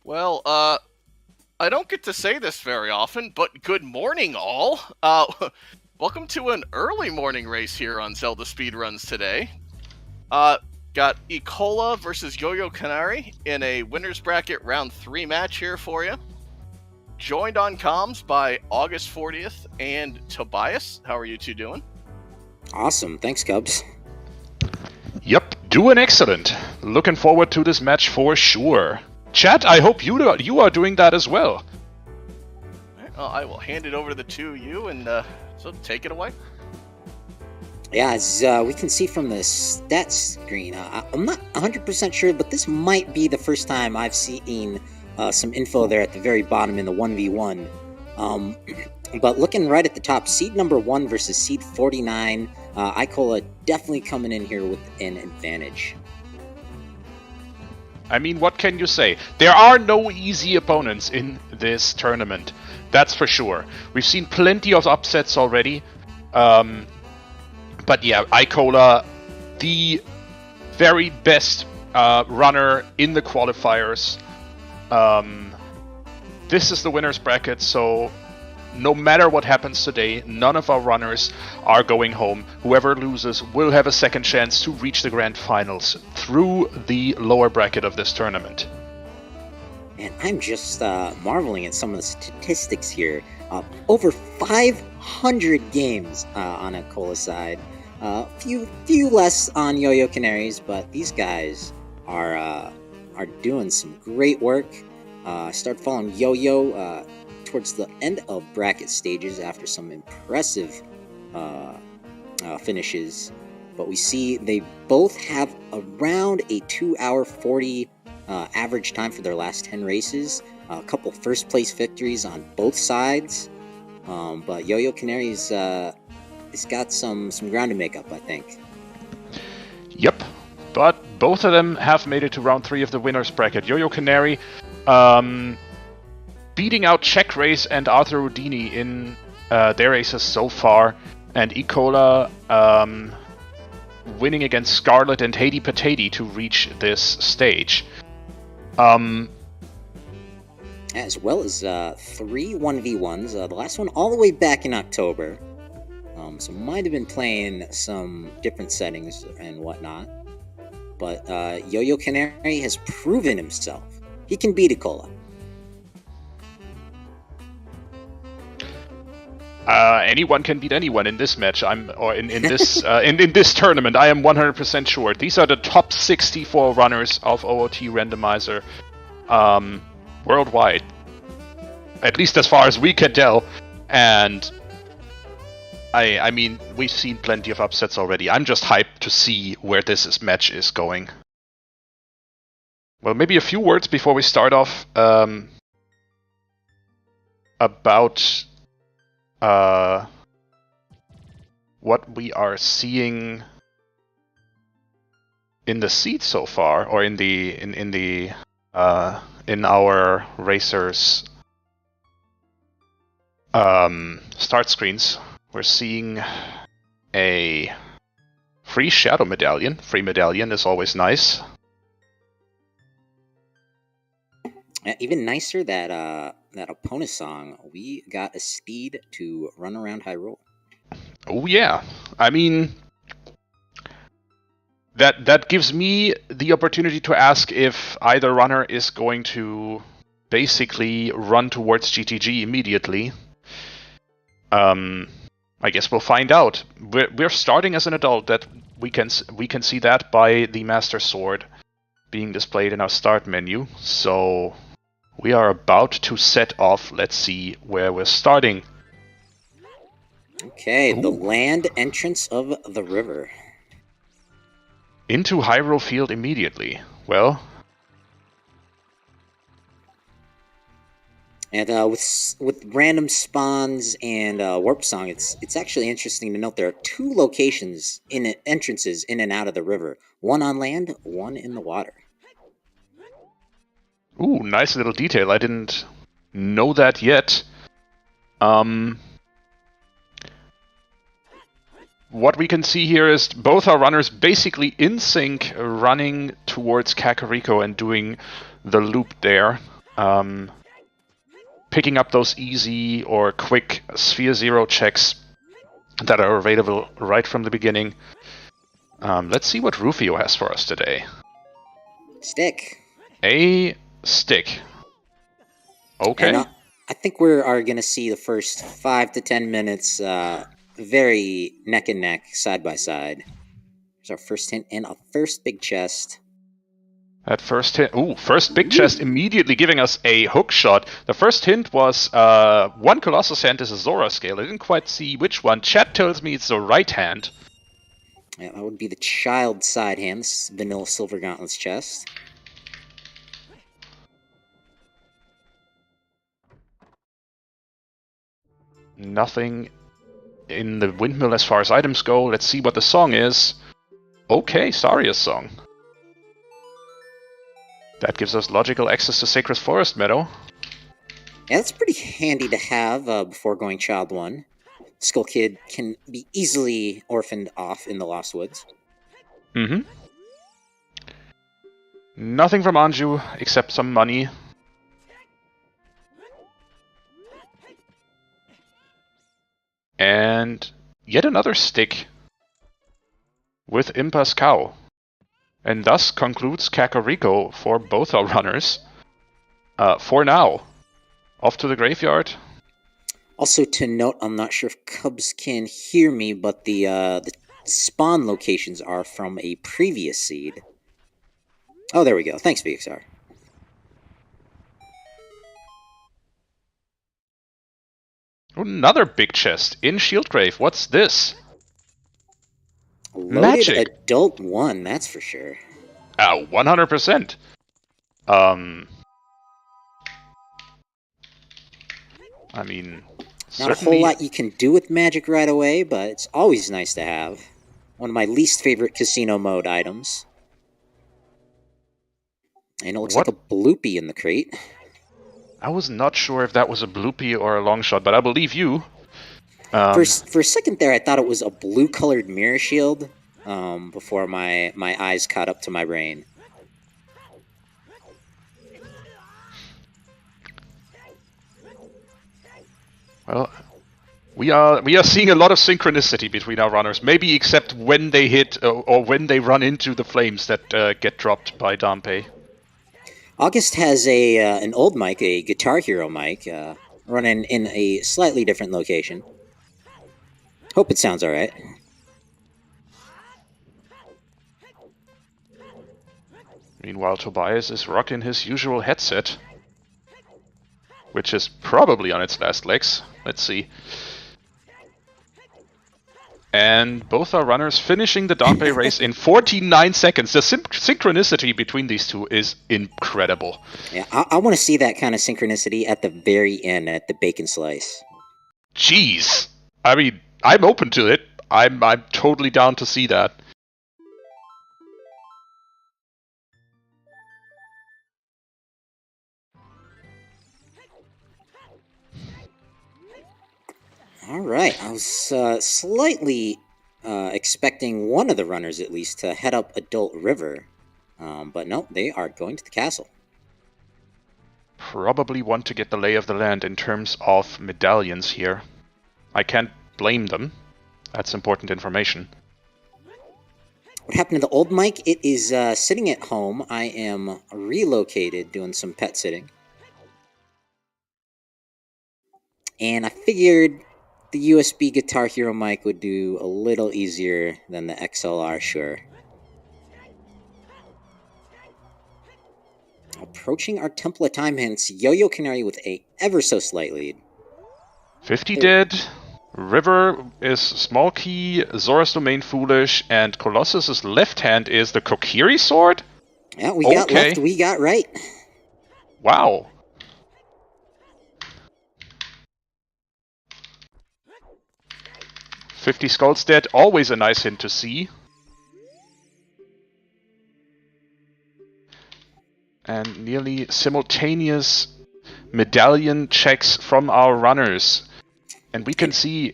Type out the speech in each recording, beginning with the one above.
Well, I don't get to say this very often, but good morning, all. Welcome to an early morning race here on Zelda Speedruns today. Uh, got Icola versus Yoyocanari in a winner's bracket round 3 match here for you. Joined on comms by August 40th and Tobias. How are you two doing? Awesome. Thanks, Cubs. Yep, doing excellent. Looking forward to this match for sure. Chat, I hope you are doing that as well. Well, I will hand it over to the two of you, and so take it away. Yeah, as we can see from the stats screen, I'm not 100% sure, but this might be the first time I've seen some info there at the very bottom in the 1v1. But looking right at the top, seed number 1 versus seed 49, Icola definitely coming in here with an advantage. I mean, what can you say? There are no easy opponents in this tournament. That's for sure. We've seen plenty of upsets already. But yeah, Icola, the very best runner in the qualifiers. This is the winner's bracket, so no matter what happens today, none of our runners are going home. Whoever loses will have a second chance to reach the grand finals through the lower bracket of this tournament. And I'm just marveling at some of the statistics here. Over 500 games on Icola's side. Few less on Yoyocanari's, but these guys are doing some great work. I started following Yo-Yo towards the end of bracket stages after some impressive finishes, but we see they both have around a 2-hour 40 average time for their last 10 races. A couple first place victories on both sides, but Yoyocanari's has got some ground to make up, I think. Yep, but both of them have made it to round 3 of the winner's bracket. Yoyocanari beating out Czech Race and Arthur Houdini in their races so far, and Icola winning against Scarlet and Haiti Patati to reach this stage. As well as 3 1v1s, the last one all the way back in October, so might have been playing some different settings and whatnot, but Yoyocanari has proven himself. He can beat Icola. Anyone can beat anyone in this match. In this in this tournament. I am 100% sure. These are the top 64 runners of OOT Randomizer worldwide, at least as far as we can tell. And I mean, we've seen plenty of upsets already. I'm just hyped to see where this match is going. Well, maybe a few words before we start off about what we are seeing in the seed so far, or in our racers start screens. We're seeing a free shadow medallion. Free medallion is always nice. Even nicer that opponent song. We got a steed to run around Hyrule. Oh yeah, I mean that gives me the opportunity to ask if either runner is going to basically run towards GTG immediately. I guess we'll find out. We're starting as an adult. That we can see that by the Master Sword being displayed in our start menu. So we are about to set off. Let's see where we're starting. Okay, the land entrance of the river. Into Hyrule Field immediately. Well. And with random spawns and warp song, it's actually interesting to note there are 2 locations entrances in and out of the river. One on land, one in the water. Ooh, nice little detail. I didn't know that yet. What we can see here is both our runners basically in sync, running towards Kakariko and doing the loop there. picking up those easy or quick Sphere Zero checks that are available right from the beginning. Let's see what Rufio has for us today. Stick. A stick. Okay. And I think we are going to see the first 5 to 10 minutes very neck and neck, side by side. There's our first hint and a first big chest. That first hint. Ooh, first big chest immediately giving us a hook shot. The first hint was one Colossus hand is a Zora scale. I didn't quite see which one. Chat tells me it's the right hand. Yeah, that would be the child side hand. This is vanilla Silver Gauntlet's chest. Nothing in the windmill as far as items go. Let's see what the song is. Okay, Saria's song. That gives us logical access to Sacred Forest Meadow. Yeah, that's pretty handy to have before going Child 1. Skull Kid can be easily orphaned off in the Lost Woods. Mm-hmm. Nothing from Anju except some money. And yet another stick with Impa's cow. And thus concludes Kakariko for both our runners. For now. Off to the graveyard. Also to note, I'm not sure if Cubs can hear me, but the spawn locations are from a previous seed. Oh, there we go. Thanks, VXR. Another big chest in Shieldgrave. What's this? Loaded Magic. Adult 1, that's for sure. 100%. I mean, not a whole lot you can do with magic right away, but it's always nice to have. One of my least favorite casino mode items. And it looks like a bloopy in the crate. I was not sure if that was a bloopy or a long shot, but I believe you. For a second there, I thought it was a blue-colored mirror shield, before my eyes caught up to my brain. Well, we are seeing a lot of synchronicity between our runners, maybe except when they hit or when they run into the flames that get dropped by Dampe. August has an old mic, a Guitar Hero mic, running in a slightly different location. Hope it sounds alright. Meanwhile, Tobias is rocking his usual headset, which is probably on its last legs. Let's see. And both our runners finishing the Dampe race in 49 seconds. The synchronicity between these two is incredible. Yeah, I want to see that kind of synchronicity at the very end, at the bacon slice. Jeez. I mean, I'm open to it. I'm totally down to see that. Alright, I was slightly expecting one of the runners at least to head up Adult River, but no, they are going to the castle. Probably want to get the lay of the land in terms of medallions here. I can't blame them. That's important information. What happened to the old mic? It is sitting at home. I am relocated, doing some pet sitting. And I figured the USB Guitar Hero mic would do a little easier than the XLR, sure. Approaching our Temple of Time hints, Yoyocanari with a ever so slight lead. 50 dead, River is small key, Zora's Domain foolish, and Colossus's left hand is the Kokiri sword? Yeah, we got left, we got right. Wow. $50 skulls dead, always a nice hint to see. And nearly simultaneous medallion checks from our runners. And we can see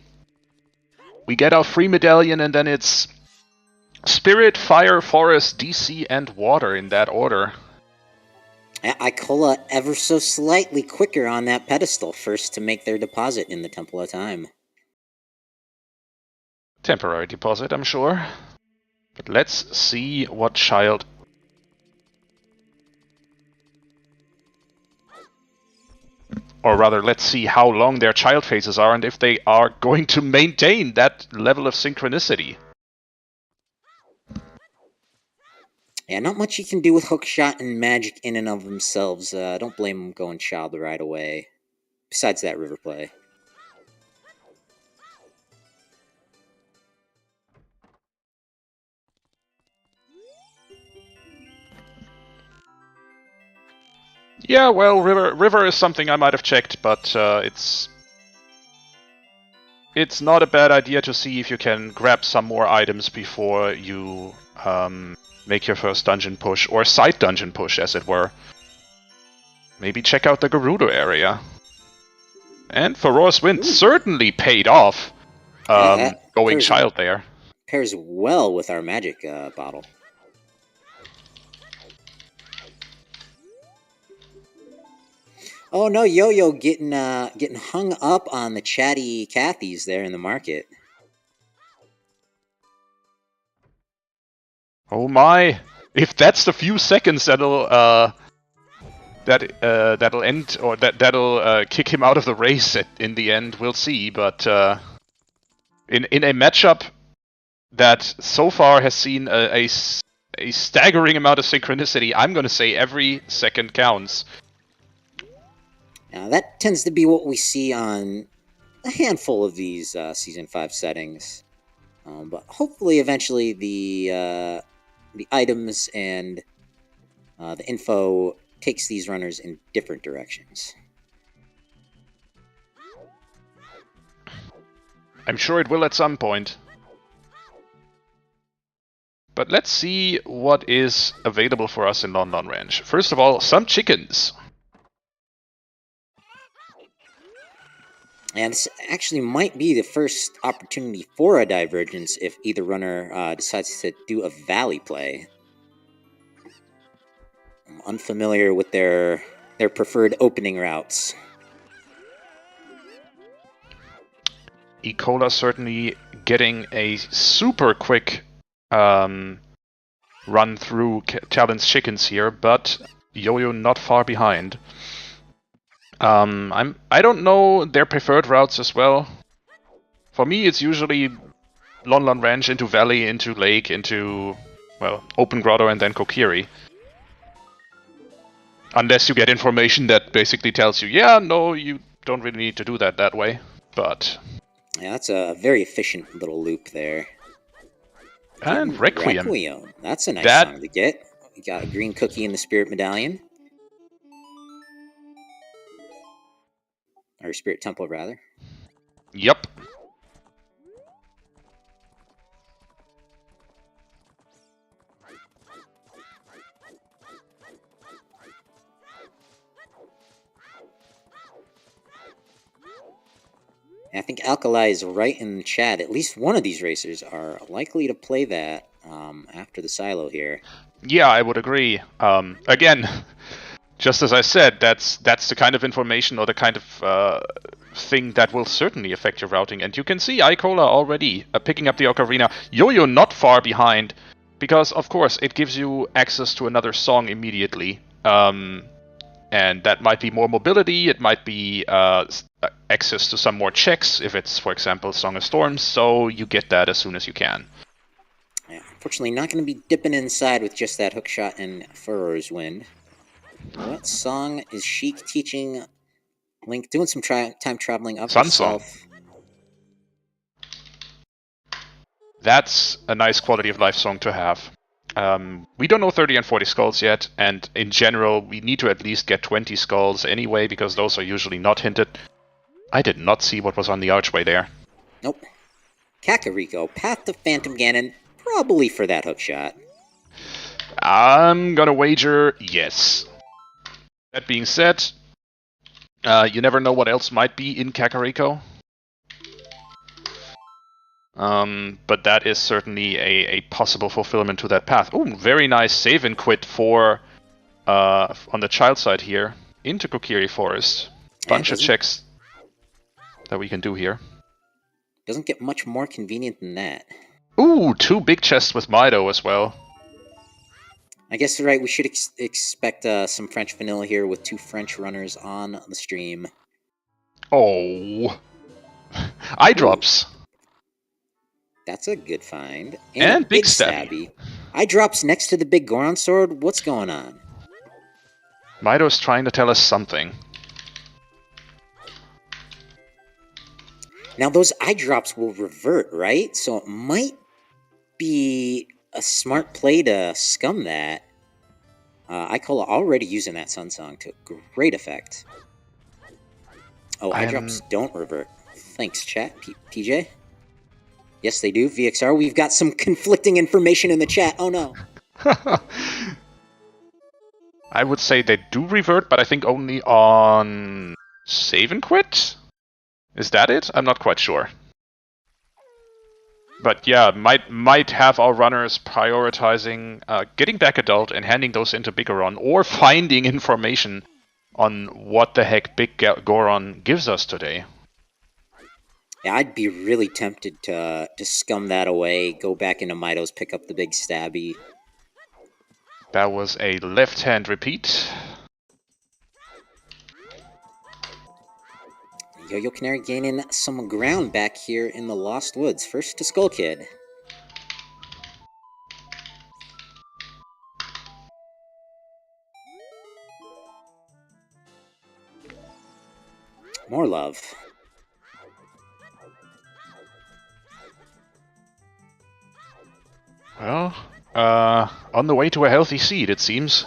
we get our free medallion and then it's Spirit, Fire, Forest, DC, and Water in that order. Icola ever so slightly quicker on that pedestal, first to make their deposit in the Temple of Time. Temporary deposit, I'm sure. But let's see what child... Or rather, let's see how long their child phases are and if they are going to maintain that level of synchronicity. Yeah, not much you can do with hookshot and magic in and of themselves. Don't blame them going child right away. Besides that river play. Yeah, well, river is something I might have checked, but it's not a bad idea to see if you can grab some more items before you make your first dungeon push, or side dungeon push, as it were. Maybe check out the Gerudo area. And Feroz Wind certainly paid off going child there. Pairs well with our magic bottle. Oh no, Yo-Yo getting hung up on the chatty Cathies there in the market. Oh my! If that's the few seconds that'll end, or that'll kick him out of the race in the end, we'll see. But in a matchup that so far has seen a staggering amount of synchronicity, I'm going to say every second counts. Now that tends to be what we see on a handful of these Season 5 settings. But hopefully eventually the items and the info takes these runners in different directions. I'm sure it will at some point. But let's see what is available for us in Lon Lon Ranch. First of all, some chickens. And this actually might be the first opportunity for a divergence if either runner decides to do a valley play. I'm unfamiliar with their preferred opening routes. Icola certainly getting a super quick run through Talon's chickens here, but Yo-Yo not far behind. I don't know their preferred routes as well. For me, it's usually Lon Lon Ranch into Valley, into Lake, into, well, Open Grotto, and then Kokiri. Unless you get information that basically tells you, yeah, no, you don't really need to do that way. But yeah, that's a very efficient little loop there. And Requiem. Requiem. That's a nice song to get. You got a green cookie in the Spirit Medallion. Or Spirit Temple, rather. Yep. I think Alkali is right in the chat. At least one of these racers are likely to play that after the silo here. Yeah, I would agree. Again, just as I said, that's the kind of information or the kind of thing that will certainly affect your routing. And you can see Icola already picking up the ocarina. Yo-Yo not far behind, because of course it gives you access to another song immediately. And that might be more mobility, it might be access to some more checks, if it's, for example, Song of Storms, so you get that as soon as you can. Yeah, unfortunately, not going to be dipping inside with just that hookshot and Furrow's Wind. What song is Sheik teaching Link? Doing some time traveling of herself. That's a nice quality of life song to have. We don't know 30 and 40 skulls yet, and in general, we need to at least get 20 skulls anyway, because those are usually not hinted. I did not see what was on the archway there. Nope. Kakariko, Path to Phantom Ganon, probably for that hookshot. I'm gonna wager yes. That being said, you never know what else might be in Kakariko. But that is certainly a possible fulfillment to that path. Oh, very nice save and quit for on the child side here into Kokiri Forest. Bunch of checks that we can do here. Doesn't get much more convenient than that. Ooh, 2 big chests with Mido as well. I guess you're right. We should expect some French vanilla here with 2 French runners on the stream. Oh. Eye drops. That's a good find. And a big stabby. Eye drops next to the big Goron sword? What's going on? Mido's trying to tell us something. Now, those eye drops will revert, right? So it might be a smart play to scum that. Icola already using that Sun Song to great effect. Oh, eye drops don't revert. Thanks, chat. TJ? Yes, they do. VXR, we've got some conflicting information in the chat. Oh, no. I would say they do revert, but I think only on save and quit? Is that it? I'm not quite sure. But yeah, might have our runners prioritizing getting back adult and handing those into Bigoron, or finding information on what the heck Big Goron gives us today. Yeah, I'd be really tempted to scum that away, go back into Mido's, pick up the big stabby. That was a left-hand repeat. Yoyocanari gaining some ground back here in the Lost Woods. First to Skull Kid. More love. Well, on the way to a healthy seed, it seems.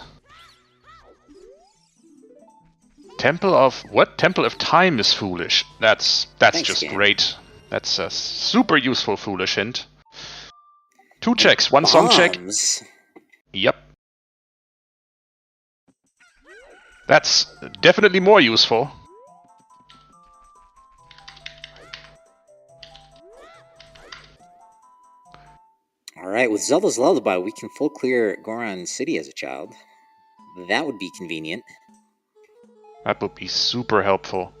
Temple of... what? Temple of Time is foolish. That's Thanks, just game. Great. That's a super useful foolish hint. 2 checks, 1 song check. Yep. That's definitely more useful. Alright, with Zelda's Lullaby, we can full clear Goron City as a child. That would be convenient. That would be super helpful.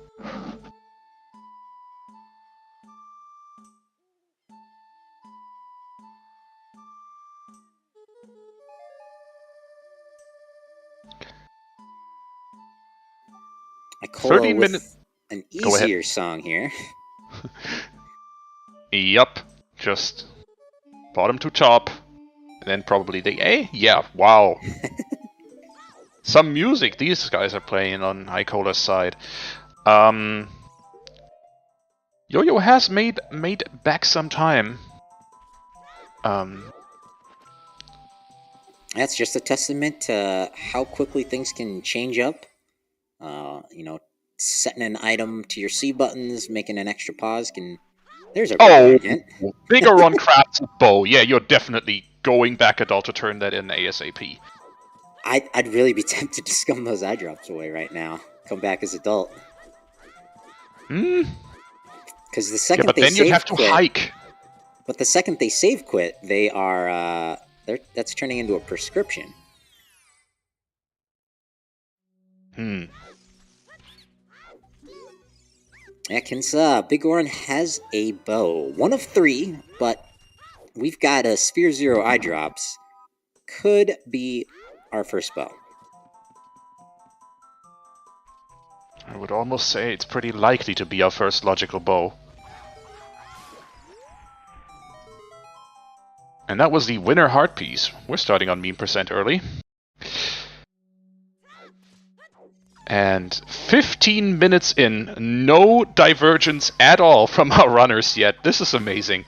Icola 13 minutes. An easier song here. Yup. Just bottom to top. And then probably the A? Yeah, wow. Some music these guys are playing on Icola's side. Yo-Yo has made back some time. That's just a testament to how quickly things can change up. You know, setting an item to your C buttons, making an extra pause can... There's a Bigoron crafts a bow. Yeah, you're definitely going back adult to turn that in ASAP. I'd really be tempted to scum those eye drops away right now. Come back as adult. Because the second but they then save you'd have to quit, hike. But the second they save quit, they are that's turning into a prescription. Yeah, Big Goron has a bow. 1 of 3, but we've got a Sphere 0 eye drops. Could be our first bow. I would almost say it's pretty likely to be our first logical bow. And that was the winner heart piece. We're starting on meme percent early. And 15 minutes in, no divergence at all from our runners yet. This is amazing.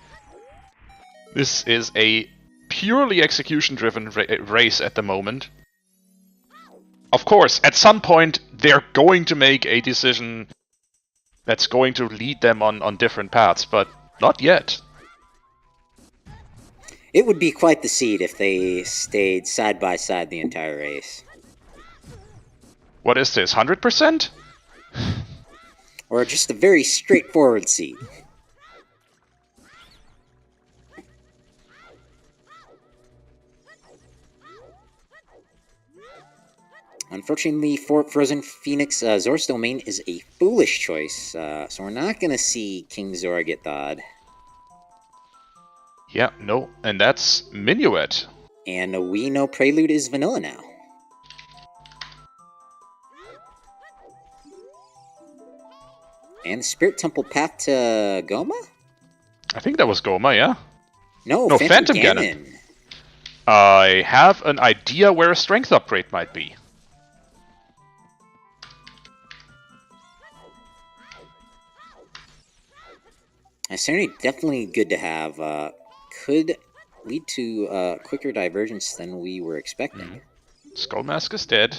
This is a purely execution-driven race at the moment. Of course, at some point, they're going to make a decision that's going to lead them on different paths, but not yet. It would be quite the seed if they stayed side by side the entire race. What is this, 100%? Or just a very straightforward seed. Unfortunately for Frozen Phoenix, Zora's Domain is a foolish choice, so we're not going to see King Zora get thawed. Yeah, no, and that's Minuet. And we know Prelude is vanilla now. And Spirit Temple Path to Goma? I think that was Goma, yeah? No, No, Phantom Ganon. Ganon. I have an idea where a strength upgrade might be. It's certainly definitely good to have. Could lead to quicker divergence than we were expecting. Skull Mask is dead.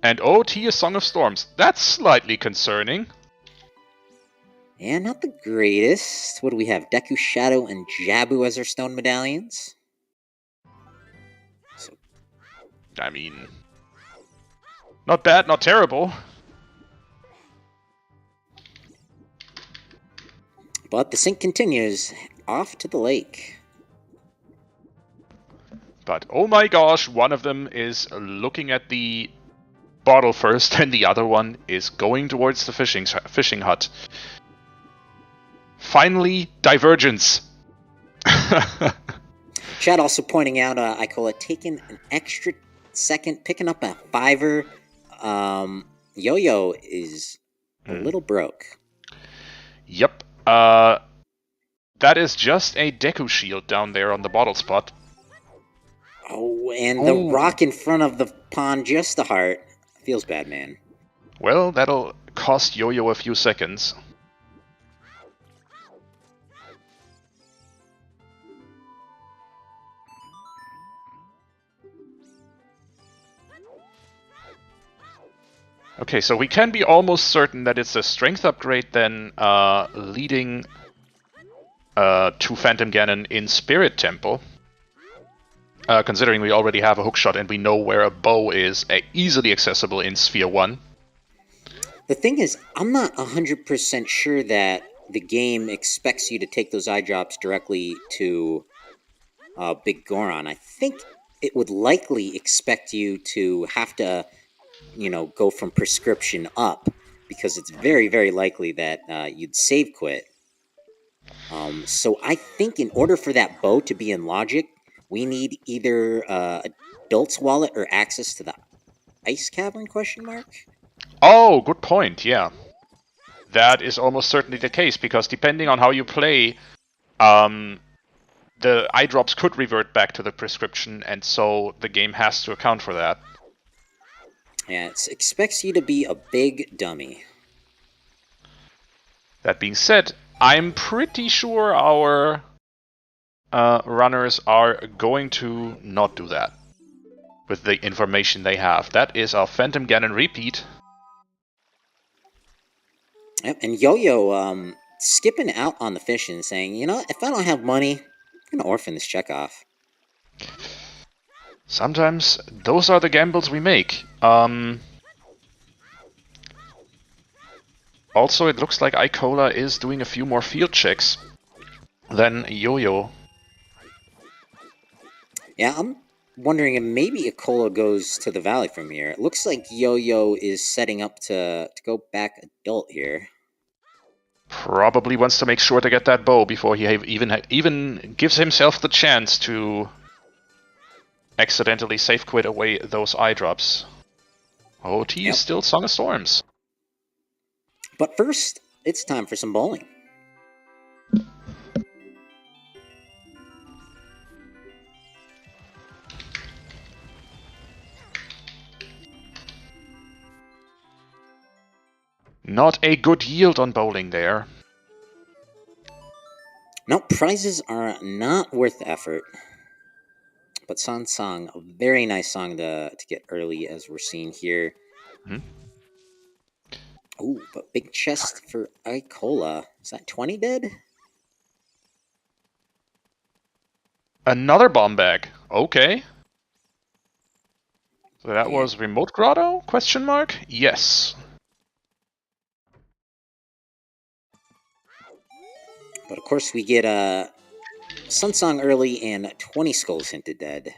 And OT is Song of Storms. That's slightly concerning. And not the greatest. What do we have? Deku Shadow and Jabu as our stone medallions? So, I mean, not bad, not terrible. but the sync continues. Off to the lake. But oh my gosh, one of them is looking at the bottle first, and the other one is going towards the fishing hut. Finally, divergence. Chad also pointing out Icola taking an extra second, picking up a 5er. Yo-Yo is a little broke. Yep. That is just a Deku shield down there on the bottle spot. Oh, and the rock in front of the pond, just the heart. Feels bad, man. Well, that'll cost Yo-Yo a few seconds. Okay, so we can be almost certain that it's a strength upgrade then leading to Phantom Ganon in Spirit Temple. Considering we already have a hookshot and we know where a bow is easily accessible in Sphere 1. The thing is, I'm not 100% sure that the game expects you to take those eye drops directly to Big Goron. I think it would likely expect you to have to, go from prescription up, because it's very, very likely that you'd save quit. So I think in order for that bow to be in logic, we need either Adult's Wallet or access to the Ice Cavern, question mark? Oh, good point, yeah. That is almost certainly the case, because depending on how you play, the eye drops could revert back to the prescription, and so the game has to account for that. Yeah, it expects you to be a big dummy. That being said, I'm pretty sure our runners are going to not do that with the information they have. That is our Phantom Ganon repeat. Yep, and Yo-Yo skipping out on the fish and saying, if I don't have money, I'm going to orphan this check off. Sometimes those are the gambles we make. Also, it looks like Icola is doing a few more field checks than Yo-Yo. Yeah, I'm wondering if maybe Icola goes to the valley from here. It looks like Yo-Yo is setting up to go back adult here. Probably wants to make sure to get that bow before he even gives himself the chance to accidentally safe quit away those eye drops. OT is still Song of Storms. But first, it's time for some bowling. Not a good yield on bowling there. No, prizes are not worth the effort. But San Song, a very nice song to get early, as we're seeing here. Ooh, but big chest for Icola. Is that 20 dead? Another bomb bag. Okay. So that was Remote Grotto? Question mark? Yes. But of course we get Sun Song early and 20 skulls hinted dead.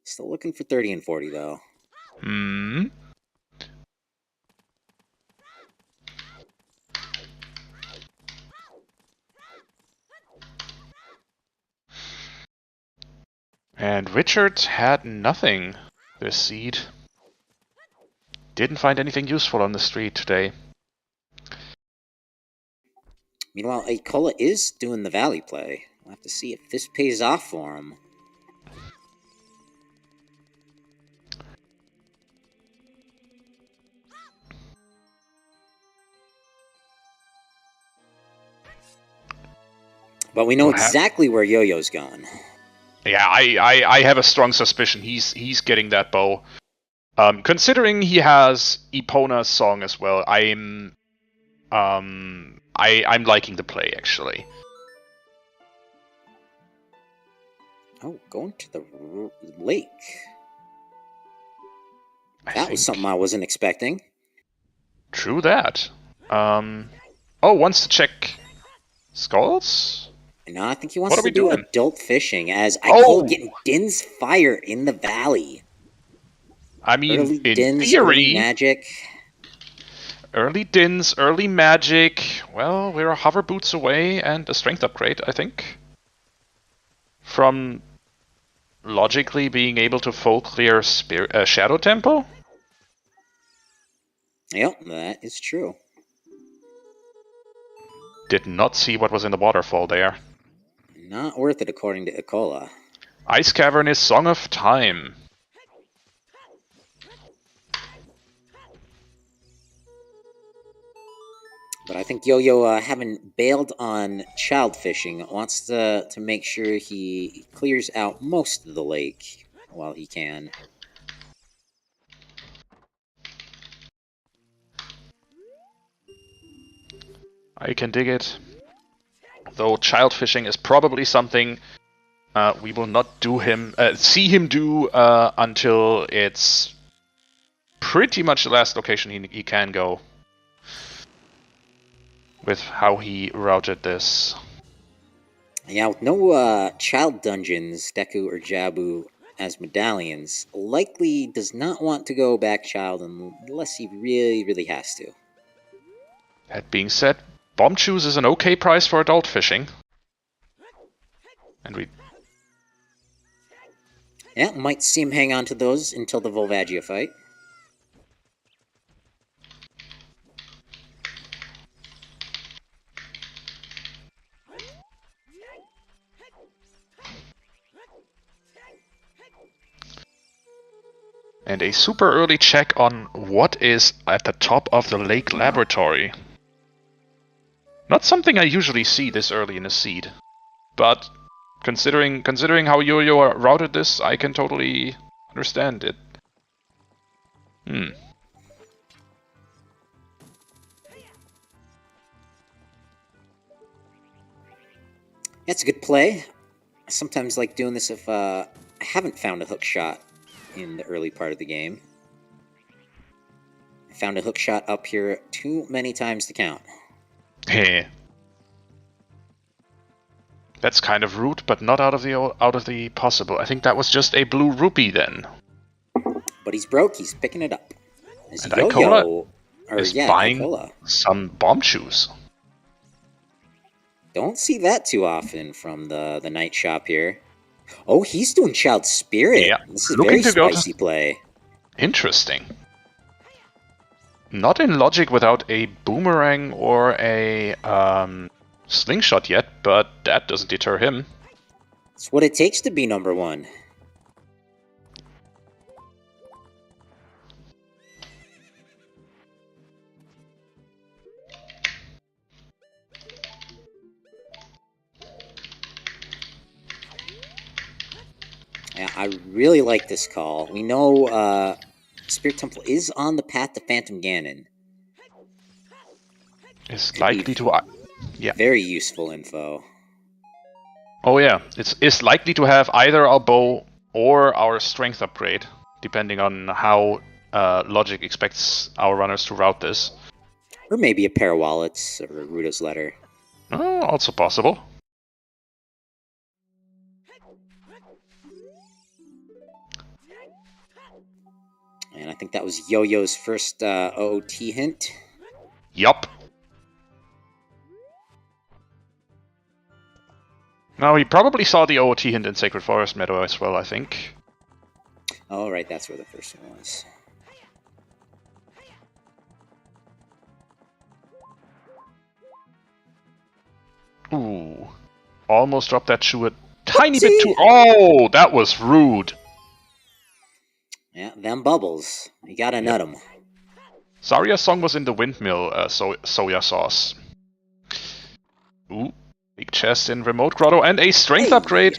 Still looking for 30 and 40 though. Hmm. And Richard had nothing this seed. Didn't find anything useful on the street today. Meanwhile, Icola is doing the Valley play. We'll have to see if this pays off for him. But we know exactly where Yo-Yo's going. Yeah, I have a strong suspicion he's getting that bow. Considering he has Epona's song as well, I'm liking the play actually. Oh, going to the lake. That was something I wasn't expecting. True that. Oh, wants to check skulls? No, I think he wants to do doing? adult fishing as Icola getting Din's fire in the valley. I mean, early in Dins, theory, early magic. Early Dins, early magic. Well, we're a hover boots away and a strength upgrade, I think. From logically being able to full clear Shadow Temple? Yep, that is true. Did not see what was in the waterfall there. Not worth it, according to Icola. Ice Cavern is Song of Time. But I think Yo-Yo, having bailed on child fishing, wants to make sure he clears out most of the lake while he can. I can dig it. Though child fishing is probably something we will not see him do until it's pretty much the last location he can go. With how he routed this. Yeah, with no child dungeons, Deku or Jabu as medallions, likely does not want to go back child unless he really, really has to. That being said, Bomb Shoes is an okay price for adult fishing. And we... Yeah, might see him hang on to those until the Volvagia fight. And a super early check on what is at the top of the lake laboratory. Not something I usually see this early in a seed. But considering how Yo-Yo routed this, I can totally understand it. That's a good play. I sometimes like doing this if I haven't found a hook shot in the early part of the game. I found a hook shot up here too many times to count. Heh. That's kind of rude, but not out of the possible. I think that was just a blue rupee then. But he's broke. He's picking it up. And Icola is buying Icola. some bomb shoes. Don't see that too often from the night shop here. Oh, he's doing Child Spirit. Yeah, This is very spicy play. Interesting. Not in logic without a boomerang or a slingshot yet, but that doesn't deter him. It's what it takes to be number one. Yeah, I really like this call. We know Spirit Temple is on the path to Phantom Ganon. Is likely to... yeah. Very useful info. Oh yeah, it's likely to have either our bow or our strength upgrade, depending on how Logic expects our runners to route this. Or maybe a pair of wallets or Rudo's letter. Oh, also possible. And I think that was Yo-Yo's first OOT hint. Yup. Now, he probably saw the OOT hint in Sacred Forest Meadow as well, I think. Oh, right, that's where the first one was. Ooh. Almost dropped that shoe a tiny bit too... Oh, that was rude. Yeah, them bubbles. You gotta nut them. Zarya's song was in the windmill soya sauce. Ooh. Big chest in Remote Grotto and a strength upgrade.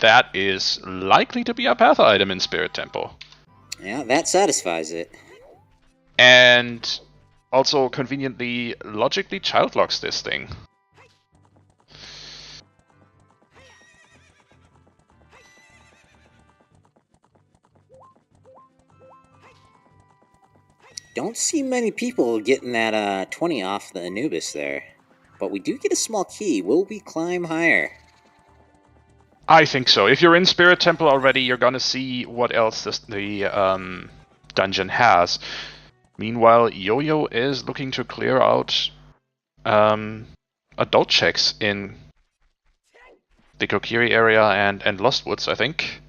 That is likely to be a path item in Spirit Temple. Yeah, that satisfies it. And also conveniently, logically child locks this thing. Don't see many people getting that 20 off the Anubis there. But we do get a small key. Will we climb higher? I think so. If you're in Spirit Temple already, you're gonna see what else the dungeon has. Meanwhile, Yo-Yo is looking to clear out adult checks in the Kokiri area and Lost Woods, I think.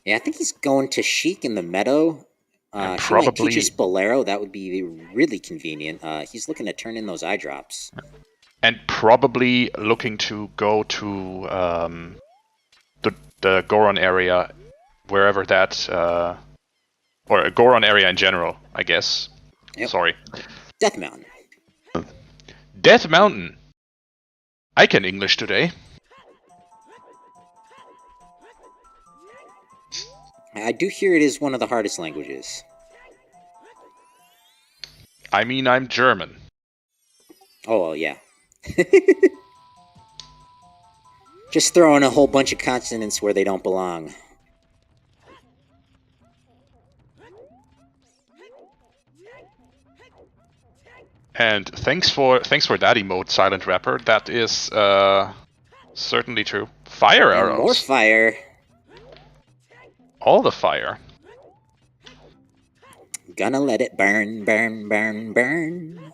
Yeah, I think he's going to Sheik in the meadow. He probably might teach us Bolero. That would be really convenient. He's looking to turn in those eye drops. And probably looking to go to the Goron area, wherever that, or a Goron area in general, I guess. Yep. Sorry. Death Mountain. Death Mountain. I can English today. I do hear it is one of the hardest languages. I mean, I'm German. Oh, well, yeah. Just throwing a whole bunch of consonants where they don't belong. And thanks for that emote, Silent Rapper. That is certainly true. Fire arrows. And more fire. All the fire. Gonna let it burn, burn, burn, burn.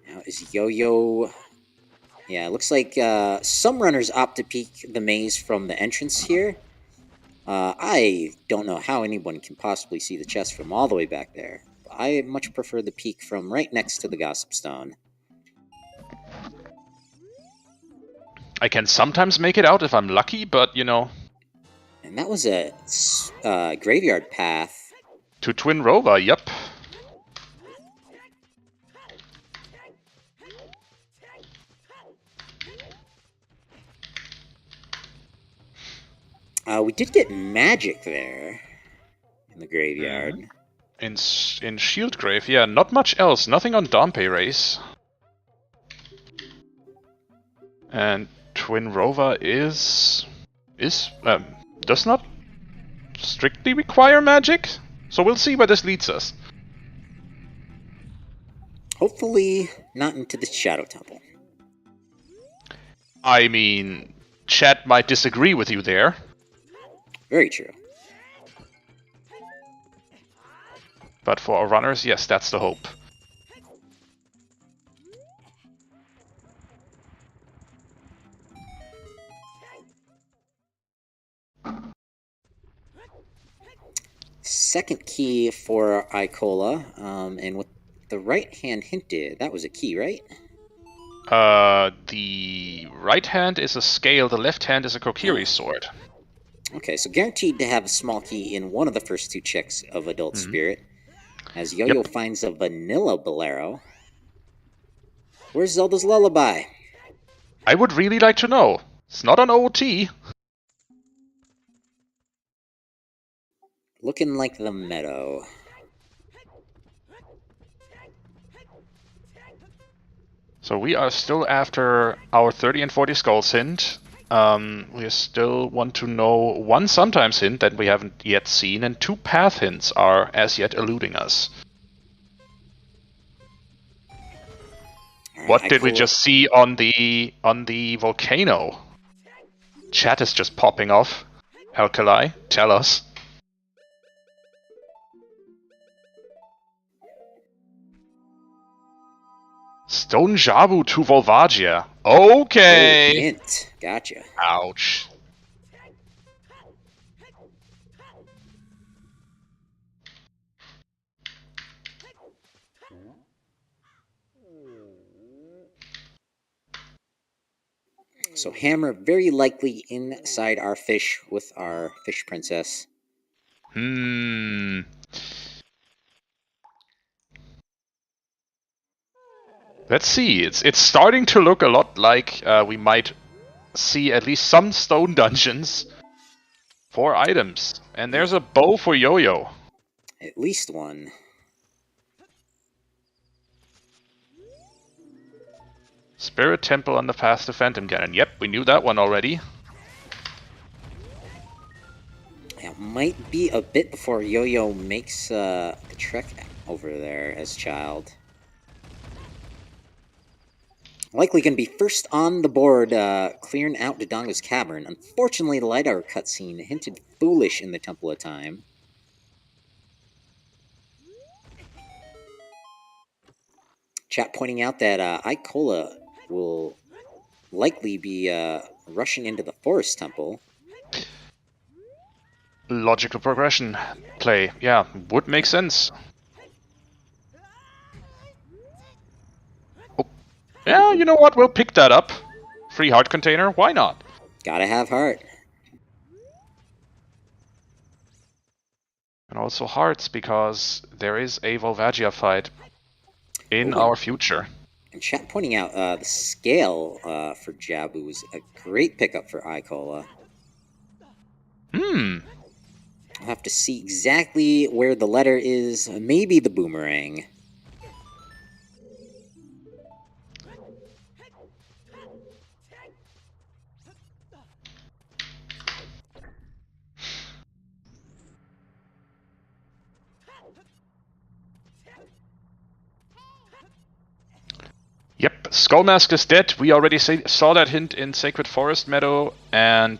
Now is Yo-Yo... Yeah, it looks like some runners opt to peek the maze from the entrance here. I don't know how anyone can possibly see the chest from all the way back there. I much prefer the peek from right next to the Gossip Stone. I can sometimes make it out if I'm lucky, but, you know... And that was a graveyard path. To Twin Rova, yep. We did get magic there in the graveyard. In Shieldgrave, yeah, not much else. Nothing on Dompe Race. And Twin Rova does not strictly require magic, so we'll see where this leads us. Hopefully not into the Shadow Temple. I mean, chat might disagree with you there. Very true. But for our runners, yes, that's the hope. Second key for Icola, and with the right hand hinted, that was a key, right? The right hand is a scale, the left hand is a Kokiri sword. Okay, so guaranteed to have a small key in one of the first two checks of Adult Spirit. As Yo-Yo finds a vanilla Bolero. Where's Zelda's Lullaby? I would really like to know. It's not on OT. Looking like the meadow. So we are still after our 30 and 40 skulls hint. We still want to know one sometimes hint that we haven't yet seen, and two path hints are as yet eluding us. What did we just see on the volcano? Chat is just popping off. Alkali, tell us. Stone Jabu to Volvagia. Okay. Oh, hint. Gotcha. Ouch. So Hammer very likely inside our fish with our fish princess. Let's see. It's starting to look a lot like we might see at least some stone dungeons for items. And there's a bow for Yo-Yo. At least one. Spirit Temple on the path to Phantom Cannon. Yep, we knew that one already. It might be a bit before Yo-Yo makes the trek over there as child. Likely going to be first on the board, clearing out Dodongo's cavern. Unfortunately, the LiDAR cutscene hinted foolish in the Temple of Time. Chat pointing out that Icola will likely be rushing into the Forest Temple. Logical progression play. Yeah, would make sense. Oh. Yeah, you know what? We'll pick that up. Free heart container. Why not? Gotta have heart. And also hearts, because there is a Volvagia fight in our future. And chat pointing out the scale for Jabu is a great pickup for Icola. I'll have to see exactly where the letter is. Maybe the boomerang. Yep, Skullmask is dead. We already saw that hint in Sacred Forest Meadow, and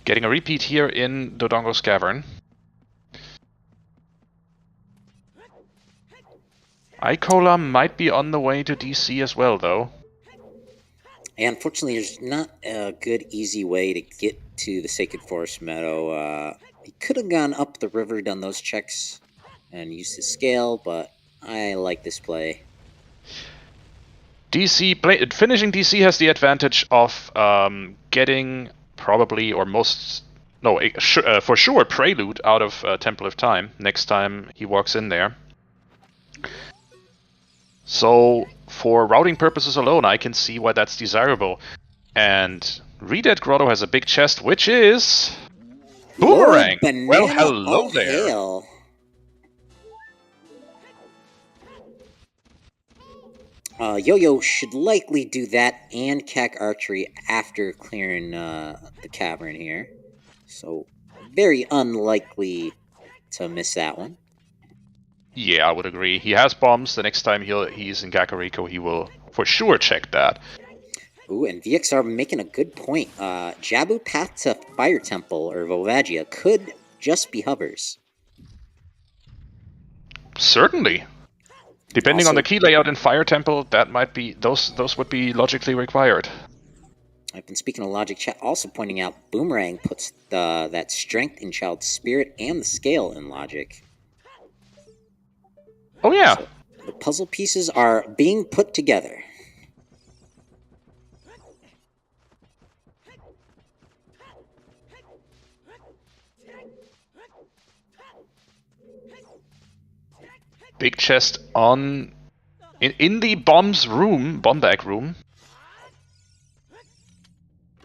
getting a repeat here in Dodongo's Cavern. Icola might be on the way to DC as well, though. And unfortunately, there's not a good, easy way to get to the Sacred Forest Meadow. He could have gone up the river, done those checks, and used his scale, but I like this play. Finishing DC has the advantage of getting probably, or for sure, Prelude out of Temple of Time next time he walks in there. So, for routing purposes alone, I can see why that's desirable. And Redead Grotto has a big chest, which is... Boomerang! Well, hello there! Hail. Yo-Yo should likely do that and Cack Archery after clearing the cavern here. So, very unlikely to miss that one. Yeah, I would agree. He has bombs. The next time he's in Kakariko, he will for sure check that. Ooh, and VXR making a good point. Jabu Path to Fire Temple, or Volvagia, could just be hovers. Certainly. Depending on the key layout in Fire Temple, that might be those would be logically required. I've been speaking of logic. Chat also pointing out Boomerang puts that strength in Child's Spirit and the scale in logic. Oh yeah. So the puzzle pieces are being put together. Big chest in the bomb bag room.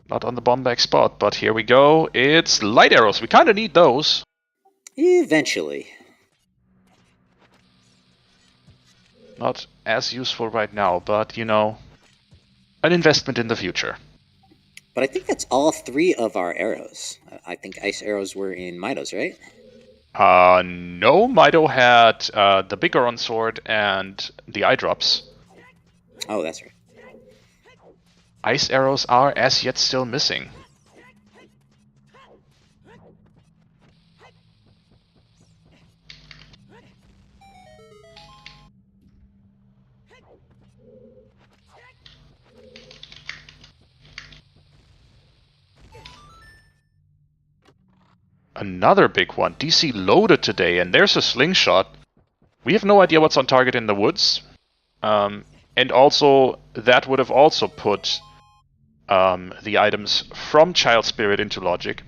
Not on the bomb bag spot, but here we go. It's light arrows. We kind of need those. Eventually. Not as useful right now, but, you know, an investment in the future. But I think that's all three of our arrows. I think ice arrows were in Mido's, right? No, Mido had the Bigoron sword and the eye drops. Oh, that's right. Ice arrows are as yet still missing. Another big one. DC loaded today, and there's a slingshot. We have no idea what's on target in the woods. And also, that would have also put the items from Child Spirit into Logic.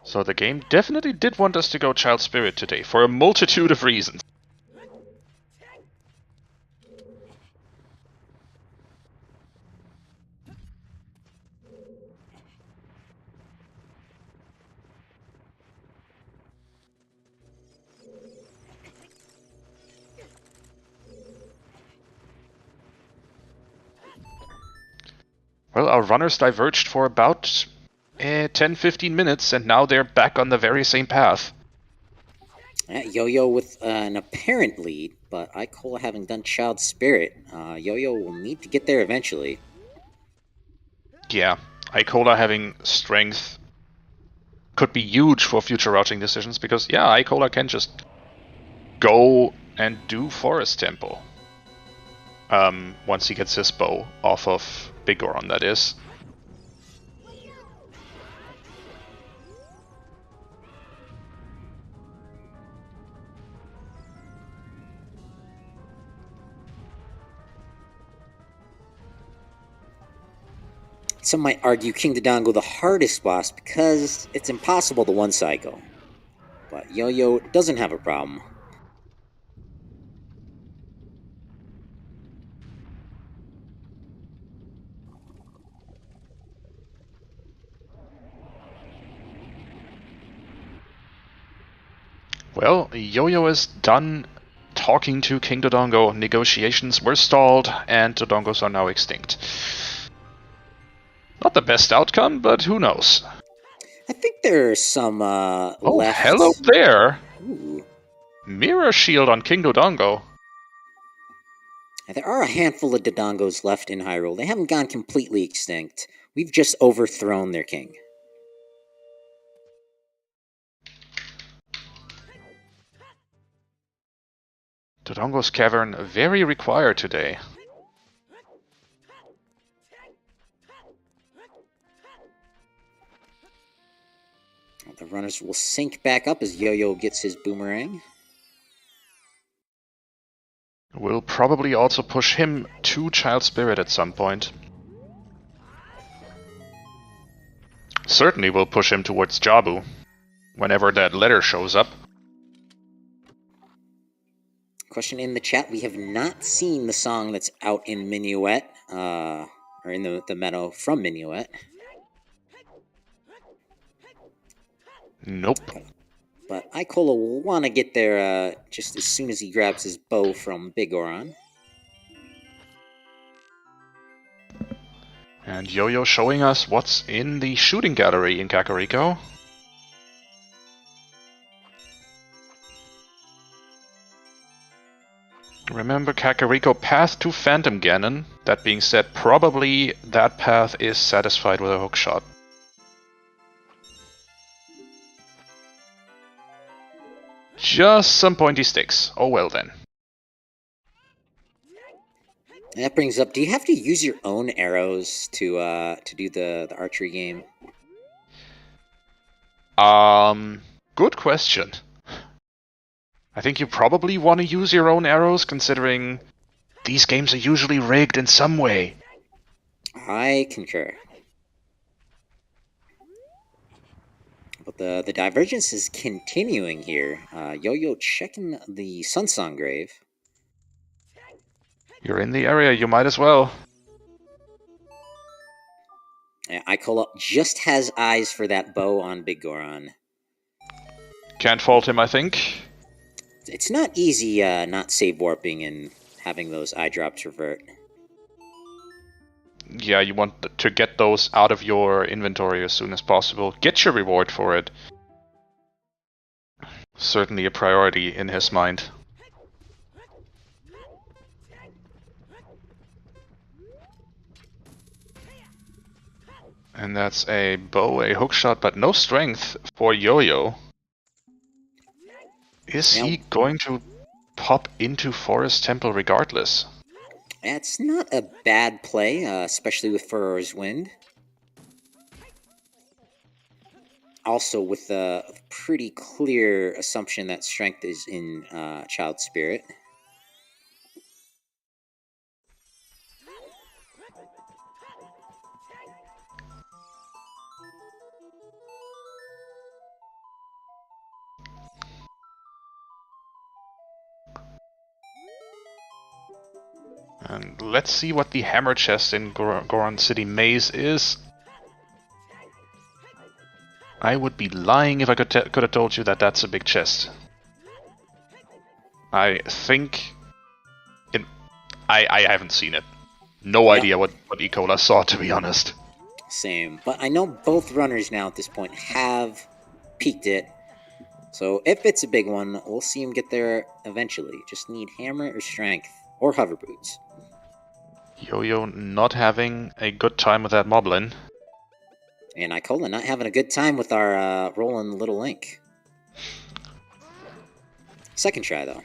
So the game definitely did want us to go Child Spirit today, for a multitude of reasons. Well, our runners diverged for about 10-15 minutes, and now they're back on the very same path. Yo-Yo with an apparent lead, but Icola having done Child Spirit, Yo-Yo will need to get there eventually. Yeah, Icola having strength could be huge for future routing decisions, because yeah, Icola can just go and do Forest Temple. Once he gets his bow off of Big Goron, that is. Some might argue King Dodongo the hardest boss because it's impossible to one cycle. But Yo-Yo doesn't have a problem. Well, Yo-Yo is done talking to King Dodongo. Negotiations were stalled, and Dodongos are now extinct. Not the best outcome, but who knows? I think there's some Oh, left. hello there! Ooh. Mirror Shield on King Dodongo. There are a handful of Dodongos left in Hyrule. They haven't gone completely extinct. We've just overthrown their king. Dodongo's Cavern very required today. The runners will sync back up as Yo-Yo gets his boomerang. We'll probably also push him to Child Spirit at some point. Certainly we'll push him towards Jabu, whenever that letter shows up. Question in the chat, we have not seen the song that's out in Minuet, or in the meadow from Minuet. Nope. But Icola will want to get there just as soon as he grabs his bow from Big Goron. And Yo-Yo showing us what's in the shooting gallery in Kakariko. Remember Kakariko path to Phantom Ganon. That being said, probably that path is satisfied with a hookshot. Just some pointy sticks. Oh well then. That brings up, do you have to use your own arrows to do the archery game? Good question. I think you probably want to use your own arrows, considering these games are usually rigged in some way. I concur. But the divergence is continuing here. Yo-Yo checking the Sunsong Grave. You're in the area, you might as well. Icola just has eyes for that bow on Big Goron. Can't fault him, I think. It's not easy not save warping and having those eye drops revert. Yeah, you want to get those out of your inventory as soon as possible. Get your reward for it. Certainly a priority in his mind. And that's a bow, a hookshot, but no strength for Yo-Yo. Is he going to pop into Forest Temple regardless? It's not a bad play, especially with Furor's Wind. Also with a pretty clear assumption that strength is in Child Spirit. And let's see what the hammer chest in Goron City Maze is. I would be lying if I could have told you that that's a big chest. I think... I haven't seen it. No idea what Icola saw, to be honest. Same. But I know both runners now at this point have peaked it. So if it's a big one, we'll see him get there eventually. Just need hammer or strength. Or hover boots. Yo-Yo not having a good time with that moblin. And Icola not having a good time with our rolling Little Link. Second try, though.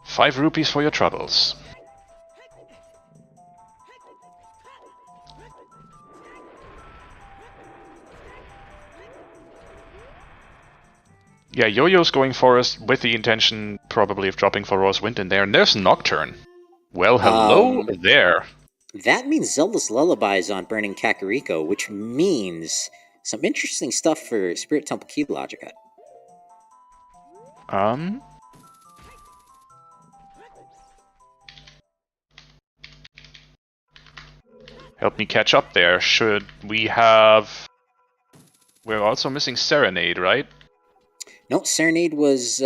₹5 for your troubles. Yeah, Yo-Yo's going Forest with the intention probably of dropping Furor's Wind in there, and there's Nocturne. Well, hello there. That means Zelda's Lullaby is on Burning Kakariko, which means some interesting stuff for Spirit Temple Key logic. Help me catch up there. Should we have... We're also missing Serenade, right? No, Serenade was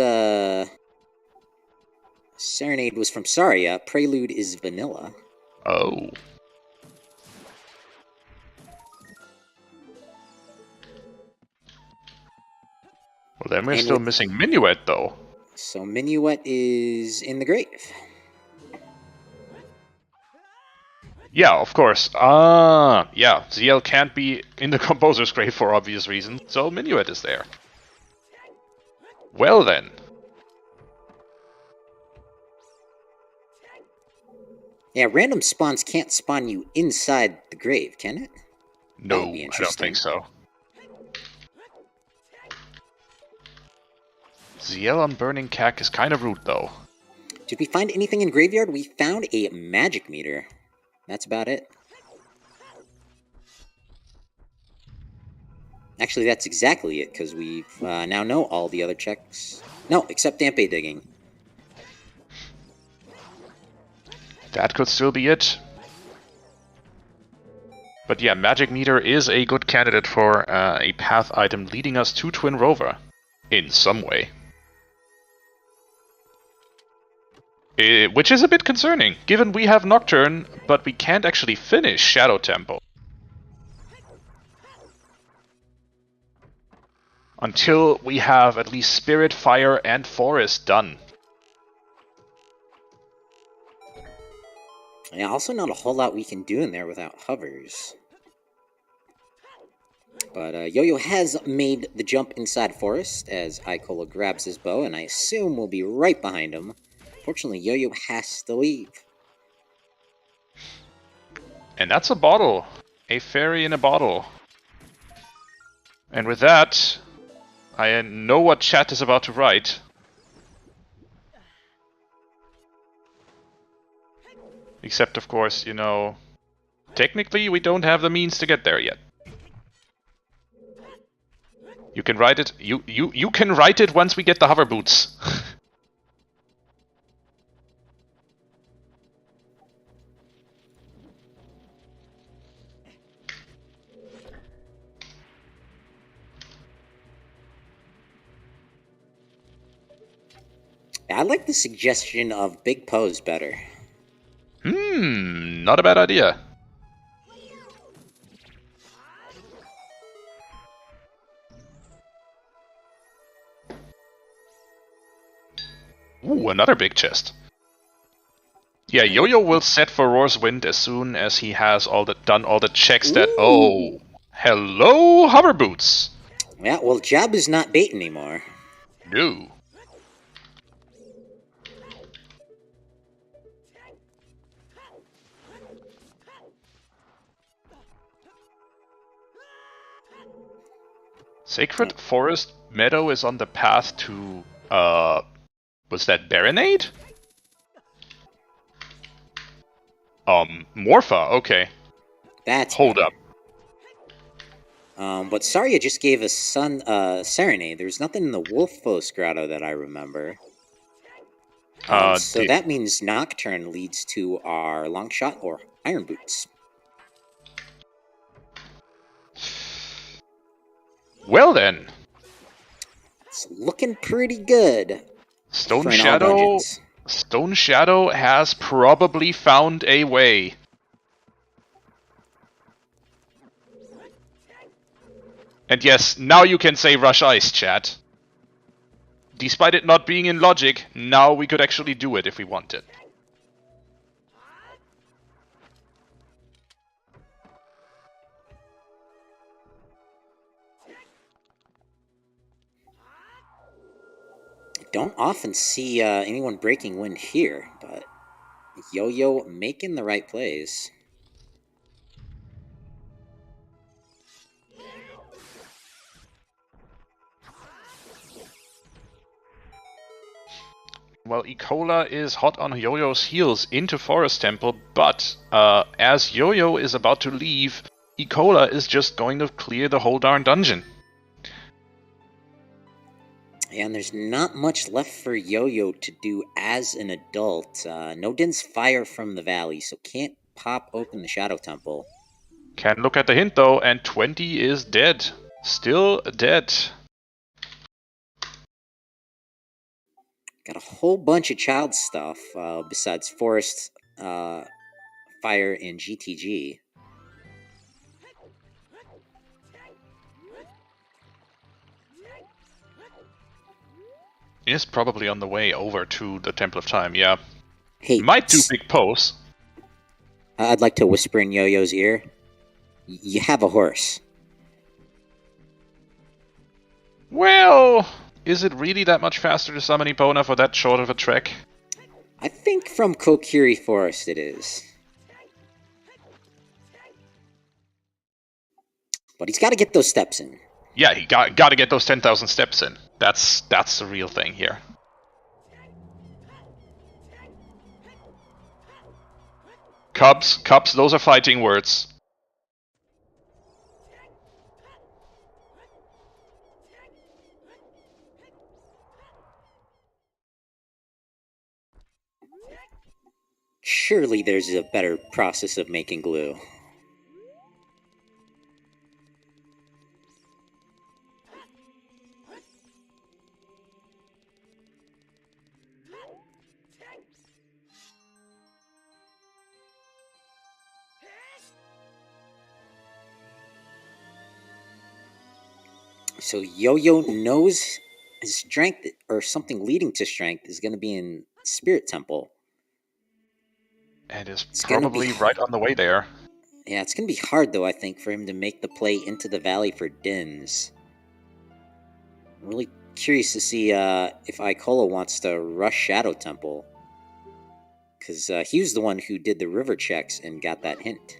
from Saria. Prelude is vanilla. Oh. Well, then we're still missing Minuet, though. So Minuet is in the grave. Yeah, of course. Yeah, ZL can't be in the Composer's grave for obvious reasons, so Minuet is there. Well then. Yeah, random spawns can't spawn you inside the grave, can it? No, I don't think so. ZL on Burning Cack is kind of rude, though. Did we find anything in Graveyard? We found a magic meter. That's about it. Actually, that's exactly it, because we now know all the other checks. No, except Dampe Digging. That could still be it. But yeah, Magic Meter is a good candidate for a path item leading us to Twin Rover. In some way. Which is a bit concerning, given we have Nocturne, but we can't actually finish Shadow Temple. Until we have at least Spirit, Fire, and Forest done. Yeah, also not a whole lot we can do in there without hovers. But Yo-Yo has made the jump inside Forest as Icola grabs his bow, and I assume we'll be right behind him. Fortunately, Yo-Yo has to leave. And that's a bottle. A fairy in a bottle. And with that, I know what chat is about to write. Except, of course, you know, technically we don't have the means to get there yet. You can write it. You can write it once we get the hover boots. Yeah, I like the suggestion of big pose better. Not a bad idea. Ooh, another big chest. Yeah, Yo-Yo will set for Roar's Wind as soon as he has done all the checks that... Oh, hello, hover boots. Yeah, well, Jab is not bait anymore. No. Sacred Forest Meadow is on the path to, was that Baronade? Morpha, okay. That's Hold better. up. But Saria just gave us Serenade. There's nothing in the Wolfos Grotto that I remember. So that means Nocturne leads to our Long Shot or Iron Boots. Well then. It's looking pretty good. Stone Shadow has probably found a way. And yes, now you can say Rush Ice, chat. Despite it not being in logic, now we could actually do it if we wanted. I don't often see anyone breaking wind here, but Yo-Yo making the right plays. Well, Icola is hot on Yo-Yo's heels into Forest Temple, but as Yo-Yo is about to leave, Icola is just going to clear the whole darn dungeon. And there's not much left for Yo-Yo to do as an adult. No Din's fire from the valley, so can't pop open the Shadow Temple. Can look at the hint though, and 20 is dead. Still dead. Got a whole bunch of child stuff besides Forest, Fire, and GTG. Is probably on the way over to the Temple of Time, yeah. Hey, might do big pose. I'd like to whisper in Yo-Yo's ear. You have a horse. Well, is it really that much faster to summon Epona for that short of a trek? I think from Kokiri Forest it is. But he's got to get those steps in. Yeah, he got to get those 10,000 steps in. That's the real thing here. Cubs, those are fighting words. Surely there's a better process of making glue. So Yo-Yo knows his strength, or something leading to strength, is going to be in Spirit Temple. And is probably right on the way there. Yeah, it's going to be hard, though, I think, for him to make the play into the valley for Dins. I'm really curious to see if Icola wants to rush Shadow Temple. Because he was the one who did the river checks and got that hint.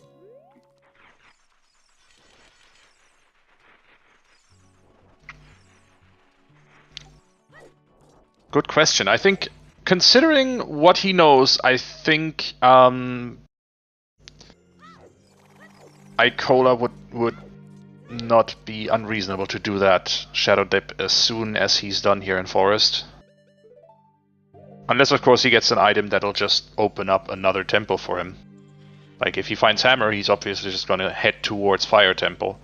Good question. I think, considering what he knows, I think Icola would not be unreasonable to do that Shadow Dip as soon as he's done here in Forest. Unless, of course, he gets an item that'll just open up another temple for him. Like, if he finds Hammer, he's obviously just gonna head towards Fire Temple.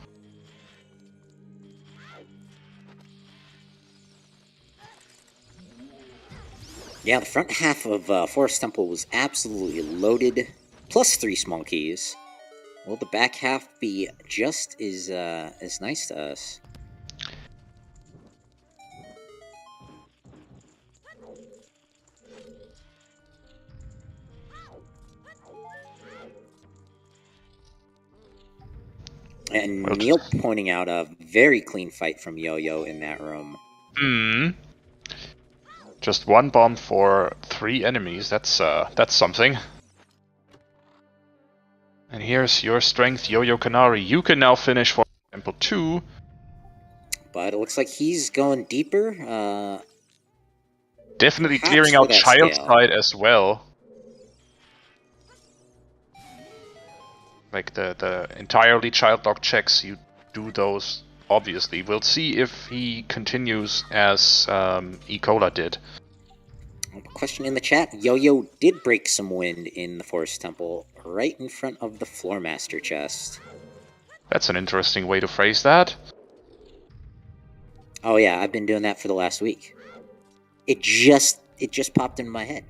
Yeah, the front half of Forest Temple was absolutely loaded, plus 3 small keys. Will the back half be just as nice to us? And Well, Neil pointing out a very clean fight from Yo-Yo in that room. Just 1 bomb for 3 enemies. That's something. And here's your strength, Yoyocanari. You can now finish for Temple 2. But it looks like he's going deeper. Definitely Perhaps clearing for out that Child scale. Side as well. Like the entirely child lock checks, you do those, obviously. We'll see if he continues as Icola did. Question in the chat. Yo-Yo did break some wind in the Forest Temple, right in front of the Floor Master chest. That's an interesting way to phrase that. Oh yeah, I've been doing that for the last week. It just popped in my head.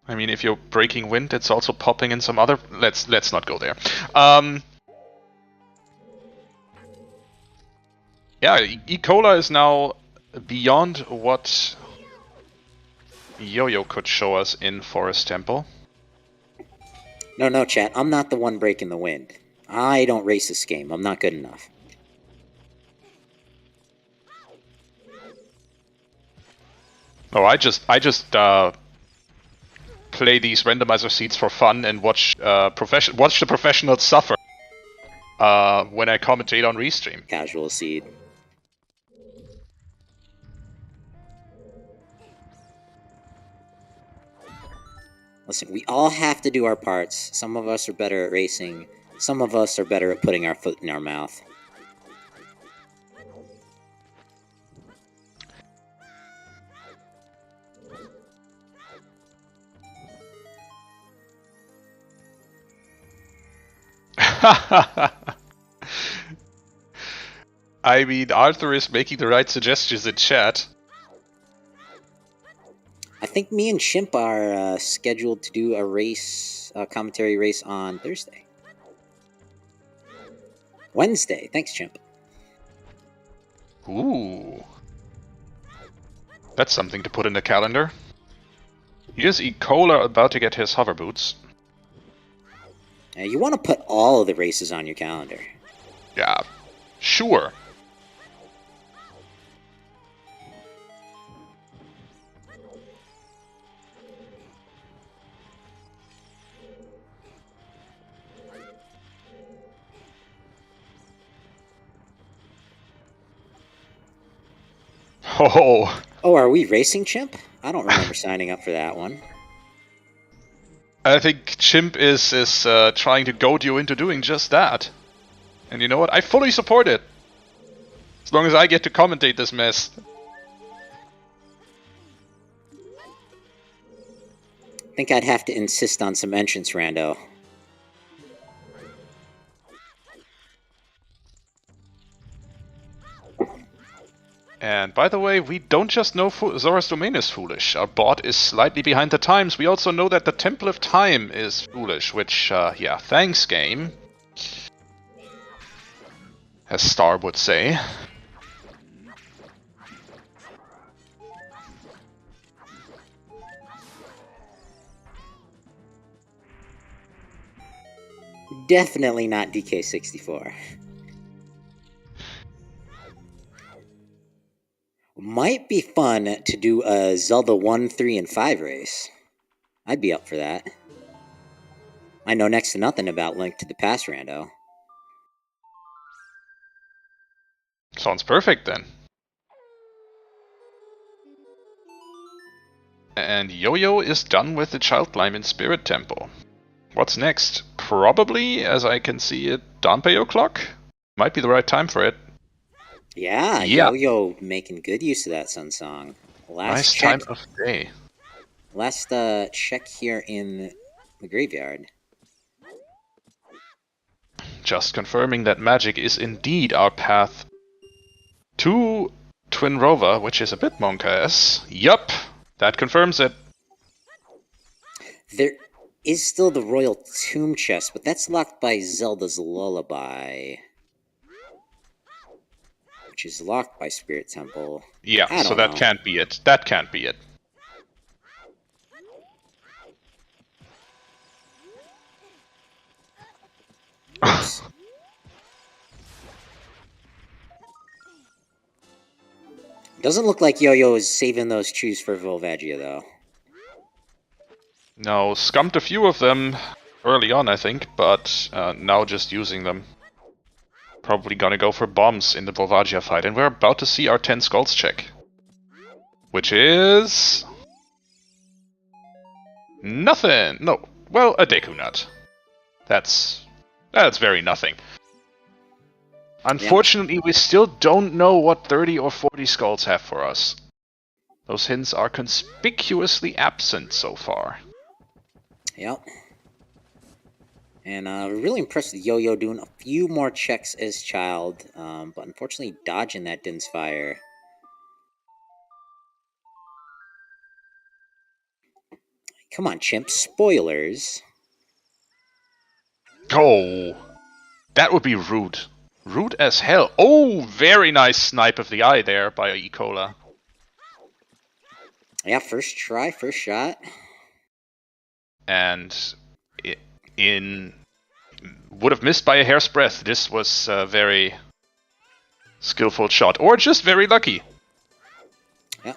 I mean, if you're breaking wind, it's also popping in some other... Let's not go there. Yeah, Icola is now beyond what Yo-Yo could show us in Forest Temple. No, chat. I'm not the one breaking the wind. I don't race this game. I'm not good enough. Oh, I just play these randomizer seats for fun and watch watch the professionals suffer when I commentate on Restream. Casual seed. Listen, we all have to do our parts. Some of us are better at racing. Some of us are better at putting our foot in our mouth. I mean, Arthur is making the right suggestions in chat. I think me and Chimp are scheduled to do a commentary race on Thursday. Wednesday. Thanks, Chimp. Ooh. That's something to put in the calendar. Here's Icola about to get his hover boots. You want to put all of the races on your calendar. Yeah, sure. Oh. Oh, are we racing, Chimp? I don't remember signing up for that one. I think Chimp is trying to goad you into doing just that. And you know what? I fully support it. As long as I get to commentate this mess. I think I'd have to insist on some entrance rando. And by the way, we don't just know Zora's Domain is foolish. Our bot is slightly behind the times. We also know that the Temple of Time is foolish, which, yeah, thanks, game. As Star would say. Definitely not DK64. Might be fun to do a Zelda 1, 3, and 5 race. I'd be up for that. I know next to nothing about Link to the Past rando. Sounds perfect then. And Yo-Yo is done with the Child Climb in Spirit Temple. What's next? Probably, as I can see it, Danpei O'Clock? Might be the right time for it. Yeah, Yeah, Yo-Yo making good use of that Sun Song. Last nice check. time of day. Last check here in the graveyard. Just confirming that magic is indeed our path to Twin Rover, which is a bit monka-esque. Yup, that confirms it. There is still the Royal Tomb chest, but that's locked by Zelda's Lullaby, which is locked by Spirit Temple. Yeah, I so don't that know. can't be it. That can't be it. Whoops. Doesn't look like Yo-Yo is saving those chews for Volvagia, though. No, scummed a few of them early on, I think, but now just using them. Probably gonna go for bombs in the Volvagia fight, and we're about to see our 10 skulls check. Which is... nothing! No, well, a Deku Nut. That's very nothing. Unfortunately, we still don't know what 30 or 40 skulls have for us. Those hints are conspicuously absent so far. Yep. And really impressed with Yo-Yo doing a few more checks as child, but unfortunately dodging that Din's Fire. Come on, chimp. Spoilers. Oh, that would be rude. Rude as hell. Oh, very nice snipe of the eye there by Icola. Yeah, first try, first shot. And would have missed by a hair's breadth. This was a very skillful shot, or just very lucky. Yeah.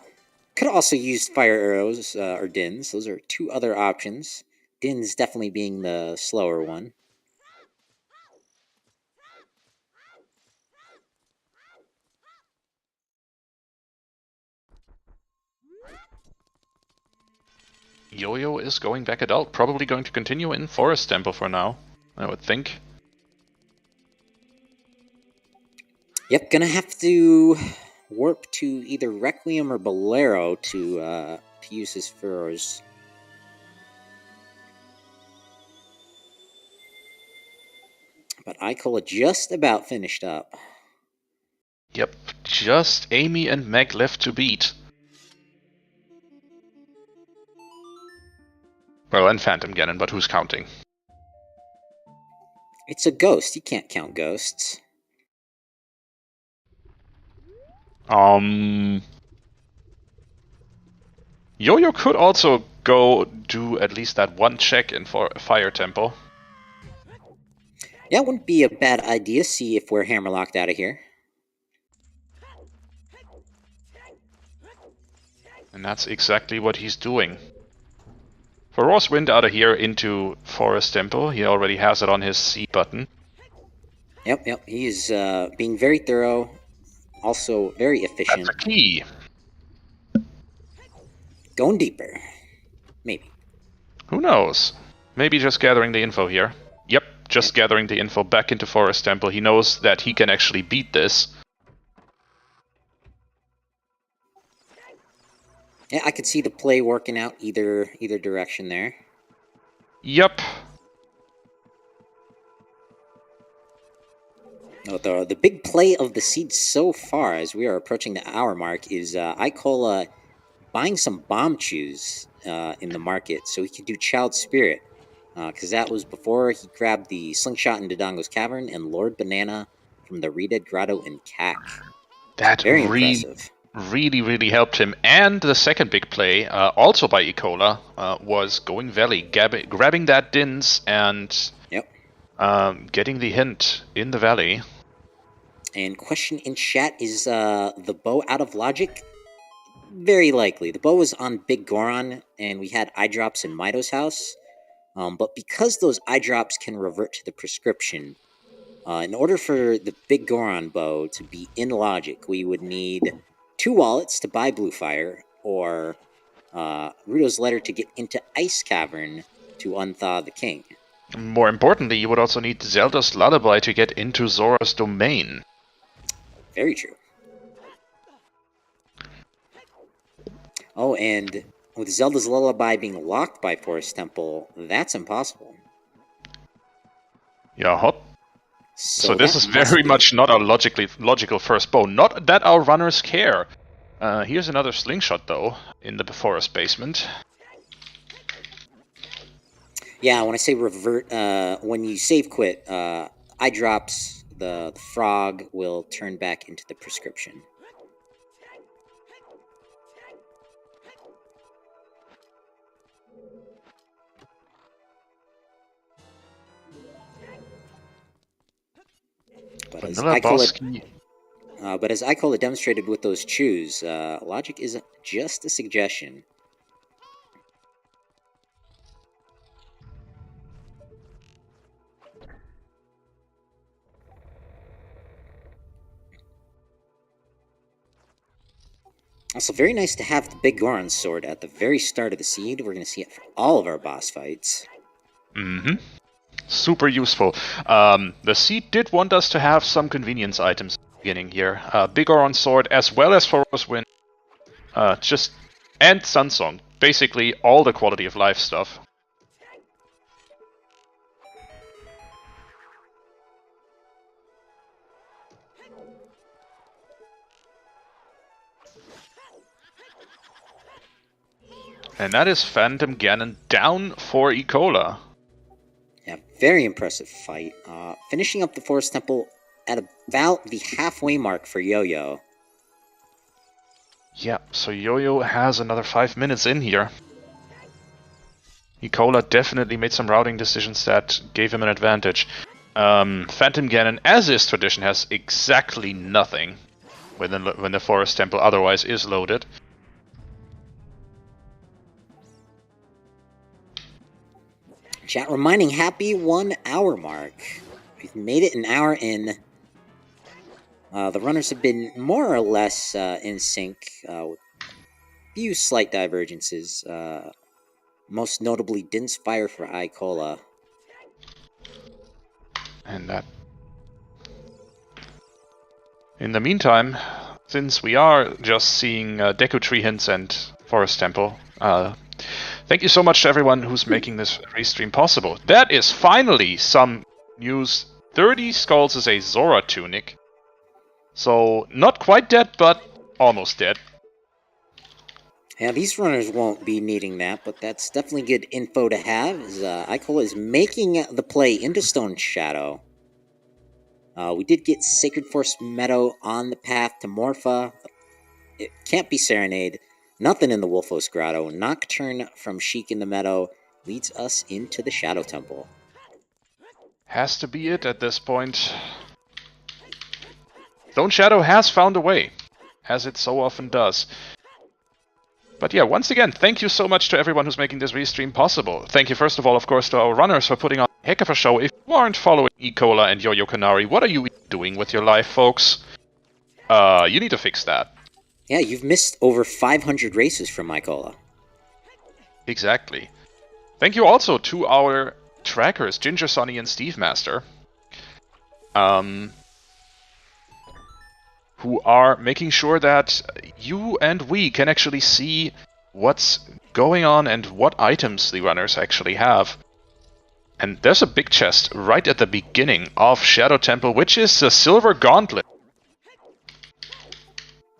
Could have also used fire arrows or Dins. Those are two other options. Dins definitely being the slower one. Yo-Yo is going back adult, probably going to continue in Forest Temple for now, I would think. Yep, gonna have to warp to either Requiem or Bolero to use his furrows. But Icola just about finished up. Yep, just Amy and Meg left to beat. Well, and Phantom Ganon, but who's counting? It's a ghost. You can't count ghosts. Yo-Yo could also go do at least that one check in Fire Temple. Yeah, it wouldn't be a bad idea. See if we're hammerlocked out of here. And that's exactly what he's doing. For Ross Wind out of here into Forest Temple, he already has it on his C button. Yep. He's being very thorough, also very efficient. That's a key. Going deeper. Maybe. Who knows? Maybe just gathering the info here. Yep, just gathering the info back into Forest Temple. He knows that he can actually beat this. Yeah, I could see the play working out either direction there. Yep. No, the big play of the seed so far, as we are approaching the hour mark, is Icola buying some bomb chews in the market so he could do Child Spirit. Because that was before he grabbed the Slingshot in Dodongo's Cavern and Lord Banana from the Reeded Grotto in Cac. That Very impressive. really helped him. And the second big play, also by Icola, was going Valley, grabbing that Dins and getting the hint in the Valley. And question in chat, is the bow out of logic? Very likely. The bow was on Big Goron, and we had eye drops in Mido's house. But because those eye drops can revert to the prescription, in order for the Big Goron bow to be in logic, we would need 2 wallets to buy Blue Fire, or Ruto's Letter to get into Ice Cavern to unthaw the king. More importantly, you would also need Zelda's Lullaby to get into Zora's domain. Very true. Oh, and with Zelda's Lullaby being locked by Forest Temple, that's impossible. Yeah, hop. So this that is must very be much not a logical first bow. Not that our runners care. Here's another slingshot, though, in the forest basement. Yeah, when I say revert, when you save quit, eye drops, the frog will turn back into the prescription. But as Vanilla Icola, Bosky. but as Icola demonstrated with those chews, logic is just a suggestion. Also, very nice to have the Big Goron sword at the very start of the seed. We're going to see it for all of our boss fights. Mm-hmm. Super useful. The seed did want us to have some convenience items at the beginning here. Big Oron Sword as well as Forest Wind. And Sunsong. Basically all the quality of life stuff. And that is Phantom Ganon down for Icola. Yeah, very impressive fight. Finishing up the Forest Temple at about the halfway mark for Yo-Yo. Yeah, so Yo-Yo has another 5 minutes in here. Icola definitely made some routing decisions that gave him an advantage. Phantom Ganon, as is tradition, has exactly nothing when the Forest Temple otherwise is loaded. Chat reminding happy 1 hour mark. We've made it an hour in. The runners have been more or less in sync, with few slight divergences. Most notably, didn't fire for Icola. And that. In the meantime, since we are just seeing Deku Tree Hints and Forest Temple, thank you so much to everyone who's making this restream possible. That is finally some news. 30 Skulls is a Zora tunic. So, not quite dead, but almost dead. Yeah, these runners won't be needing that, but that's definitely good info to have, as Icola is making the play into Stone Shadow. We did get Sacred Force Meadow on the path to Morpha. It can't be Serenade. Nothing in the Wolfos Grotto. Nocturne from Sheik in the Meadow leads us into the Shadow Temple. Has to be it at this point. Stone Shadow has found a way, as it so often does. But yeah, once again, thank you so much to everyone who's making this restream possible. Thank you first of all, of course, to our runners for putting on a heck of a show. If you aren't following Icola and Yoyocanari, what are you doing with your life, folks? You need to fix that. Yeah, you've missed over 500 races from Icola. Exactly. Thank you also to our trackers, Ginger Sonny and Steve Master. Who are making sure that you and we can actually see what's going on and what items the runners actually have. And there's a big chest right at the beginning of Shadow Temple, which is the Silver Gauntlet.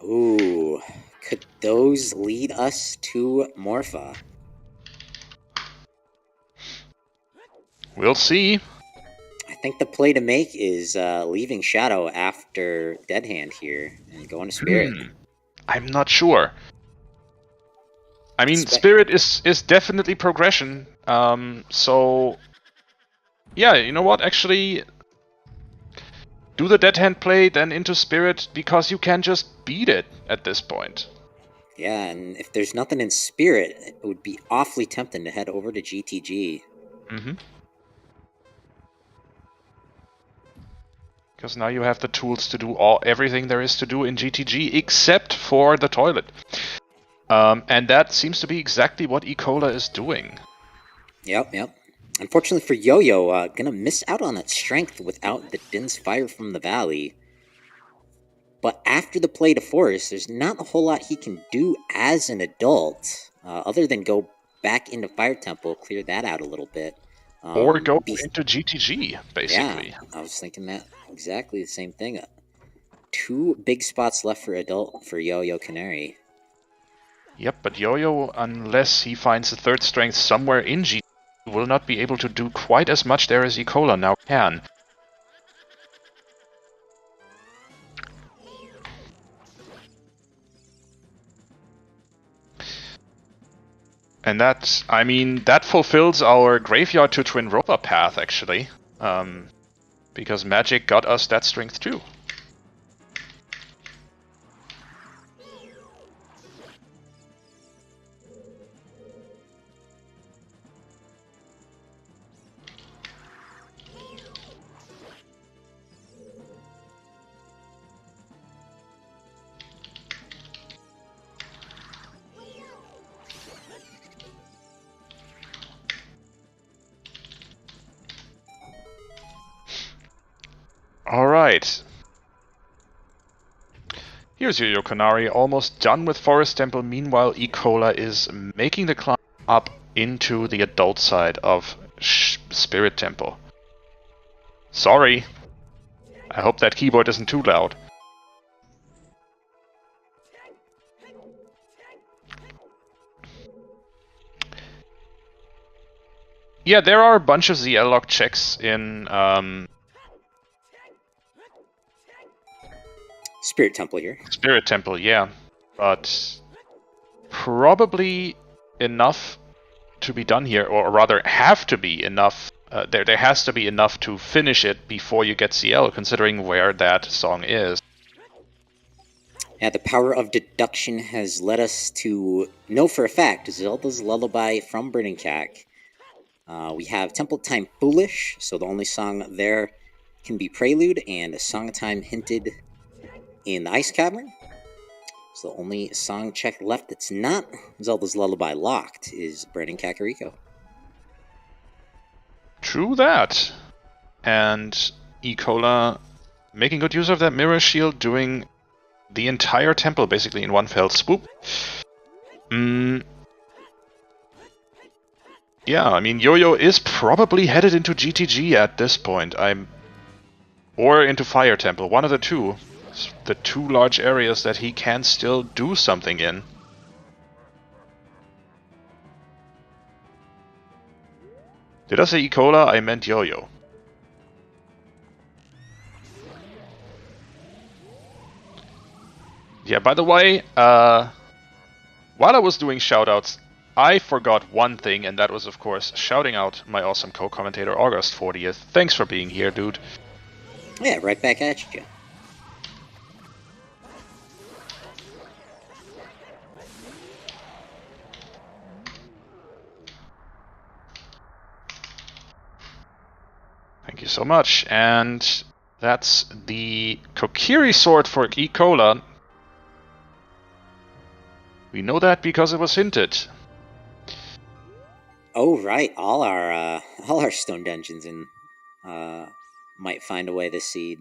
Ooh, could those lead us to Morpha? We'll see. I think the play to make is leaving Shadow after Dead Hand here and going to Spirit. I'm not sure. I mean, Spirit is definitely progression. So yeah, you know what? Actually, do the Dead Hand play, then into Spirit, because you can just beat it at this point. Yeah, and if there's nothing in Spirit, it would be awfully tempting to head over to GTG. Mm-hmm. Because now you have the tools to do everything there is to do in GTG, except for the toilet. And that seems to be exactly what Icola is doing. Yep. Unfortunately for Yo-Yo, gonna miss out on that strength without the Din's Fire from the Valley. But after the play to Forest, there's not a whole lot he can do as an adult, other than go back into Fire Temple, clear that out a little bit. Or go into GTG, basically. Yeah, I was thinking that exactly the same thing. 2 big spots left for adult for Yoyocanari. Yep, but Yo-Yo, unless he finds a third strength somewhere in GTG, will not be able to do quite as much there as Icola now can. And that, I mean, that fulfills our Graveyard to Twin Ropa path, actually. Because Magic got us that strength too. Alright. Here's Yoyocanari, almost done with Forest Temple. Meanwhile, Icola is making the climb up into the adult side of Spirit Temple. Sorry. I hope that keyboard isn't too loud. Yeah, there are a bunch of ZL lock checks in Spirit Temple here. Spirit Temple, yeah. But probably enough to be done here, or rather have to be enough. There has to be enough to finish it before you get CL, considering where that song is. Yeah, the power of deduction has led us to know for a fact Zelda's Lullaby from Burning Cack. We have Temple Time Foolish, so the only song there can be Prelude, and a Song of Time hinted in the Ice Cavern. So the only song check left that's not Zelda's Lullaby locked is Burning Kakariko. True that. And Icola making good use of that Mirror Shield, doing the entire temple basically in one fell swoop. Yeah, I mean, Yo-Yo is probably headed into GTG at this point. Or into Fire Temple, one of the two. The 2 large areas that he can still do something in. Did I say Icola? I meant Yo-Yo. Yeah, by the way, while I was doing shoutouts, I forgot one thing, and that was, of course, shouting out my awesome co-commentator, August 40th. Thanks for being here, dude. Yeah, right back at you. Thank you so much. And that's the Kokiri sword for Icola. We know that because it was hinted. Oh right, all our stone dungeons might find a way to seed.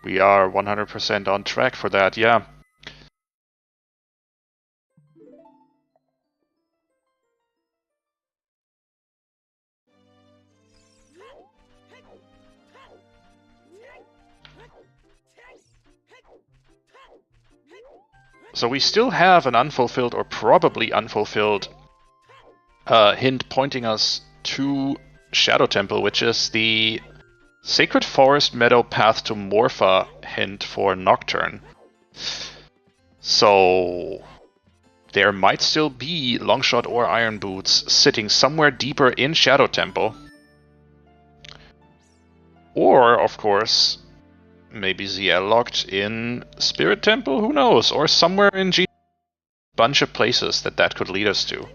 We are 100% on track for that, yeah. So we still have an unfulfilled, or probably unfulfilled, hint pointing us to Shadow Temple, which is the Sacred Forest Meadow Path to Morpha hint for Nocturne. So there might still be Longshot or Iron Boots sitting somewhere deeper in Shadow Temple. Or, of course, maybe ZL locked in Spirit Temple, who knows? Or somewhere in G. Bunch of places that could lead us to.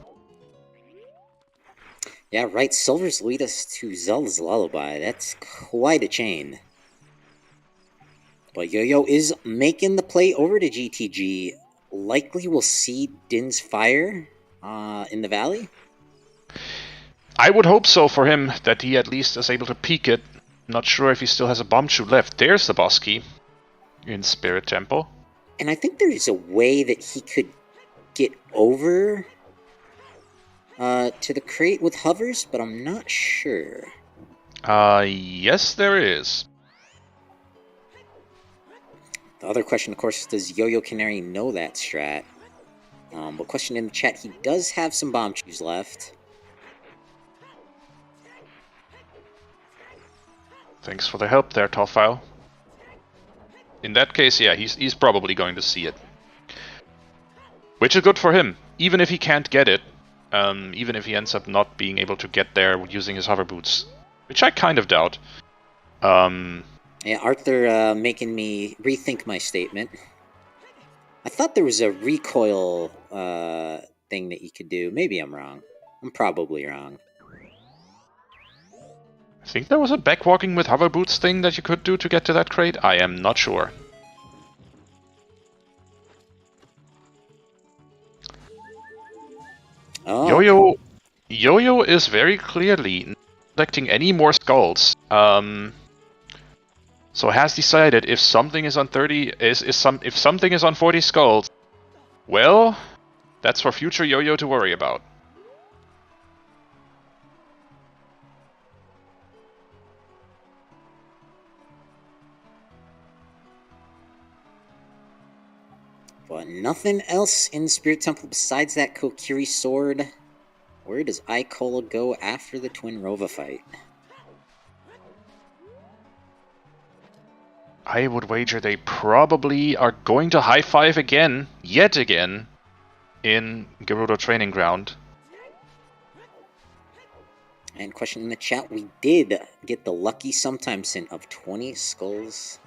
Yeah, right. Silvers lead us to Zelda's Lullaby. That's quite a chain. But Yo-Yo is making the play over to GTG. Likely will see Din's Fire in the valley. I would hope so for him, that he at least is able to peek it. Not sure if he still has a bomb shoot left. There's the boss key. in Spirit Temple. And I think there's a way that he could get over to the crate with hovers, but I'm not sure. Yes, there is. The other question, of course, does Yoyocanari know that strat? But question in the chat, he does have some bomb shoes left. Thanks for the help there, Toffile. In that case, yeah, he's probably going to see it. Which is good for him, even if he can't get it. Even if he ends up not being able to get there using his hover boots. Which I kind of doubt. Yeah, Arthur making me rethink my statement. I thought there was a recoil thing that you could do. Maybe I'm wrong. I'm probably wrong. I think there was a backwalking with hover boots thing that you could do to get to that crate. I am not sure. Oh. Yo-Yo is very clearly not collecting any more skulls. So has decided if something is on 30 if something is on 40 skulls, well, that's for future Yo-Yo to worry about. But nothing else in Spirit Temple besides that Kokiri sword. Where does Icola go after the Twin Rova fight? I would wager they probably are going to high five again, yet again, in Gerudo Training Ground. And question in the chat, we did get the lucky sometimes hint of 20 skulls.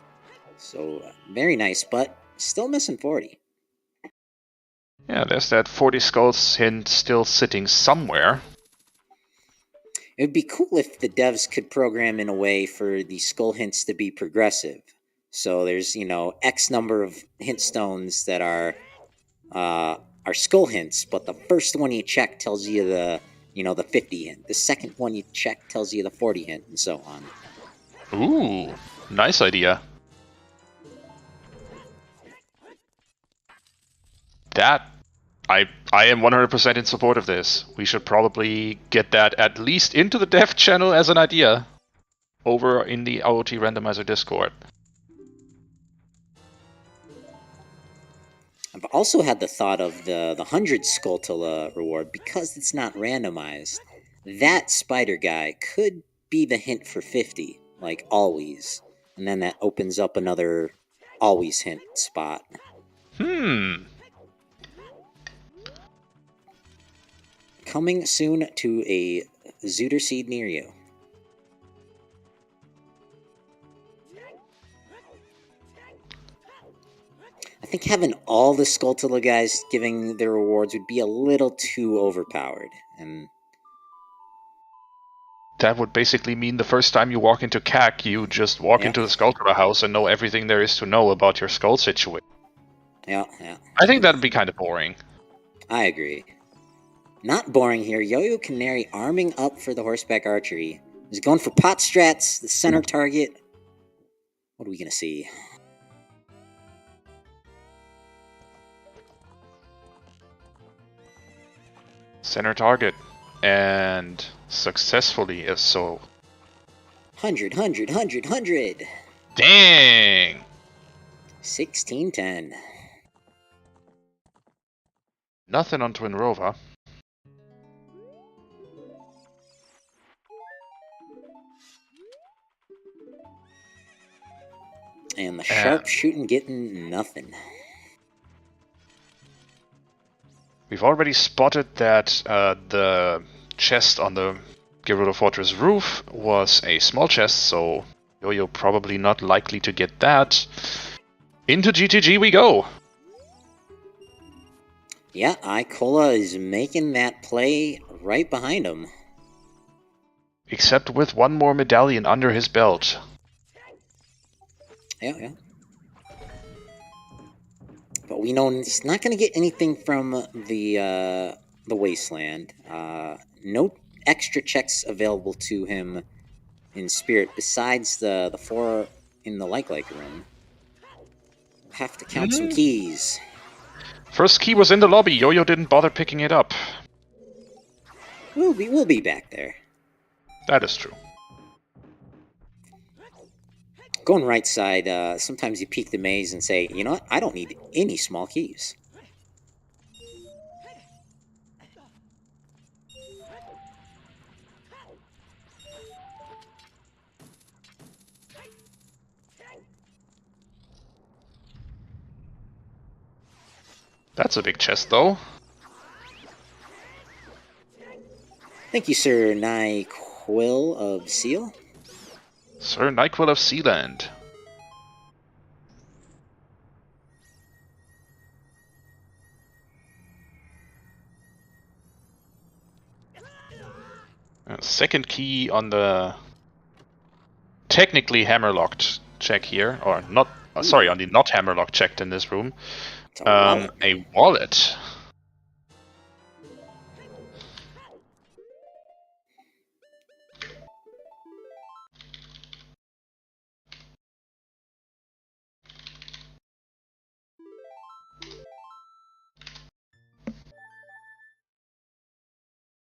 So, very nice, but still missing 40. Yeah, there's that 40 skulls hint still sitting somewhere. It would be cool if the devs could program in a way for the skull hints to be progressive. So there's, X number of hint stones that are skull hints, but the first one you check tells you the 50 hint. The second one you check tells you the 40 hint, and so on. Ooh, nice idea. That, I am 100% in support of this. We should probably get that at least into the dev channel as an idea over in the OOT Randomizer Discord. I've also had the thought of the 100 Skulltula reward, because it's not randomized. That spider guy could be the hint for 50, like always. And then that opens up another always hint spot. Coming soon to a Zooter seed near you. I think having all the Skulltula guys giving their rewards would be a little too overpowered. And that would basically mean the first time you walk into CAC, you just walk into the Skulltula house and know everything there is to know about your skull situation. Yeah. I think that'd be kind of boring. I agree. Not boring here. Yoyocanari arming up for the horseback archery. He's going for pot strats, the center target. What are we going to see? Center target. And successfully is so. 100. Dang! 1610. Nothing on Twin Rova. And the sharpshooting getting nothing. We've already spotted that the chest on the Gerudo Fortress roof was a small chest, so Yo-Yo probably not likely to get that. Into GTG we go! Yeah, Icola is making that play right behind him. Except with one more medallion under his belt. Yeah. But we know he's not going to get anything from the Wasteland. No extra checks available to him in Spirit besides the 4 in the like room. have to count some keys. First key was in the lobby. Yo-Yo didn't bother picking it up. We'll be back there. That is true. Going right side, sometimes you peek the maze and say, you know what, I don't need any small keys. That's a big chest, though. Thank you, Sir Nyquil of Seal. Sir Nyquil of Sealand. Second key on the technically hammerlocked check here, or not. Sorry, on the not hammerlock checked in this room. A wallet.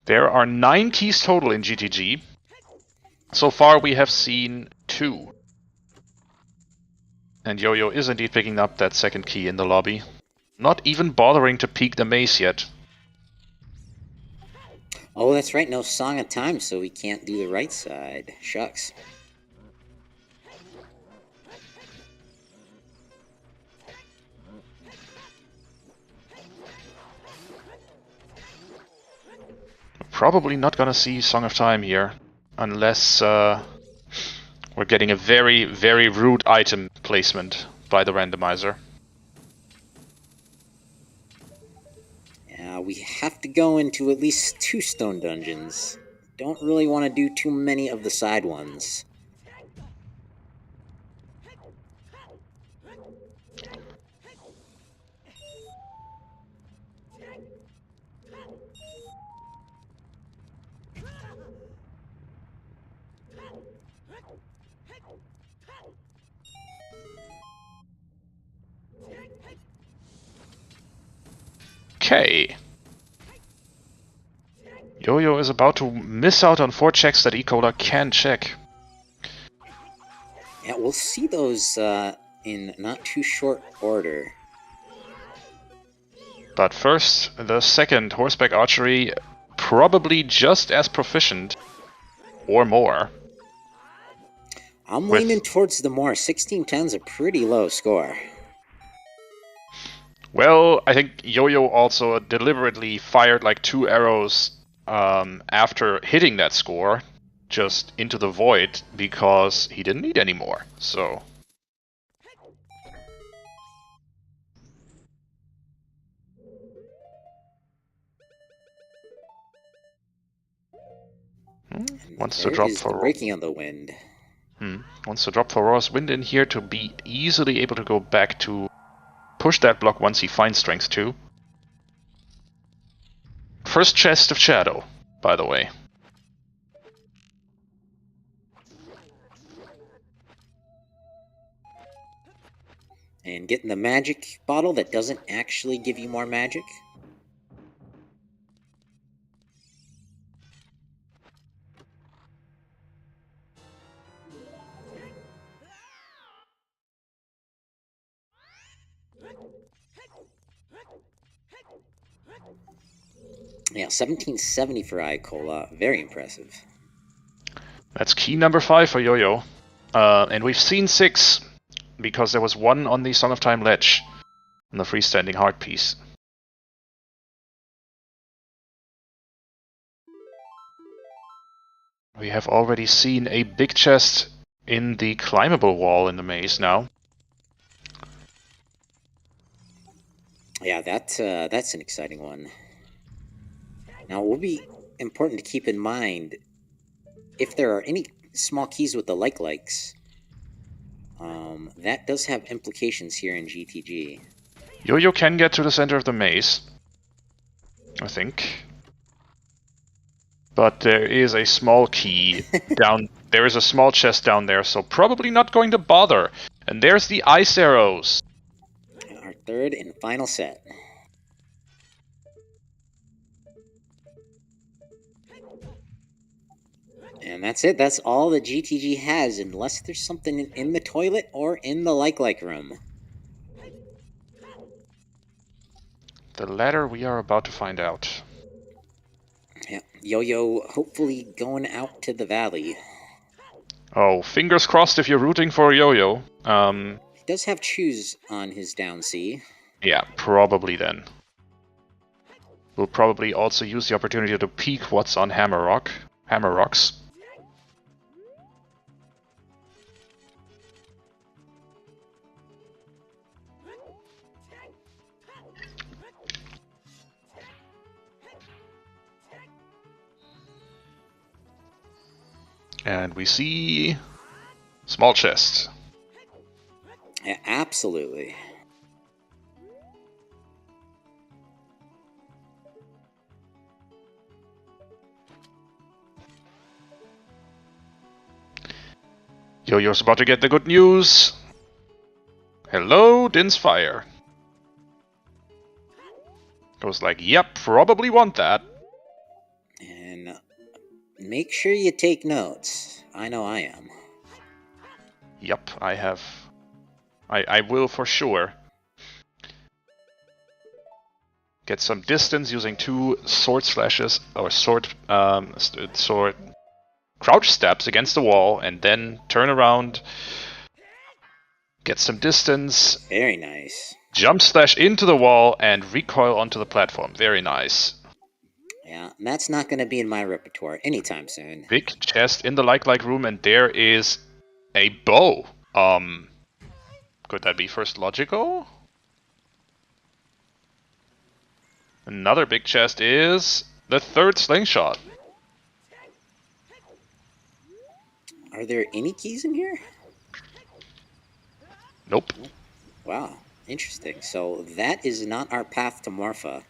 There are 9 keys total in GTG. So far we have seen 2. And Yo-Yo is indeed picking up that second key in the lobby. Not even bothering to peek the maze yet. Oh, that's right, no Song of Time, so we can't do the right side. Shucks. Probably not gonna see Song of Time here, unless we're getting a very, very rude item placement by the randomizer. Yeah, we have to go into at least 2 stone dungeons. Don't really want to do too many of the side ones. Okay. Yo-Yo is about to miss out on 4 checks that Icola can check. Yeah, we'll see those in not too short order. But first, the second, horseback archery, probably just as proficient, or more. I'm leaning towards the more. 1610's a pretty low score. Well, I think Yo-Yo also deliberately fired like 2 arrows after hitting that score, just into the void, because he didn't need any more, so... Wants to drop for breaking on the wind. Wants to drop for Raw's Wind in here to be easily able to go back to push that block once he finds Strength 2. First chest of Shadow, by the way. And getting the magic bottle that doesn't actually give you more magic. Yeah, 1770 for Icola. Very impressive. That's key number 5 for Yo-Yo. And we've seen 6, because there was 1 on the Song of Time ledge, on the freestanding heart piece. We have already seen a big chest in the climbable wall in the maze now. Yeah, that's an exciting one. Now, it will be important to keep in mind, if there are any small keys with the likes, that does have implications here in GTG. Yo-Yo can get to the center of the maze, I think. But there is a small key down... There is a small chest down there, so probably not going to bother. And there's the ice arrows. third and final set. And that's it. That's all the GTG has, unless there's something in the toilet or in the like room. The latter we are about to find out. Yeah, Yo-Yo hopefully going out to the valley. Oh, fingers crossed if you're rooting for Yo-Yo. He does have Choose on his down C. Yeah, probably then. We'll probably also use the opportunity to peek what's on Hammer Rocks. And we see small chest. Yeah, absolutely. Yo-Yo's about to get the good news. Hello, Din's Fire. Goes like, yep, probably want that. And make sure you take notes. I know I am. Yep, I have. I will for sure. Get some distance using 2 sword slashes or sword crouch steps against the wall, and then turn around. Get some distance. Very nice. Jump slash into the wall and recoil onto the platform. Very nice. Yeah, that's not going to be in my repertoire anytime soon. Big chest in the like room, and there is a bow. Could that be first logical? Another big chest is the 3rd slingshot. Are there any keys in here? Nope. Wow, interesting. So that is not our path to Morpha.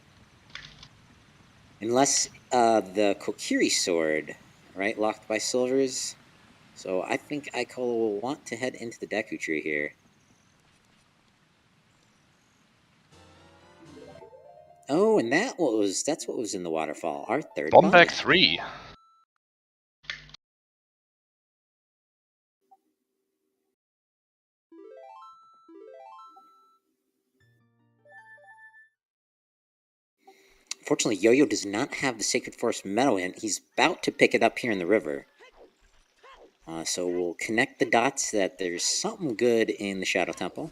Unless the Kokiri sword, right, locked by silvers. So I think Icola will want to head into the Deku tree here. Oh, and that's what was in the waterfall. Our 3rd Bomb bug. back 3. Fortunately, Yo-Yo does not have the Sacred Forest medal in. He's about to pick it up here in the river. So we'll connect the dots that there's something good in the Shadow Temple.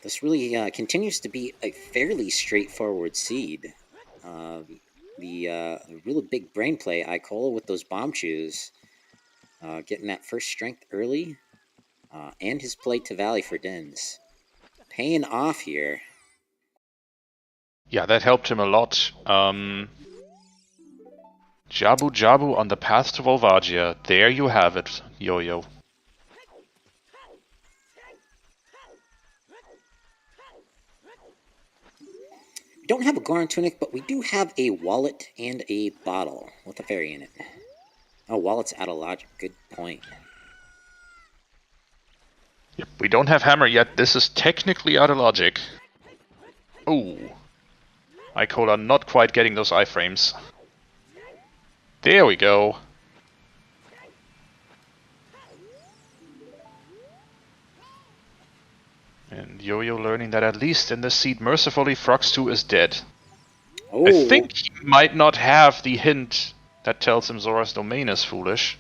This really continues to be a fairly straightforward seed. The really big brain play, Icola, with those bomb chews. Getting that first strength early. And his play to Valley for Dins. Paying off here. Yeah, that helped him a lot. Jabu on the path to Volvagia. There you have it, Yo-Yo. We don't have a Goron Tunic, but we do have a wallet and a bottle with a fairy in it. Oh, wallet's out of logic. Good point. Yep, we don't have hammer yet. This is technically out of logic. Oh. Icola not quite getting those iframes. There we go. And Yo-Yo learning that at least in this seed, mercifully, Frox2 is dead. Oh. I think he might not have the hint that tells him Zora's domain is foolish.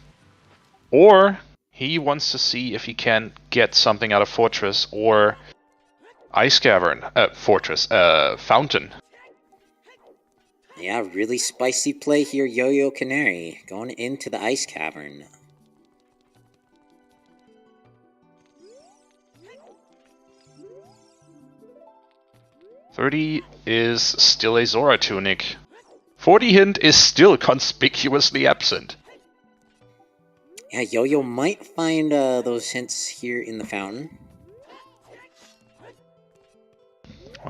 Or he wants to see if he can get something out of Fortress or Ice Cavern. Fountain. Yeah, really spicy play here, Yoyocanari, going into the Ice Cavern. $30 is still a Zora tunic. 40 hint is still conspicuously absent. Yeah, Yo-Yo might find those hints here in the fountain.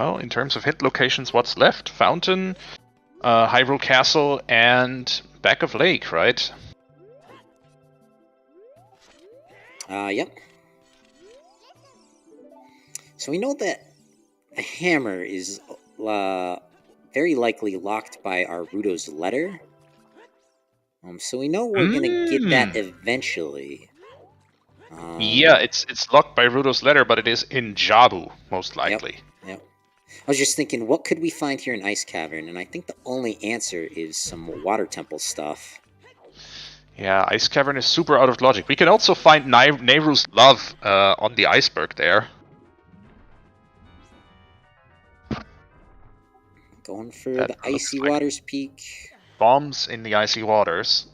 well, in terms of hit locations, what's left? Fountain, Hyrule Castle, and Back of Lake, right? Yep. So we know that the hammer is very likely locked by Aruto's letter. So we know we're gonna get that eventually. Yeah, it's locked by Rudo's letter, but it is in Jabu, most likely. Yep. I was just thinking, what could we find here in Ice Cavern? And I think the only answer is some water temple stuff. Yeah, Ice Cavern is super out of logic. We can also find Nehru's love on the iceberg there. Going for That the looks Icy like Waters Peak. bombs in the icy waters.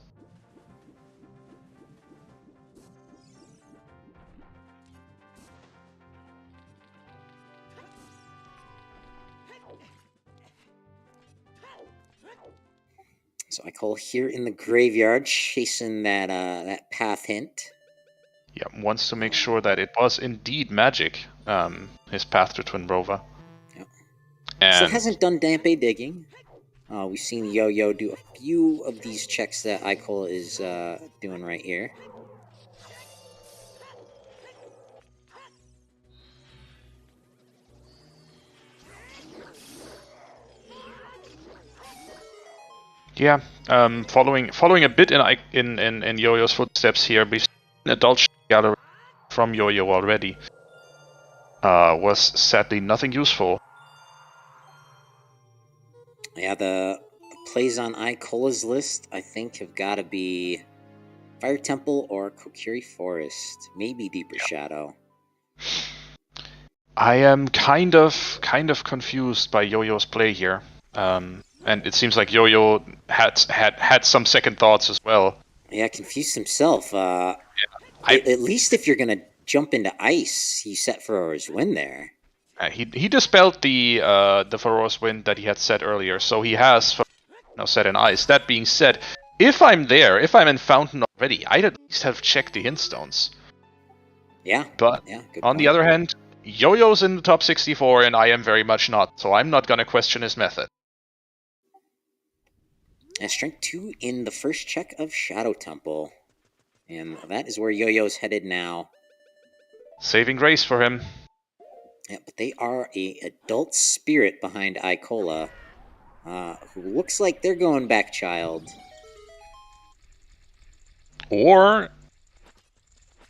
So I call here in the graveyard, chasing that path hint. Yeah, wants to make sure that it was indeed magic, his path to Twin Rova. Yep. And Still hasn't done Dampe digging. We've seen Yo-Yo do a few of these checks that Icola is doing right here. yeah, following a bit in Yo-Yo's footsteps here, we've seen a Dulce gallery from Yo-Yo already. Was sadly nothing useful. Yeah, the plays on Icola's list, I think, have got to be Fire Temple or Kokiri Forest. Maybe Deeper Shadow. I am kind of confused by Yo-Yo's play here. And it seems like Yo-Yo had some second thoughts as well. Yeah, confused himself. At least if you're gonna jump into ice, he set Farore's win there. He dispelled the Farore's wind that he had set earlier, so he has now set in ice. That being said, if I'm there, if I'm in Fountain already, I'd at least have checked the hintstones. Yeah. But yeah, on the other hand, Yo-Yo's in the top 64 and I am very much not, so I'm not gonna question his method. And strength 2 in the first check of Shadow Temple. And that is where Yo-Yo's headed now. Saving grace for him. Yeah, but they are a adult spirit behind Icola, who looks like they're going back child. Or...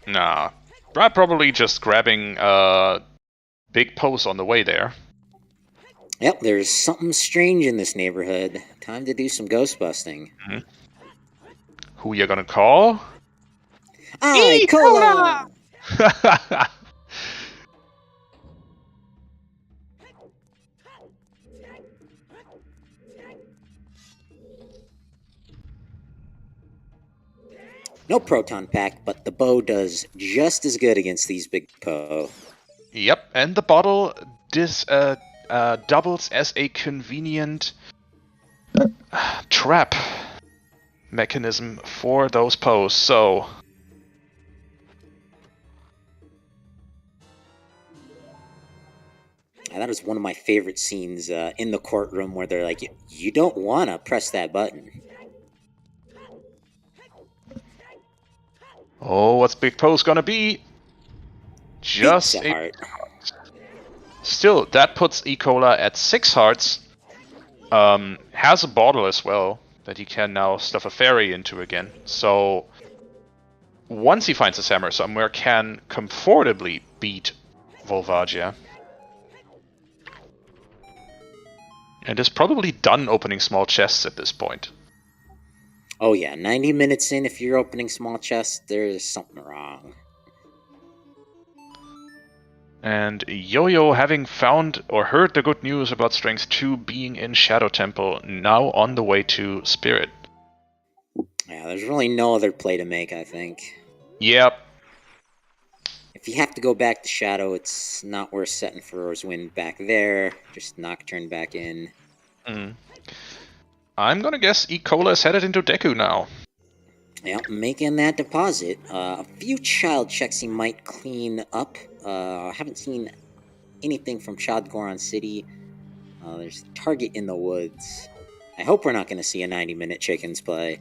nah. Probably just grabbing big pose on the way there. Yep, there's something strange in this neighborhood. Time to do some ghost busting. Mm-hmm. Who you gonna call? Icola! No proton pack, but the bow does just as good against these big Poe. Yep, and the bottle doubles as a convenient trap mechanism for those Poes, so... And that is one of my favorite scenes in the courtroom where they're like, you don't want to press that button. Oh, what's Big Poe's gonna be? Just a heart. Still, that puts Icola at 6 hearts. Has a bottle as well that he can now stuff a fairy into again. So, once he finds his hammer somewhere, can comfortably beat Volvagia. And is probably done opening small chests at this point. Oh yeah, 90 minutes in, if you're opening small chests, there's something wrong. And Yo-Yo, having found or heard the good news about Strength 2 being in Shadow Temple, now on the way to Spirit. Yeah, there's really no other play to make, I think. Yep. If you have to go back to Shadow, it's not worth setting Farore's Wind back there. Just Nocturne back in. I'm gonna guess Icola is headed into Deku now. Yeah, making that deposit. A few child checks he might clean up. Haven't seen anything from Chadgoron City. There's the target in the woods. I hope we're not going to see a 90-minute chickens play.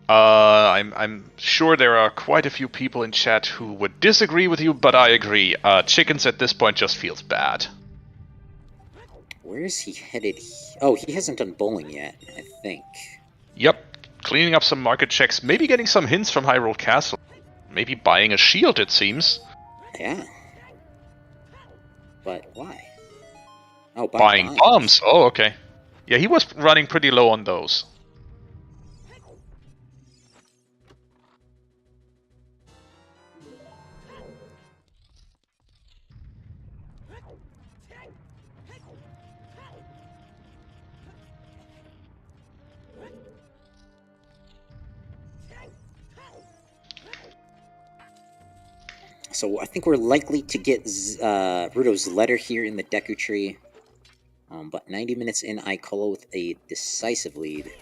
I'm sure there are quite a few people in chat who would disagree with you, but I agree. Chickens at this point just feels bad. Where is he headed? Oh, he hasn't done bowling yet, I think. Yep, cleaning up some market checks, maybe getting some hints from Hyrule Castle. Maybe buying a shield, it seems. Yeah. But why? Oh, buying bombs. Oh, okay. Yeah, he was running pretty low on those. So I think we're likely to get Ruto's letter here in the Deku Tree. But 90 minutes in, Icola with a decisive lead.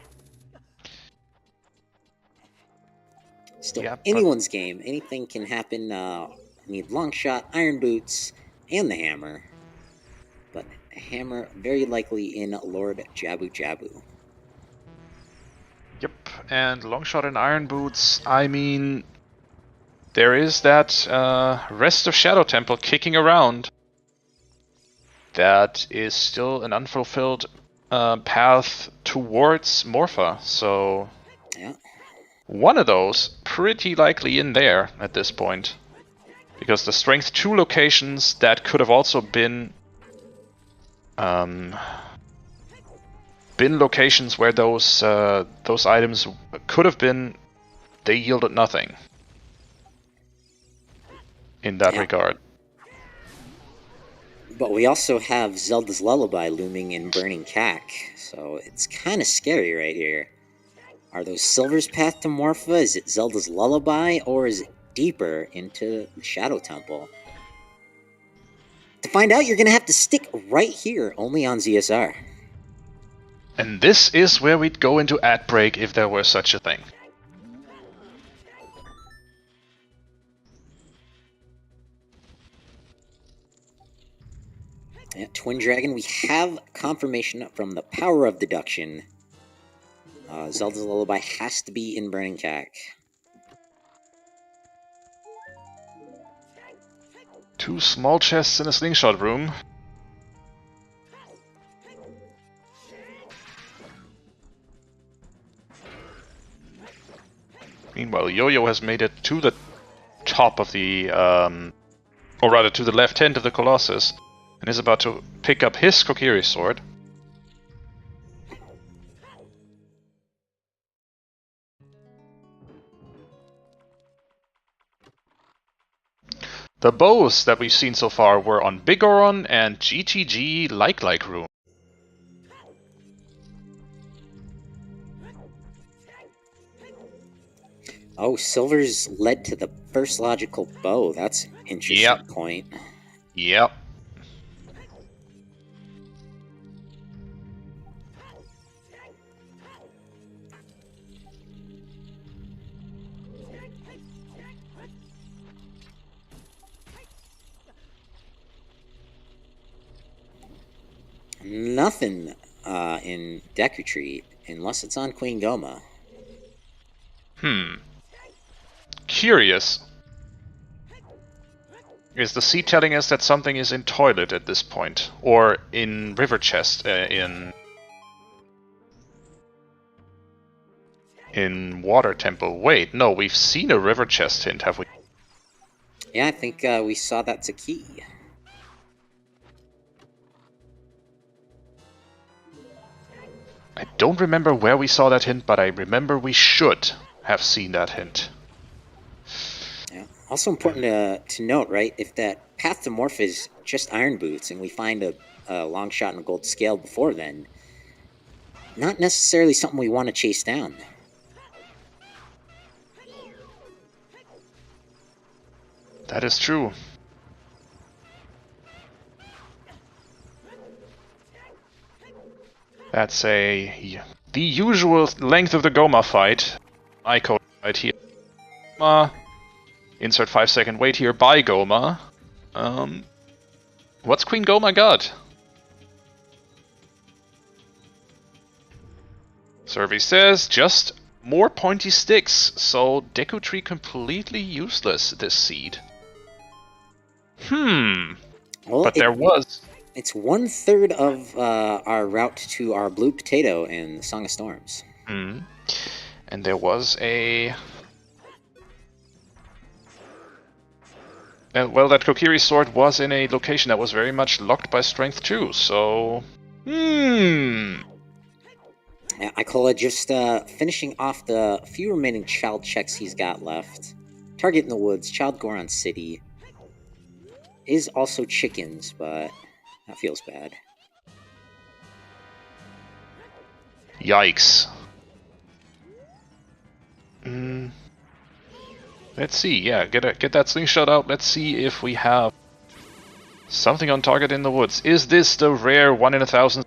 Still, yeah, anyone's game. Anything can happen. Need long shot, iron boots, and the hammer. But a hammer very likely in Lord Jabu Jabu. Yep, and long shot and iron boots. I mean, there is that rest of Shadow Temple kicking around. That is still an unfulfilled path towards Morpha, so yeah, one of those pretty likely in there at this point, because the strength 2 locations that could have also been locations where those items could have been, they yielded nothing in that regard. But we also have Zelda's Lullaby looming in Burning Cack, so it's kind of scary right here. Are those Silver's path to Morpha? Is it Zelda's Lullaby, or is it deeper into the Shadow Temple? To find out, you're going to have to stick right here, only on ZSR. And this is where we'd go into ad break if there were such a thing. Yeah, Twin Dragon, we have confirmation from the power of deduction. Zelda's Lullaby has to be in Burning Cack. 2 small chests in a slingshot room. Meanwhile, Yo-Yo has made it to the top of the, or rather to the left hand of the Colossus, and is about to pick up his Kokiri sword. The bows that we've seen so far were on Bigoron and GTG like room. Oh, Silver's led to the first logical bow. That's an interesting point. Yep. Nothing in Deku Tree, unless it's on Queen Goma. Curious. Is the sea telling us that something is in toilet at this point? Or in river chest, in water temple? Wait, no, we've seen a river chest hint, have we? Yeah, I think we saw that's a key. I don't remember where we saw that hint, but I remember we should have seen that hint. Yeah. Also important to note, right? If that path to Morph is just iron boots, and we find a long shot and a gold scale before then, not necessarily something we want to chase down. That is true. That's the usual length of the Goma fight. Icola right here. Insert 5-second wait here by Goma. What's Queen Goma got? Survey says just more pointy sticks, so Deku Tree completely useless this seed. Well, But there was... It's 1/3 of our route to our blue potato in Song of Storms. And there was a... well, that Kokiri sword was in a location that was very much locked by strength too, so... Icola just finishing off the few remaining child checks he's got left. Target in the Woods, Child Goron City. Is also chickens, but that feels bad. Yikes. Let's see, yeah, get that slingshot out. Let's see if we have something on target in the woods. Is this the rare 1 in 1,000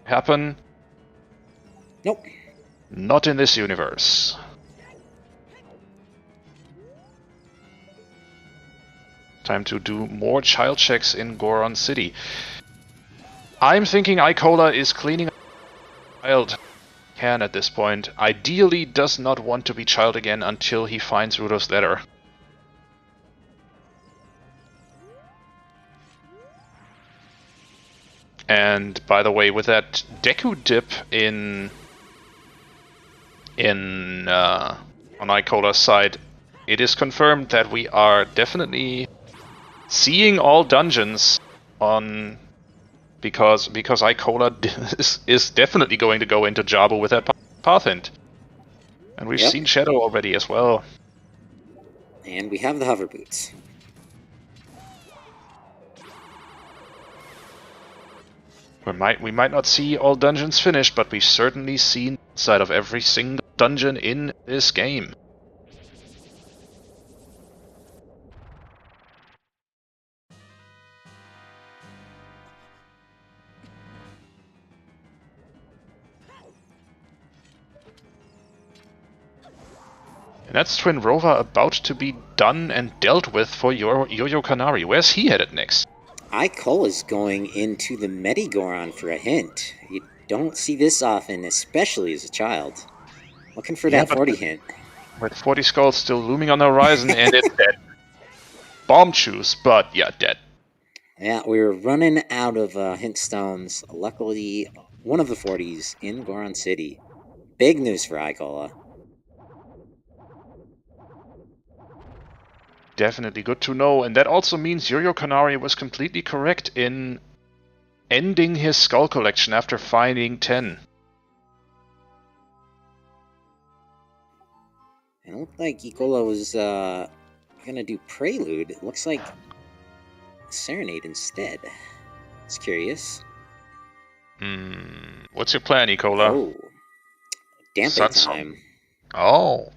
happen? Nope. Not in this universe. Time to do more child checks in Goron City. I'm thinking Icola is cleaning up child can at this point. Ideally does not want to be child again until he finds Rudo's letter. And by the way, with that Deku dip on Icola's side, it is confirmed that we are definitely seeing all dungeons on because Icola is definitely going to go into Jabu with that path hint. And we've seen Shadow already as well. And we have the hover boots. We might not see all dungeons finished, but we've certainly seen the side of every single dungeon in this game. And that's Twin Rover about to be done and dealt with for Yoyocanari. Where's he headed next? Icola's going into the Medigoron for a hint. You don't see this often, especially as a child. Looking for that 40 hint. With 40 skulls still looming on the horizon, and it's dead. Bomb choose, but yeah, dead. Yeah, we were running out of hint stones. Luckily, one of the 40s in Goron City. Big news for Icola. Definitely good to know, and that also means Yoyocanari was completely correct in ending his skull collection after finding 10. It looked like Icola was gonna do Prelude. It looks like Serenade instead. It's curious. What's your plan, Icola? Oh, Damping Time. Oh.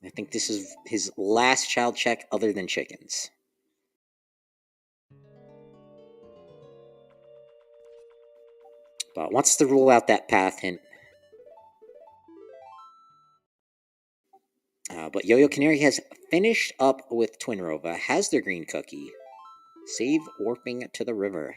I think this is his last child check other than chickens. But wants to rule out that path hint. But Yoyocanari has finished up with Twin Rova, has their green cookie. Save warping to the river.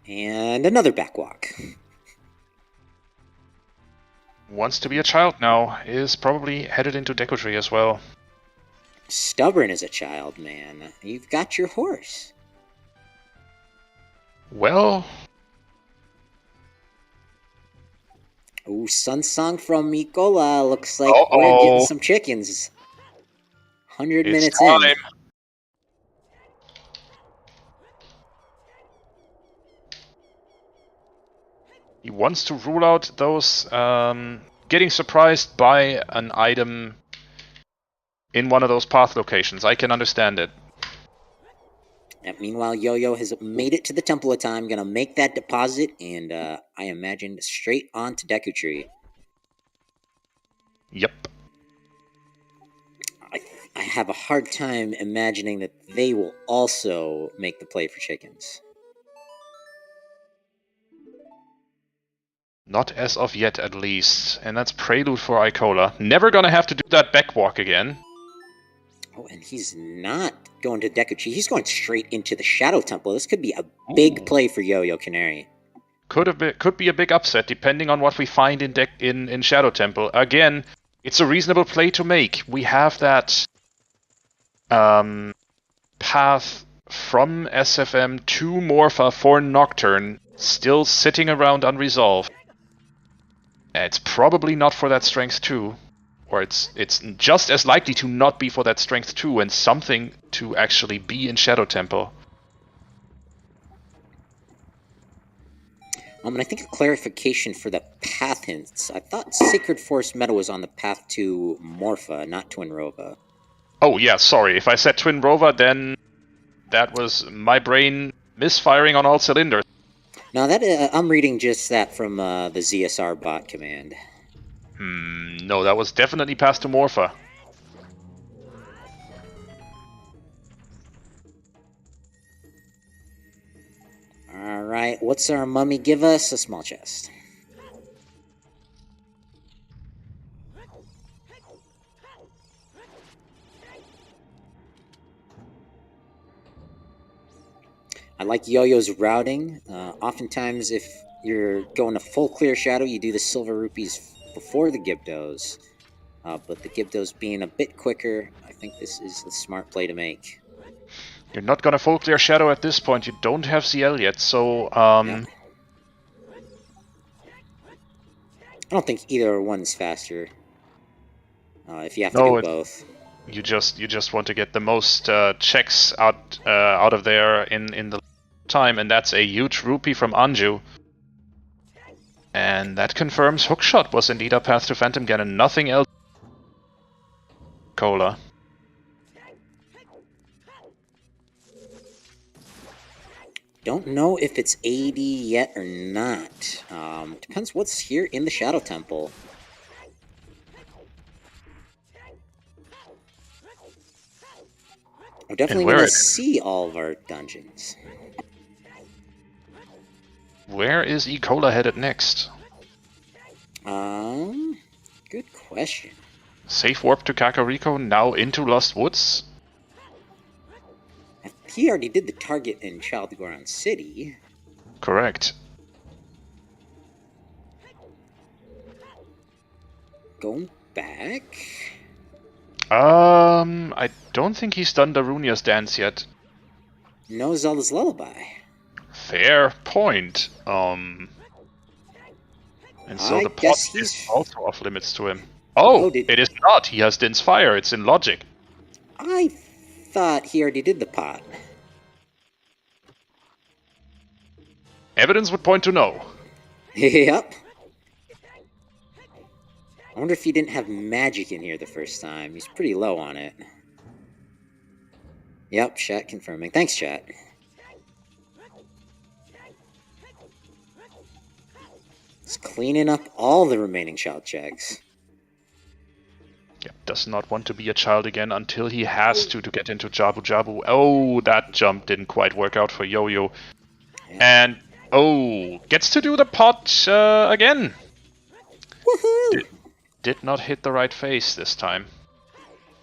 And another backwalk. Wants to be a child now, is probably headed into Deku Tree as well. Stubborn as a child, man. You've got your horse. Well... Ooh, Sun Song from Icola. Looks like we're getting some chickens. 100 minutes in. He wants to rule out those getting surprised by an item in one of those path locations. I can understand it. And meanwhile, Yo-Yo has made it to the Temple of Time, gonna make that deposit, and I imagine straight on to Deku Tree. Yep. I have a hard time imagining that they will also make the play for chickens. Not as of yet, at least. And that's Prelude for Icola. Never gonna have to do that backwalk again. Oh, and he's not going to Dekuchi. He's going straight into the Shadow Temple. This could be a big play for Yoyocanari. Could be a big upset, depending on what we find in Shadow Temple. Again, it's a reasonable play to make. We have that path from SFM to Morpha for Nocturne still sitting around unresolved. It's probably not for that Strength 2. Or it's just as likely to not be for that Strength 2 and something to actually be in Shadow Temple. And I think a clarification for the path hints. I thought Sacred Force Meadow was on the path to Morpha, not Twin Rova. Oh yeah, sorry. If I said Twin Rova, then that was my brain misfiring on all cylinders. No, that I'm reading just that from the ZSR bot command. No, that was definitely past to Morpha. Alright, what's our mummy give us? A small chest. I like Yo-Yo's routing. Oftentimes, if you're going a full clear shadow, you do the silver rupees before the Gibdos. But the Gibdos being a bit quicker, I think this is the smart play to make. You're not gonna full clear shadow at this point. You don't have CL yet, so Yeah. I don't think either one's faster. If you have to do both. You just want to get the most checks out of there in the time, and that's a huge rupee from Anju. And that confirms Hookshot was indeed a path to Phantom Ganon, nothing else. Cola. Don't know if it's 80 yet or not. Depends what's here in the Shadow Temple. We're definitely going to see all of our dungeons. Where is Icola headed next? Good question. Safe warp to Kakariko, now into Lost Woods? He already did the target in Child Goron City. Correct. Going back? I don't think he's done Darunia's dance yet. No Zelda's Lullaby. Fair point. And so the pot is also off limits to him. Oh, it is not. He has Din's Fire. It's in logic. I thought he already did the pot. Evidence would point to no. Yep. I wonder if he didn't have magic in here the first time. He's pretty low on it. Yep, chat confirming. Thanks, chat. He's cleaning up all the remaining child checks. Yeah, does not want to be a child again until he has to get into Jabu Jabu. Oh, that jump didn't quite work out for Yo-Yo. Yeah. And, gets to do the pot again. Woohoo! Did not hit the right face this time.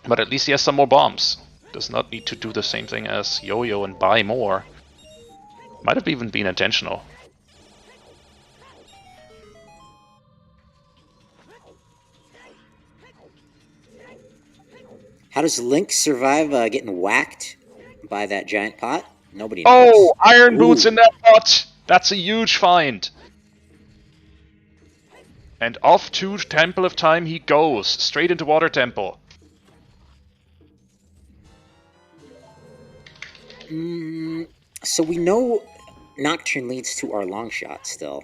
But at least he has some more bombs. Does not need to do the same thing as Yo-Yo and buy more. Might have even been intentional. How does Link survive getting whacked by that giant pot? Nobody knows. Oh, Iron Boots in that pot! That's a huge find. And off to Temple of Time he goes, straight into Water Temple. So we know Nocturne leads to our long shot still.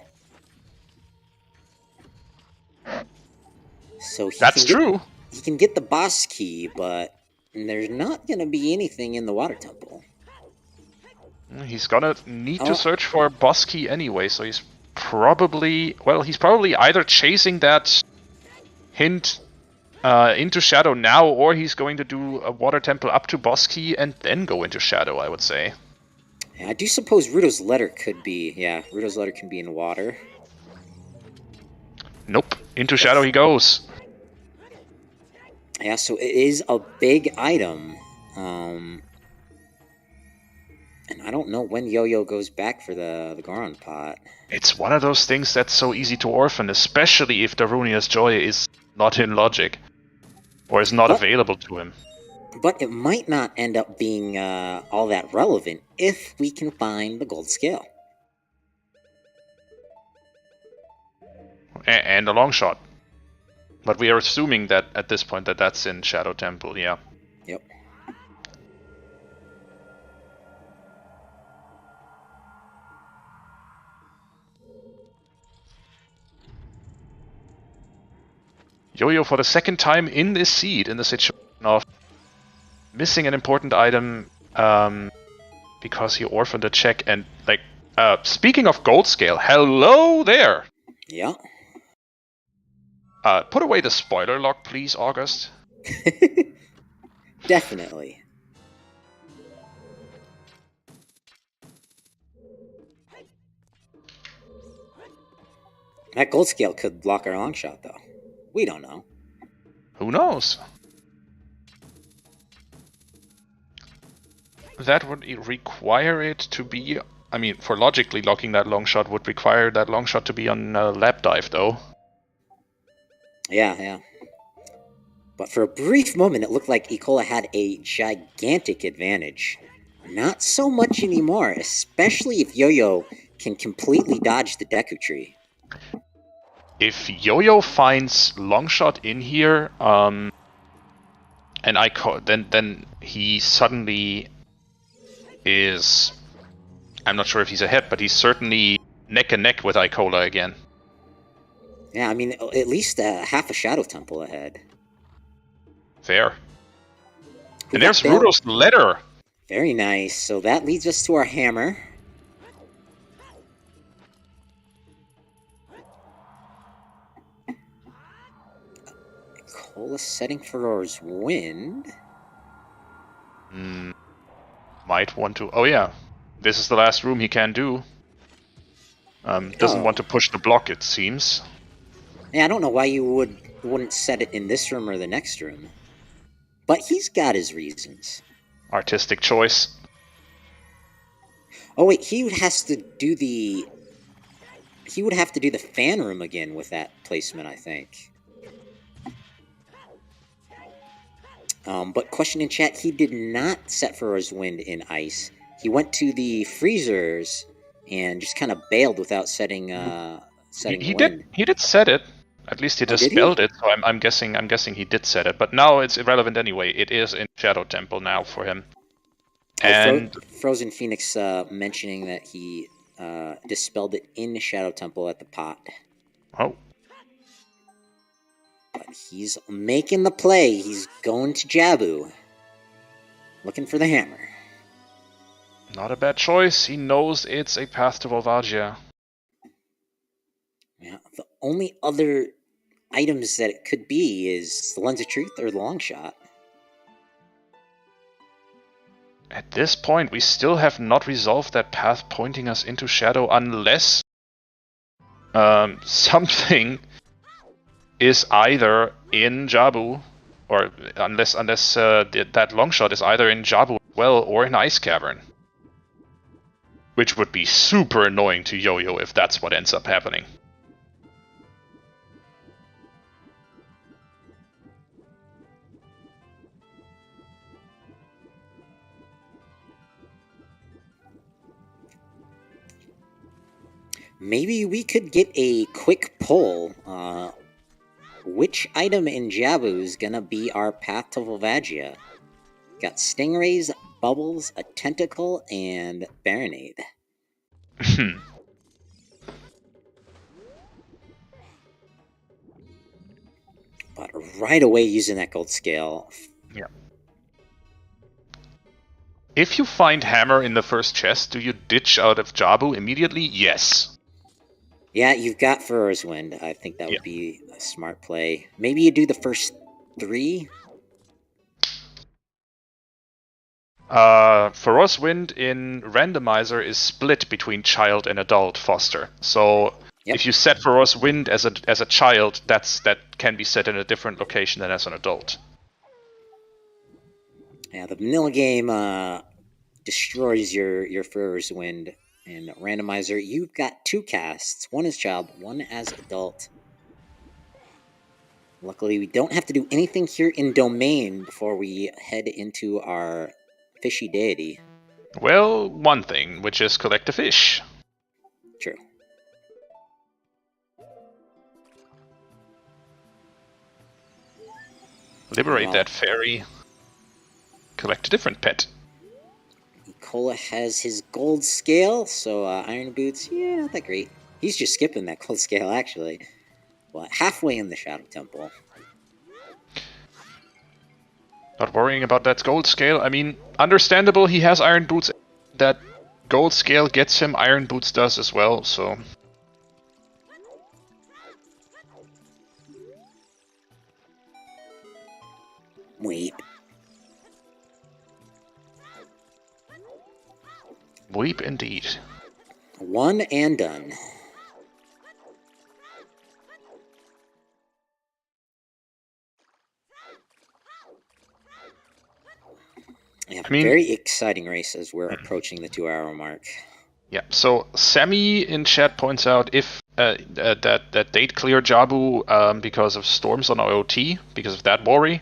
So that's true. He can get the boss key, but there's not going to be anything in the Water Temple. He's gonna need to search for a boss key anyway, so he's probably either chasing that hint into Shadow now, or he's going to do a Water Temple up to boss key and then go into Shadow, I would say. Yeah, I do suppose Ruto's letter could be, Ruto's letter can be in water. Nope. Into Shadow he goes. Yeah, so it is a big item. And I don't know when Yo-Yo goes back for the Goron pot. It's one of those things that's so easy to orphan, especially if the Runia's Joy is not in Logic. Or is not available to him. But it might not end up being all that relevant if we can find the gold scale. And a long shot. But we are assuming that at this point that's in Shadow Temple, yeah. Yep. Yo-Yo for the second time in this seed, in the situation of missing an important item because he orphaned a check. And, like, speaking of gold scale, hello there! Yeah. Put away the spoiler lock, please, August. Definitely. That gold scale could block our long shot, though. We don't know. Who knows? That would require it to be... I mean, for logically locking that long shot would require that long shot to be on lap dive, though. Yeah. But for a brief moment, it looked like Icola had a gigantic advantage. Not so much anymore, especially if Yo-Yo can completely dodge the Deku Tree. If Yo-Yo finds Longshot in here, and then he suddenly is... I'm not sure if he's ahead, but he's certainly neck and neck with Icola again. Yeah, I mean, at least half a Shadow Temple ahead. Fair. And there's Rudo's letter! Very nice. So that leads us to our hammer. Icola setting for Roar's Wind. Might want to... Oh yeah, this is the last room he can do. Doesn't want to push the block, it seems. Yeah, I don't know why you wouldn't set it in this room or the next room. But he's got his reasons. Artistic choice. Oh wait, he would have to do the fan room again with that placement, I think. But question in chat, he did not set for his wind in ice. He went to the freezers and just kind of bailed without setting He wind. did set it. At least he dispelled it. So I'm guessing he did set it. But now it's irrelevant anyway. It is in Shadow Temple now for him. And Frozen Phoenix mentioning that he dispelled it in Shadow Temple at the pot. Oh. But he's making the play. He's going to Jabu. Looking for the hammer. Not a bad choice. He knows it's a path to Volvagia. Yeah, the only other items that it could be is the Lens of Truth or the Long Shot. At this point, we still have not resolved that path pointing us into Shadow unless something is either in Jabu, or unless that long shot is either in Jabu as well or in Ice Cavern. Which would be super annoying to Yo-Yo if that's what ends up happening. Maybe we could get a quick poll. Which item in Jabu is gonna be our path to Volvagia? Got Stingrays, Bubbles, a Tentacle, and Baronade. But right away using that gold scale. Yeah. If you find Hammer in the first chest, do you ditch out of Jabu immediately? Yes. Yeah, you've got Furor's Wind. I think that would be a smart play. Maybe you do the first 3. Furor's Wind in Randomizer is split between child and adult foster. So Yep. If you set Ferocious Wind as a child, that can be set in a different location than as an adult. Yeah, the vanilla game destroys your Ferocious Wind. And Randomizer, you've got 2 casts. One as child, one as adult. Luckily, we don't have to do anything here in Domain before we head into our fishy deity. Well, one thing, which is collect a fish. True. Liberate Well, that fairy. Collect a different pet. Icola has his gold scale, so Iron Boots, yeah, not that great. He's just skipping that gold scale, actually. But halfway in the Shadow Temple. Not worrying about that gold scale. I mean, understandable, he has Iron Boots. That gold scale gets him, Iron Boots does as well, so... Wait. Weep indeed. One and done. Yeah, I mean, very exciting race as we're approaching the 2-hour mark. Yeah, so Sammy in chat points out if that they'd clear Jabu because of storms on OOT, because of that worry.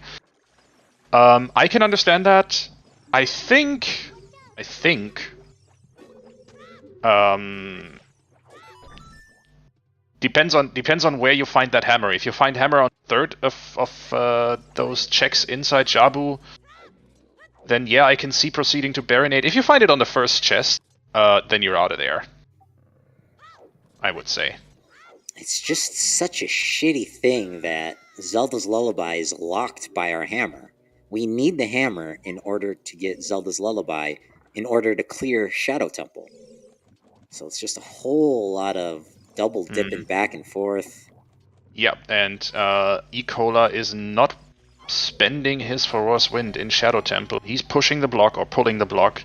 I can understand that. I think depends on where you find that hammer. If you find hammer on third of those checks inside Jabu, then yeah, I can see proceeding to Baronade. If you find it on the first chest, then you're out of there, I would say. It's just such a shitty thing that Zelda's Lullaby is locked by our hammer. We need the hammer in order to get Zelda's Lullaby in order to clear Shadow Temple. So it's just a whole lot of double dipping back and forth. Yep, and Icola is not spending his Ferocious Wind in Shadow Temple. He's pushing the block or pulling the block,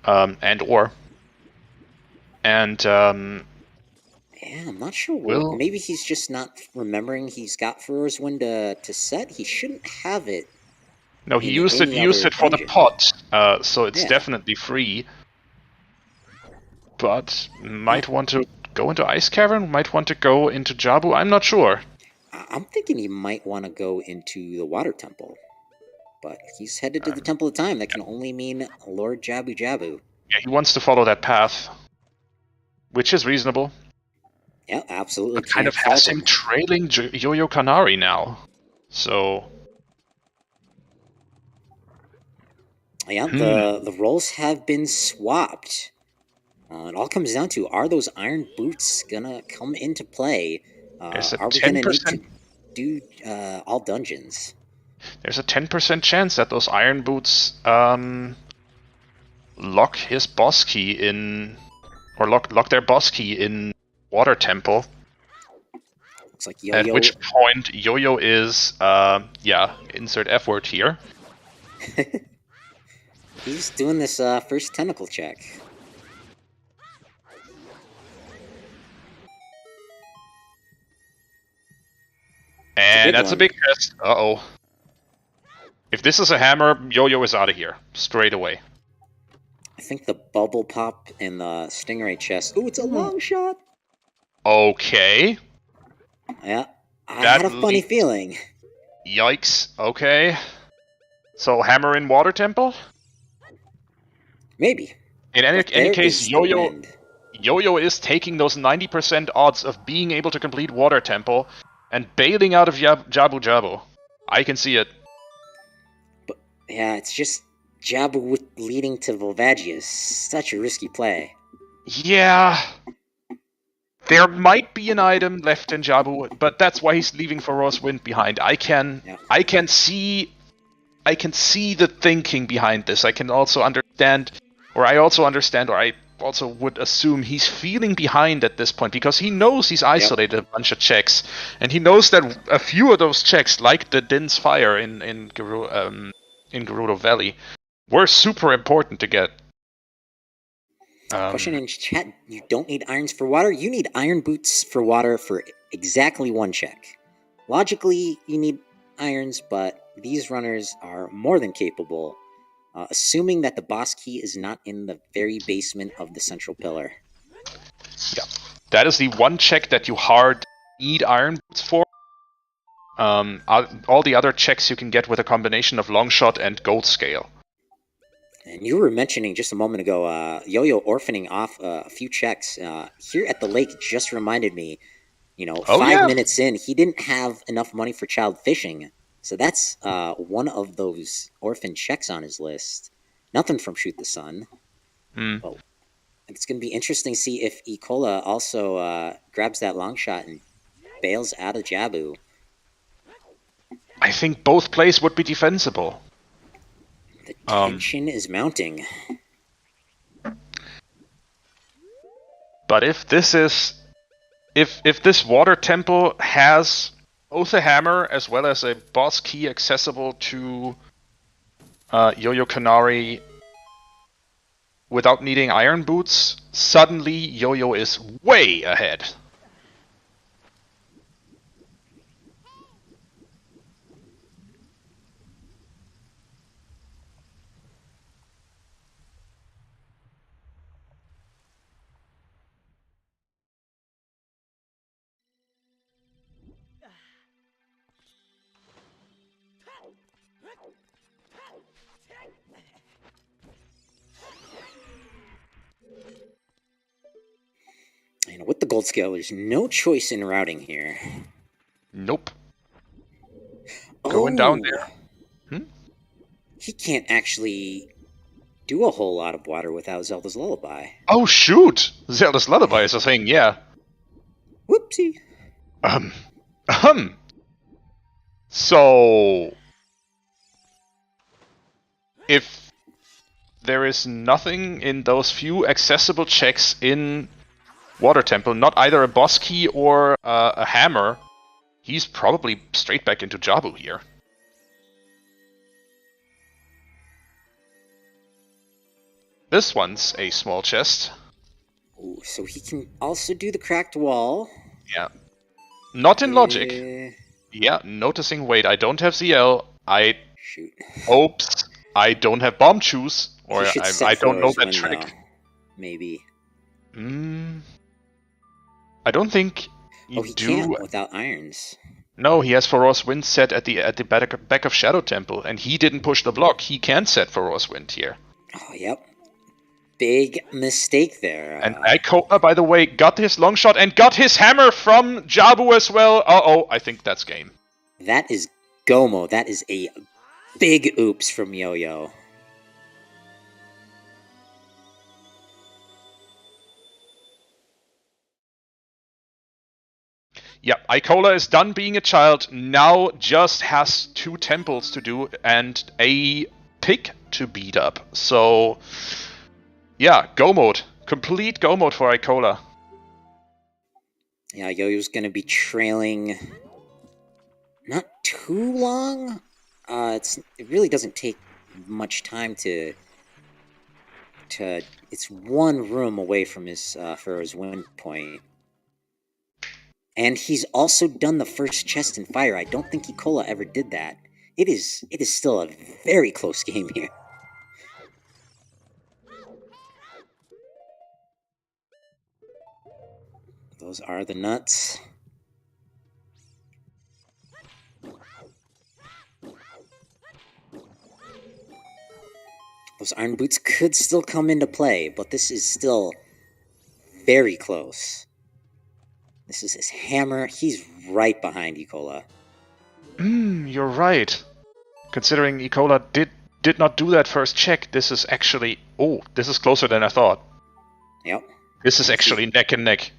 Yeah, I'm not sure. Will- Maybe he's just not remembering he's got Ferocious Wind to set. He shouldn't have it. No, he in used it. any He used other it for the dungeon. pot, so it's Yeah. definitely free. But might want to go into Ice Cavern. Might want to go into Jabu. I'm not sure. I'm thinking he might want to go into the Water Temple. But he's headed to the Temple of Time. That can only mean Lord Jabu Jabu. Yeah, he wants to follow that path, which is reasonable. Yeah, absolutely. But kind of has him trailing Yoyocanari now. So Yeah, the roles have been swapped. It all comes down to, are those Iron Boots gonna come into play? Are we gonna need to do all dungeons? There's a 10% chance that those Iron Boots lock his boss key in, or lock their boss key in Water Temple. Looks like Yo-Yo. At which point Yo-Yo is, insert F word here. He's doing this first tentacle check. And that's a big test. Uh-oh. If this is a hammer, Yo-Yo is out of here. Straight away. I think the bubble pop in the Stingray chest. Ooh, it's a long shot! Okay. Yeah, I had a funny feeling. Yikes. Okay. So hammer in Water Temple? Maybe. In any case, Yo-Yo is taking those 90% odds of being able to complete Water Temple and bailing out of Jabu Jabu. I can see it. But yeah, it's just Jabu leading to Volvagia is such a risky play. Yeah. There might be an item left in Jabu, but that's why he's leaving Ferocious Wind behind. I can see the thinking behind this. I also would assume he's feeling behind at this point because he knows he's isolated a bunch of checks, and he knows that a few of those checks, like the Din's Fire in Gerudo Valley, were super important to get. Question in chat, you don't need irons for water. You need iron boots for water for exactly one check. Logically, you need irons, but these runners are more than capable, assuming that the boss key is not in the very basement of the central pillar. Yeah, that is the one check that you hard need iron boots for. All the other checks you can get with a combination of longshot and gold scale. And you were mentioning just a moment ago, Yo-Yo orphaning off a few checks. Here at the lake just reminded me, 5 minutes in, he didn't have enough money for child fishing. So that's one of those orphan checks on his list. Nothing from Shoot the Sun. Well, it's going to be interesting to see if Icola also grabs that long shot and bails out of Jabu. I think both plays would be defensible. The tension is mounting. But if this water temple has both a hammer as well as a boss key accessible to Yoyocanari without needing iron boots, suddenly Yo-Yo is way ahead. And with the gold scale, there's no choice in routing here. Nope. Going down there. He can't actually do a whole lot of water without Zelda's Lullaby. Oh shoot! Zelda's Lullaby is a thing, yeah. Whoopsie. So if there is nothing in those few accessible checks in Water Temple, not either a boss key or a hammer, he's probably straight back into Jabu here. This one's a small chest. Ooh, so he can also do the cracked wall. Yeah. Not in logic. Yeah, noticing, wait, I don't have ZL. Shoot. Oops. I don't have bomb shoes. Or I don't know that trick. Though. Maybe. I don't think you he do. Can't without irons. No, he has Feroz Wind set at the back of Shadow Temple, and he didn't push the block. He can set Feroz Wind here. Oh, yep. Big mistake there. And Icola, by the way, got his long shot and got his hammer from Jabu as well. Uh-oh, I think that's game. That is Gomo. That is a big oops from Yo-Yo. Yep, Icola is done being a child, now just has 2 temples to do and a pick to beat up. So, yeah, go mode. Complete go mode for Icola. Yeah, Yo-Yo's gonna be trailing not too long. It really doesn't take much time to it's one room away from his Pharaoh's Wind point. And he's also done the first chest in fire. I don't think Icola ever did that. It is still a very close game here. Those are the nuts. Those iron boots could still come into play, but this is still very close. This is his hammer. He's right behind Icola. You're right. Considering Icola did not do that first check, this is actually... Oh, this is closer than I thought. Yep. This is actually neck and neck.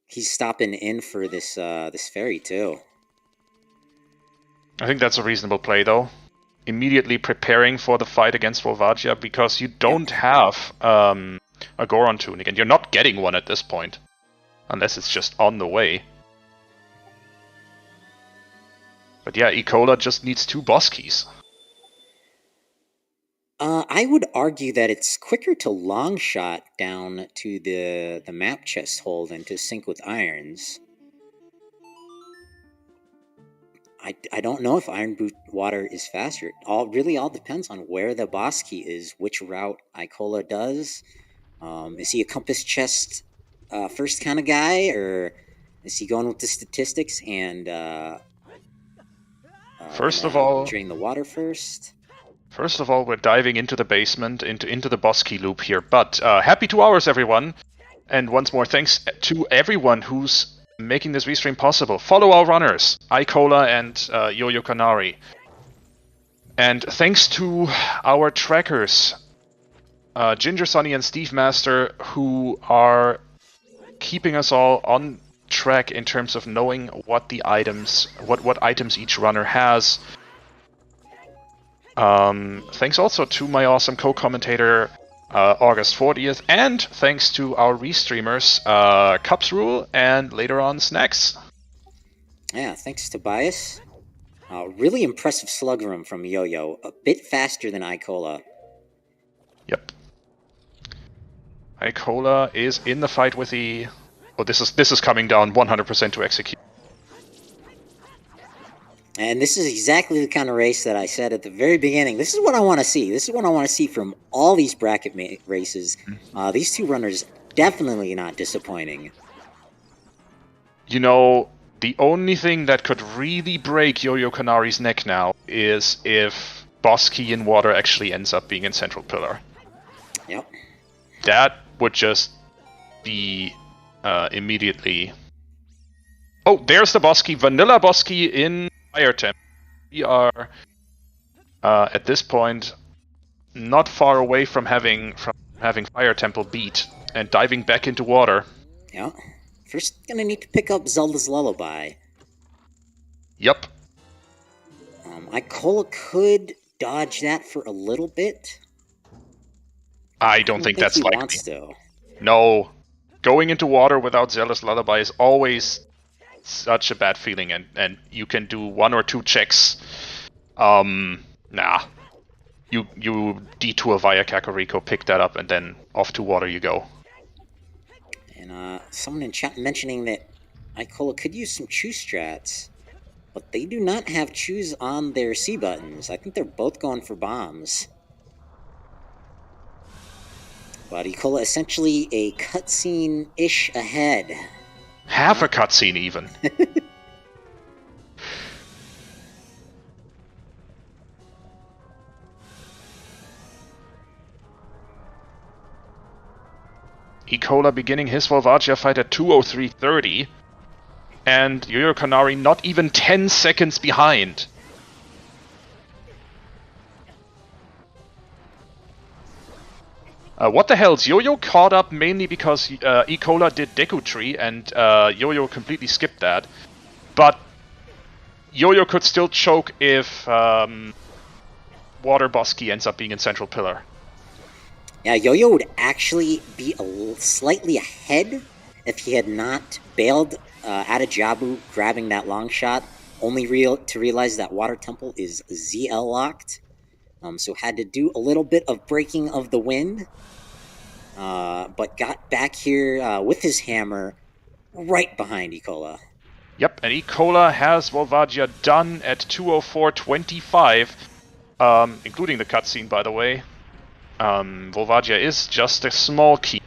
He's stopping in for this this ferry, too. I think that's a reasonable play, though. Immediately preparing for the fight against Volvagia, because you don't have a Goron tunic, and you're not getting one at this point. Unless it's just on the way. But yeah, Icola just needs 2 boss keys. I I would argue that it's quicker to long shot down to the map chest hole than to sync with irons. I don't know if Iron Boot water is faster. It all depends on where the boss key is, which route Icola does. Is he a compass chest first kind of guy, or is he going with the statistics and First of all, drain the water first? First of all, we're diving into the basement, into the boss key loop here. But happy 2 hours, everyone! And once more, thanks to everyone who's making this restream possible. Follow our runners, Icola and Yoyocanari. And thanks to our trackers, Ginger Sunny and Steve Master, who are keeping us all on track in terms of knowing what the items, what items each runner has. Thanks also to my awesome co-commentator, August 40th, and thanks to our restreamers, Cups Rule, and later on, Snacks. Yeah, thanks Tobias. Really impressive slug room from Yo-Yo, a bit faster than Icola. Yep. Icola is in the fight with the... Oh, this is coming down 100% to execute. And this is exactly the kind of race that I said at the very beginning. This is what I want to see. This is what I want to see from all these bracket races. These two runners definitely not disappointing. You know, the only thing that could really break Yoyocanari's neck now is if Boss Key in Water actually ends up being in Central Pillar. Yep. That would just be immediately... Oh, there's the Boss Key. Vanilla Boss Key in Fire Temple. We are at this point not far away from having Fire Temple beat and diving back into water. Yeah. First, gonna need to pick up Zelda's Lullaby. Yep. Icola could dodge that for a little bit. I don't think that's he likely. Wants to. No. Going into water without Zelda's Lullaby is always such a bad feeling, and you can do 1 or 2 checks. Nah. You detour via Kakariko, pick that up, and then off to water you go. And someone in chat mentioning that Icola could use some chew strats, but they do not have chews on their C buttons. I think they're both going for bombs. But Icola essentially a cutscene-ish ahead. Half a cutscene, even. Icola beginning his Volvagia fight at 2:03:30, and Yoyocanari not even 10 seconds behind. What the hell's Yo-Yo caught up mainly because Icola did Deku Tree and Yo-Yo completely skipped that. But Yo-Yo could still choke if Water Boss Key ends up being in Central Pillar. Yeah, Yo-Yo would actually be slightly ahead if he had not bailed out of Jabu, grabbing that long shot, only to realize that Water Temple is ZL locked. So had to do a little bit of breaking of the wind. But got back here with his hammer right behind Icola. Yep, and Icola has Volvagia done at 2:04:25, including the cutscene, by the way. Volvagia is just a small key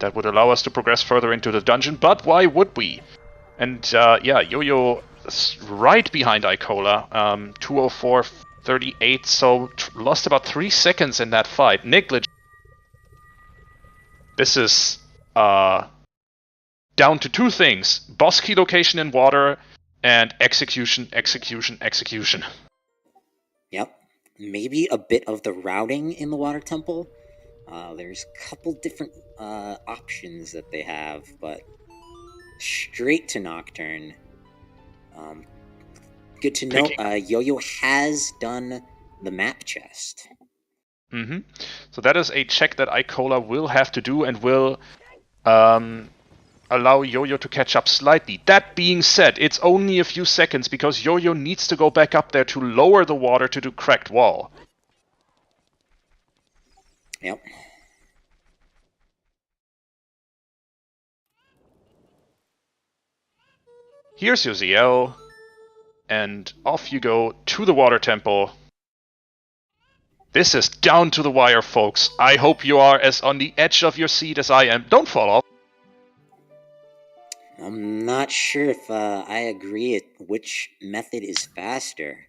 that would allow us to progress further into the dungeon, but why would we? And yeah, Yo-Yo is right behind Icola, 2:04:38, so lost about 3 seconds in that fight. Negligent. This is down to 2 things: boss key location in water and execution. Yep. Maybe a bit of the routing in the Water Temple. There's a couple different options that they have, but straight to Nocturne. Good to know Yo-Yo has done the map chest. Mm-hmm. So that is a check that Icola will have to do and will allow Yo-Yo to catch up slightly. That being said, it's only a few seconds because Yo-Yo needs to go back up there to lower the water to do Cracked Wall. Yep. Here's your ZL, and off you go to the water temple. This is down to the wire, folks. I hope you are as on the edge of your seat as I am. Don't fall off. I'm not sure if I agree at which method is faster.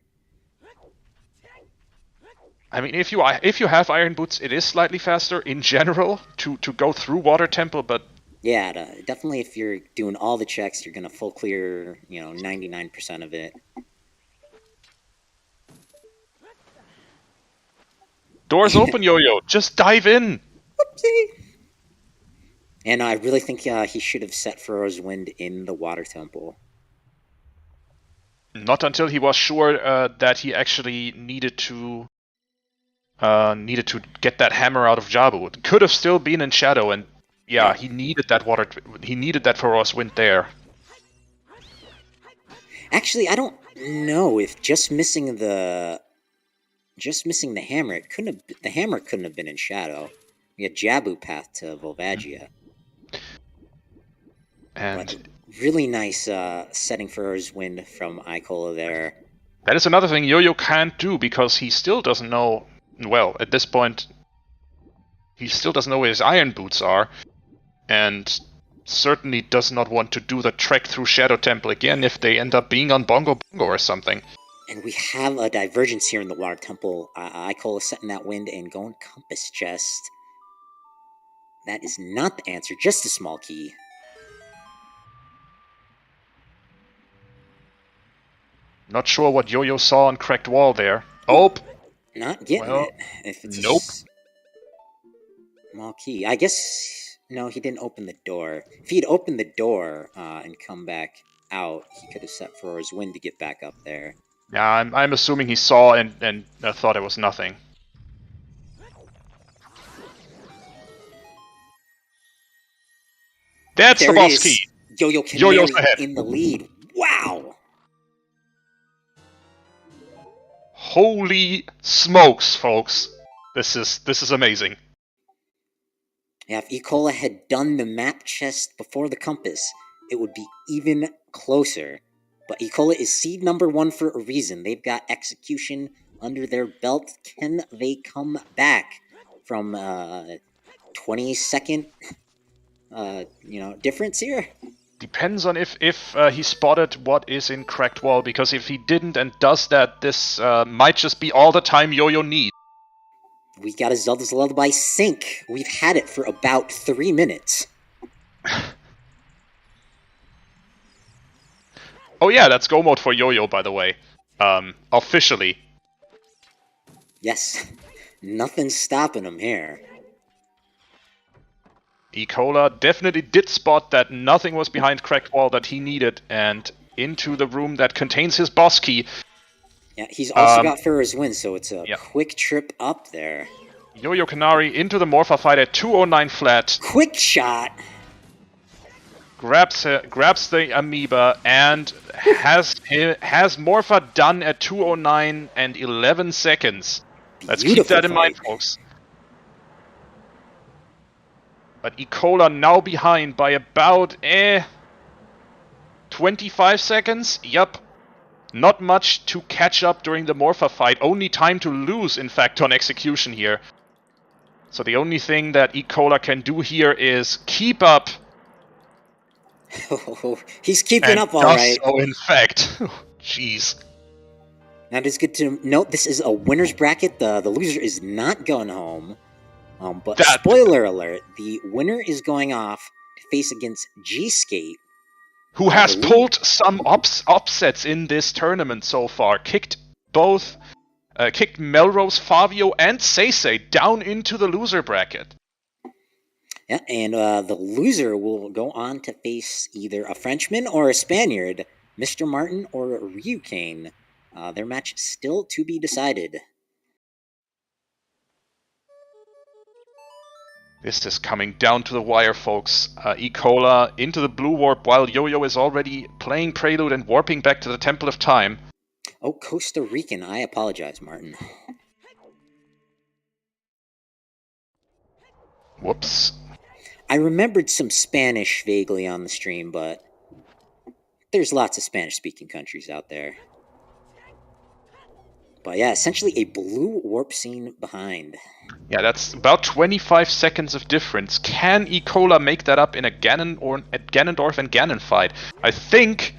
I mean, if you have iron boots, it is slightly faster in general to go through water temple, but Yeah, definitely if you're doing all the checks, you're gonna full clear, 99% of it. doors open, Yo-Yo. Just dive in. Whoopsie! And I really think he should have set Furrow's Wind in the water temple. Not until he was sure that he actually needed to get that hammer out of Jabu. It could have still been in shadow, and yeah, he needed that water. He needed that Ferocious Wind there. Actually, I don't know if just missing the hammer, the hammer couldn't have been in shadow. We had Jabu path to Volvagia. And but really nice setting Furrow's Wind from Icola there. That is another thing Yo-Yo can't do, because he still doesn't know. Well, at this point, he still doesn't know where his iron boots are, and certainly does not want to do the trek through Shadow Temple again if they end up being on Bongo Bongo or something. And we have a divergence here in the Water Temple. Icola setting that wind and going Compass Chest. That is not the answer, just a small key. Not sure what Yo-Yo saw on Cracked Wall there. Oh! Not getting it. If it's nope. A small key. I guess, no, he didn't open the door. If he'd opened the door and come back out, he could have set for his wind to get back up there. Yeah, I'm assuming he saw and thought it was nothing. That's there the boss key. Yoyocanari in the lead. Wow. Holy smokes, folks. This is amazing. Yeah, if Icola had done the map chest before the compass, it would be even closer. But Icola is seed number 1 for a reason. They've got execution under their belt. Can they come back from 20-second difference here? Depends on if he spotted what is in Cracked Wall, because if he didn't and does that, this might just be all the time Yo-Yo needs. We got a Zelda's Lullaby sync. We've had it for about 3 minutes. Oh yeah, that's go mode for Yo-Yo, by the way. Officially. Yes. Nothing's stopping him here. Icola definitely did spot that nothing was behind Cracked Wall that he needed, and into the room that contains his boss key. Yeah, he's also got Ferrous Wind, so it's a quick trip up there. Yoyocanari into the Morpha fight at 209 flat. Quick shot! Grabs the amoeba and has Morpha done at 209 and 11 seconds. Let's keep that in mind, folks. But Icola now behind by about 25 seconds. Yup. Not much to catch up during the Morpha fight. Only time to lose, in fact, on execution here. So the only thing that Icola can do here is keep up. Oh, he's keeping up all right. Oh, in fact. Jeez. Now it is good to note this is a winner's bracket. The loser is not going home. But spoiler alert, the winner is going off to face against G-Skate. Who has pulled some upsets in this tournament so far. Kicked Melrose, Fabio, and Seisei down into the loser bracket. Yeah, and the loser will go on to face either a Frenchman or a Spaniard, Mr. Martin or Ryukane. Their match still to be decided. This is coming down to the wire, folks. Icola into the blue warp while Yo-Yo is already playing Prelude and warping back to the Temple of Time. Oh, Costa Rican. I apologize, Martin. Whoops. I remembered some Spanish vaguely on the stream, but there's lots of Spanish-speaking countries out there. But yeah, essentially a blue warp scene behind. Yeah, that's about 25 seconds of difference. Can Icola make that up in a Ganondorf and Ganon fight? I think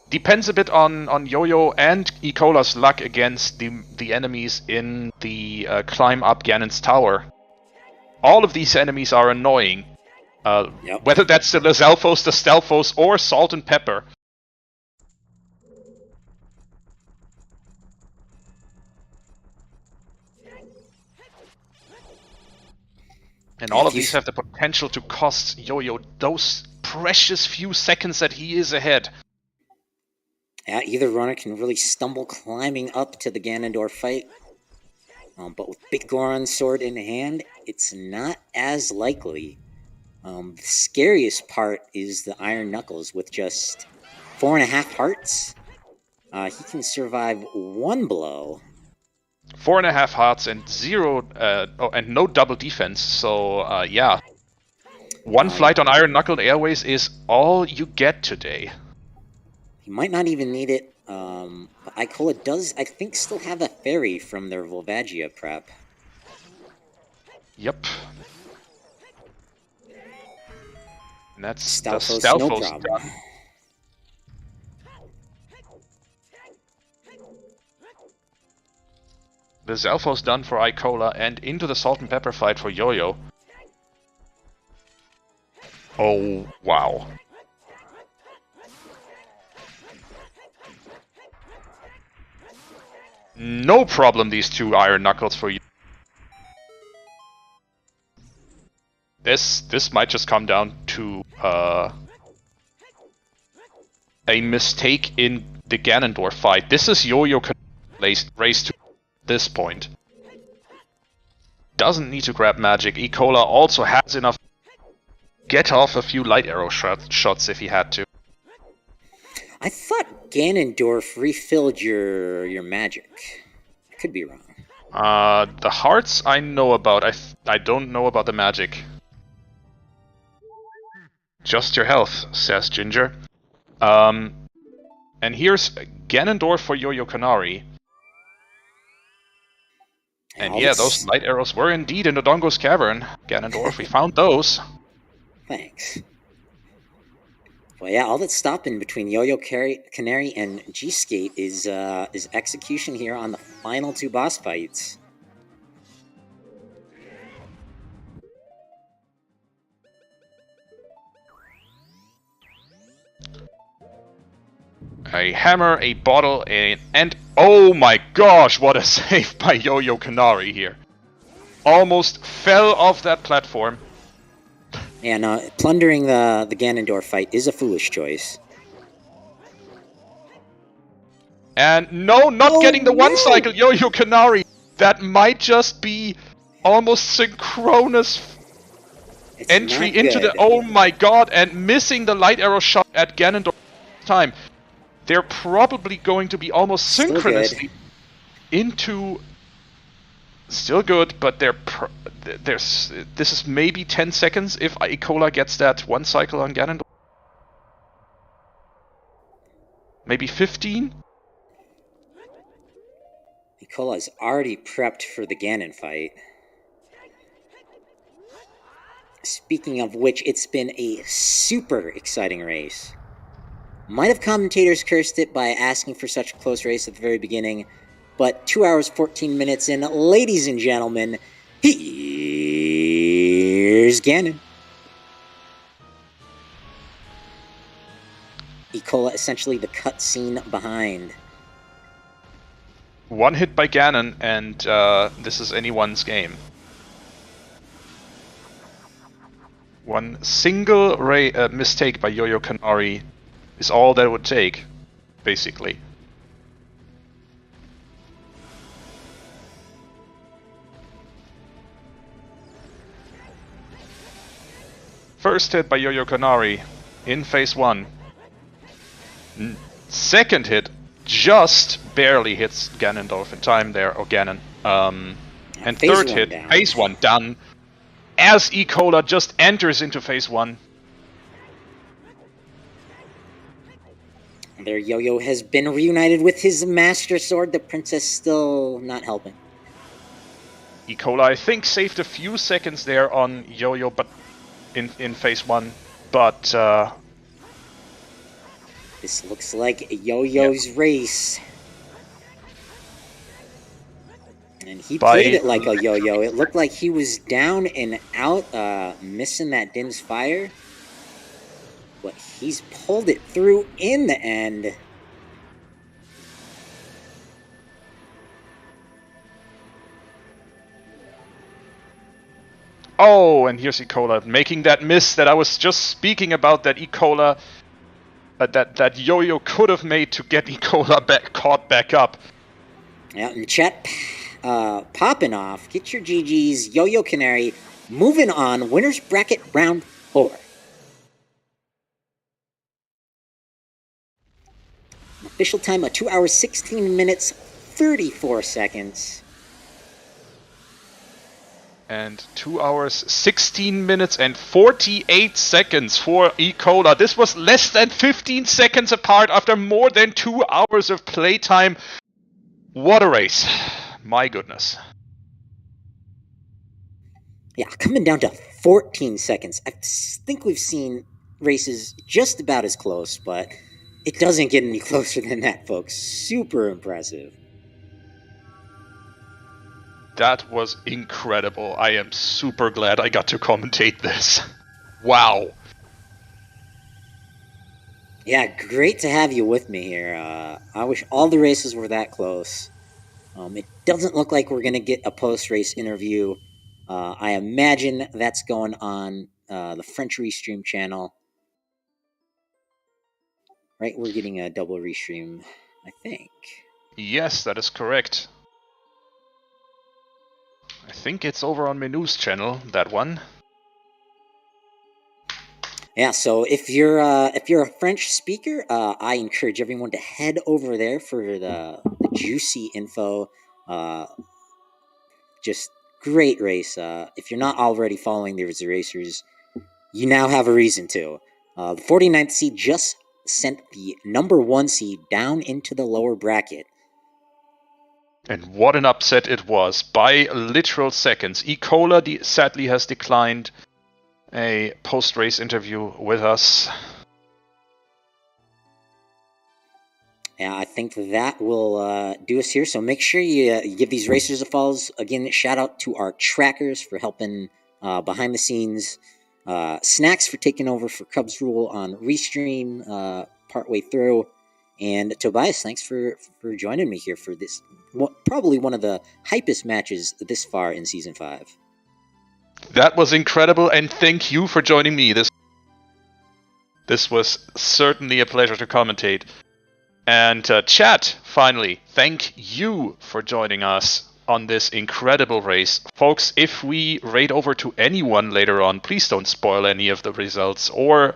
depends a bit on Yo-Yo and Icola's luck against the enemies in the climb up Ganon's tower. All of these enemies are annoying. Yep. Whether that's the Zelphos, the Stelphos, or Salt and Pepper. And all of these have the potential to cost Yo-Yo those precious few seconds that he is ahead. Yeah, either runner can really stumble climbing up to the Ganondorf fight. But with Big Goron's sword in hand, it's not as likely. The scariest part is the Iron Knuckles with just 4.5 hearts. He can survive one blow. 4.5 hearts and and no double defense. So yeah, one flight on Iron Knuckled Airways is all you get today. He might not even need it. But Icola does, I think, still have a fairy from their Volvagia prep. Yep. And that's Stelphos, the Stelphos no problem. done. The Zelphos done for Icola and into the Salt and Pepper fight for Yo-Yo. Oh, wow. No problem, these two Iron Knuckles for you. This might just come down to a mistake in the Ganondorf fight. This is Yo-Yo race to this point. Doesn't need to grab magic. Icola also has enough to get off a few light arrow shots if he had to. I thought Ganondorf refilled your magic. I could be wrong. The hearts I know about. I don't know about the magic. Just your health, says Ginger. And here's Ganondorf for Yoyocanari. And yeah, those light arrows were indeed in the Dongo's cavern. Ganondorf, we found those. Thanks. Well, yeah, all that's stopping between Yoyocanari and G-Skate is execution here on the final two boss fights. A hammer, a bottle, and oh my gosh, what a save by Yoyocanari here. Almost fell off that platform. And plundering the Ganondorf fight is a foolish choice. And no, not getting the one cycle, Yoyocanari. That might just be almost synchronous entry into the oh my god, and missing the light arrow shot at Ganondorf time. They're probably going to be almost synchronously into. Still good, but this is maybe 10 seconds if Icola gets that one cycle on Ganondorf. Maybe 15? Icola is already prepped for the Ganon fight. Speaking of which, it's been a super exciting race. Might have commentators cursed it by asking for such a close race at the very beginning, but 2 hours, 14 minutes in, ladies and gentlemen, here's Ganon. Icola, essentially the cutscene behind. One hit by Ganon, and this is anyone's game. One single mistake by Yoyocanari is all that it would take, basically. First hit by Yoyocanari in phase 1. Second hit just barely hits Ganondorf in time there, or Ganon. And Phase third one hit, down. phase 1 done. As Icola just enters into phase 1. Their Yo-Yo has been reunited with his Master Sword. The Princess still not helping. Icola, I think, saved a few seconds there on Yo-Yo, but in phase 1. But this looks like Yo-Yo's race. And he played it like a Yo-Yo. It looked like he was down and out, missing that Din's Fire. But he's pulled it through in the end. Oh, and here's Icola making that miss that I was just speaking about. That Icola, that Yo-Yo could have made to get Icola caught back up. Yeah, in chat, popping off. Get your GGs. Yoyocanari moving on. Winners bracket round 4. Official time of 2 hours, 16 minutes, 34 seconds. And 2 hours, 16 minutes, and 48 seconds for Icola. This was less than 15 seconds apart after more than 2 hours of playtime. What a race. My goodness. Yeah, coming down to 14 seconds. I think we've seen races just about as close, but it doesn't get any closer than that, folks. Super impressive. That was incredible. I am super glad I got to commentate this. Wow. Yeah, great to have you with me here. I wish all the races were that close. It doesn't look like we're going to get a post-race interview. I imagine that's going on the French Restream channel. Right? We're getting a double restream, I think. Yes, that is correct. I think it's over on Menu's channel, that one. Yeah, so if you're a French speaker, I encourage everyone to head over there for the juicy info. Just great race. If you're not already following these racers, you now have a reason to. The 49th seed just sent the number 1 seed down into the lower bracket. And what an upset it was, by literal seconds. Icola sadly has declined a post-race interview with us. Yeah, I think that will do us here. So make sure you give these racers a follows. Again, shout out to our trackers for helping behind the scenes. Snacks for taking over for Cubs Rule on Restream partway through. And Tobias, thanks for joining me here for this, probably one of the hypest matches this far in Season 5. That was incredible, and thank you for joining me. This was certainly a pleasure to commentate. And chat, finally, thank you for joining us on this incredible race. Folks, if we raid over to anyone later on, please don't spoil any of the results or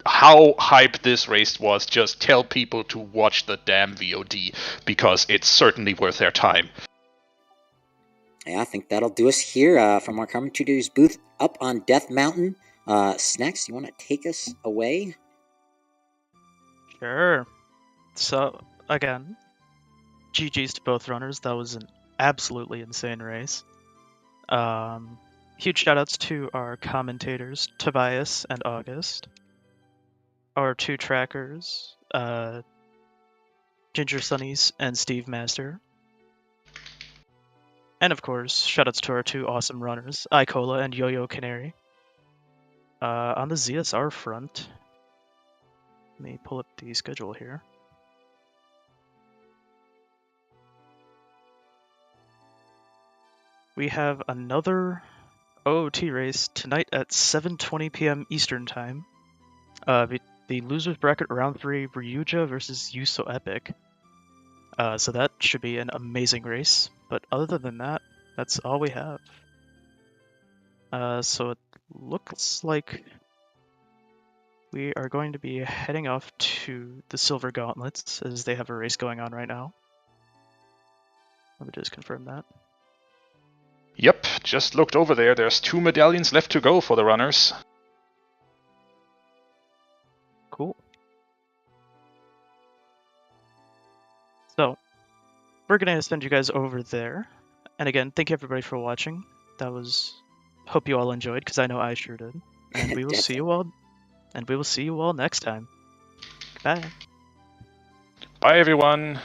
how hyped this race was. Just tell people to watch the damn VOD, because it's certainly worth their time. Yeah, I think that'll do us here from our commentator's booth up on Death Mountain. Snacks, you want to take us away? Sure. So, again, GG's to both runners. That was an absolutely insane race. Huge shoutouts to our commentators, Tobias and August. Our 2 trackers, Ginger Sunnies and Steve Master. And of course, shoutouts to our 2 awesome runners, Icola and Yoyocanari. On the ZSR front, let me pull up the schedule here. We have another OOT race tonight at 7:20 p.m. Eastern Time. The losers bracket round 3, Ryuja versus Yuso Epic. So that should be an amazing race. But other than that, that's all we have. So it looks like we are going to be heading off to the Silver Gauntlets, as they have a race going on right now. Let me just confirm that. Yep, just looked over there. There's 2 medallions left to go for the runners. Cool. So, we're gonna send you guys over there. And again, thank you everybody for watching. That was... Hope you all enjoyed, because I know I sure did. And we will see you all... And we will see you all next time. Goodbye. Bye, everyone.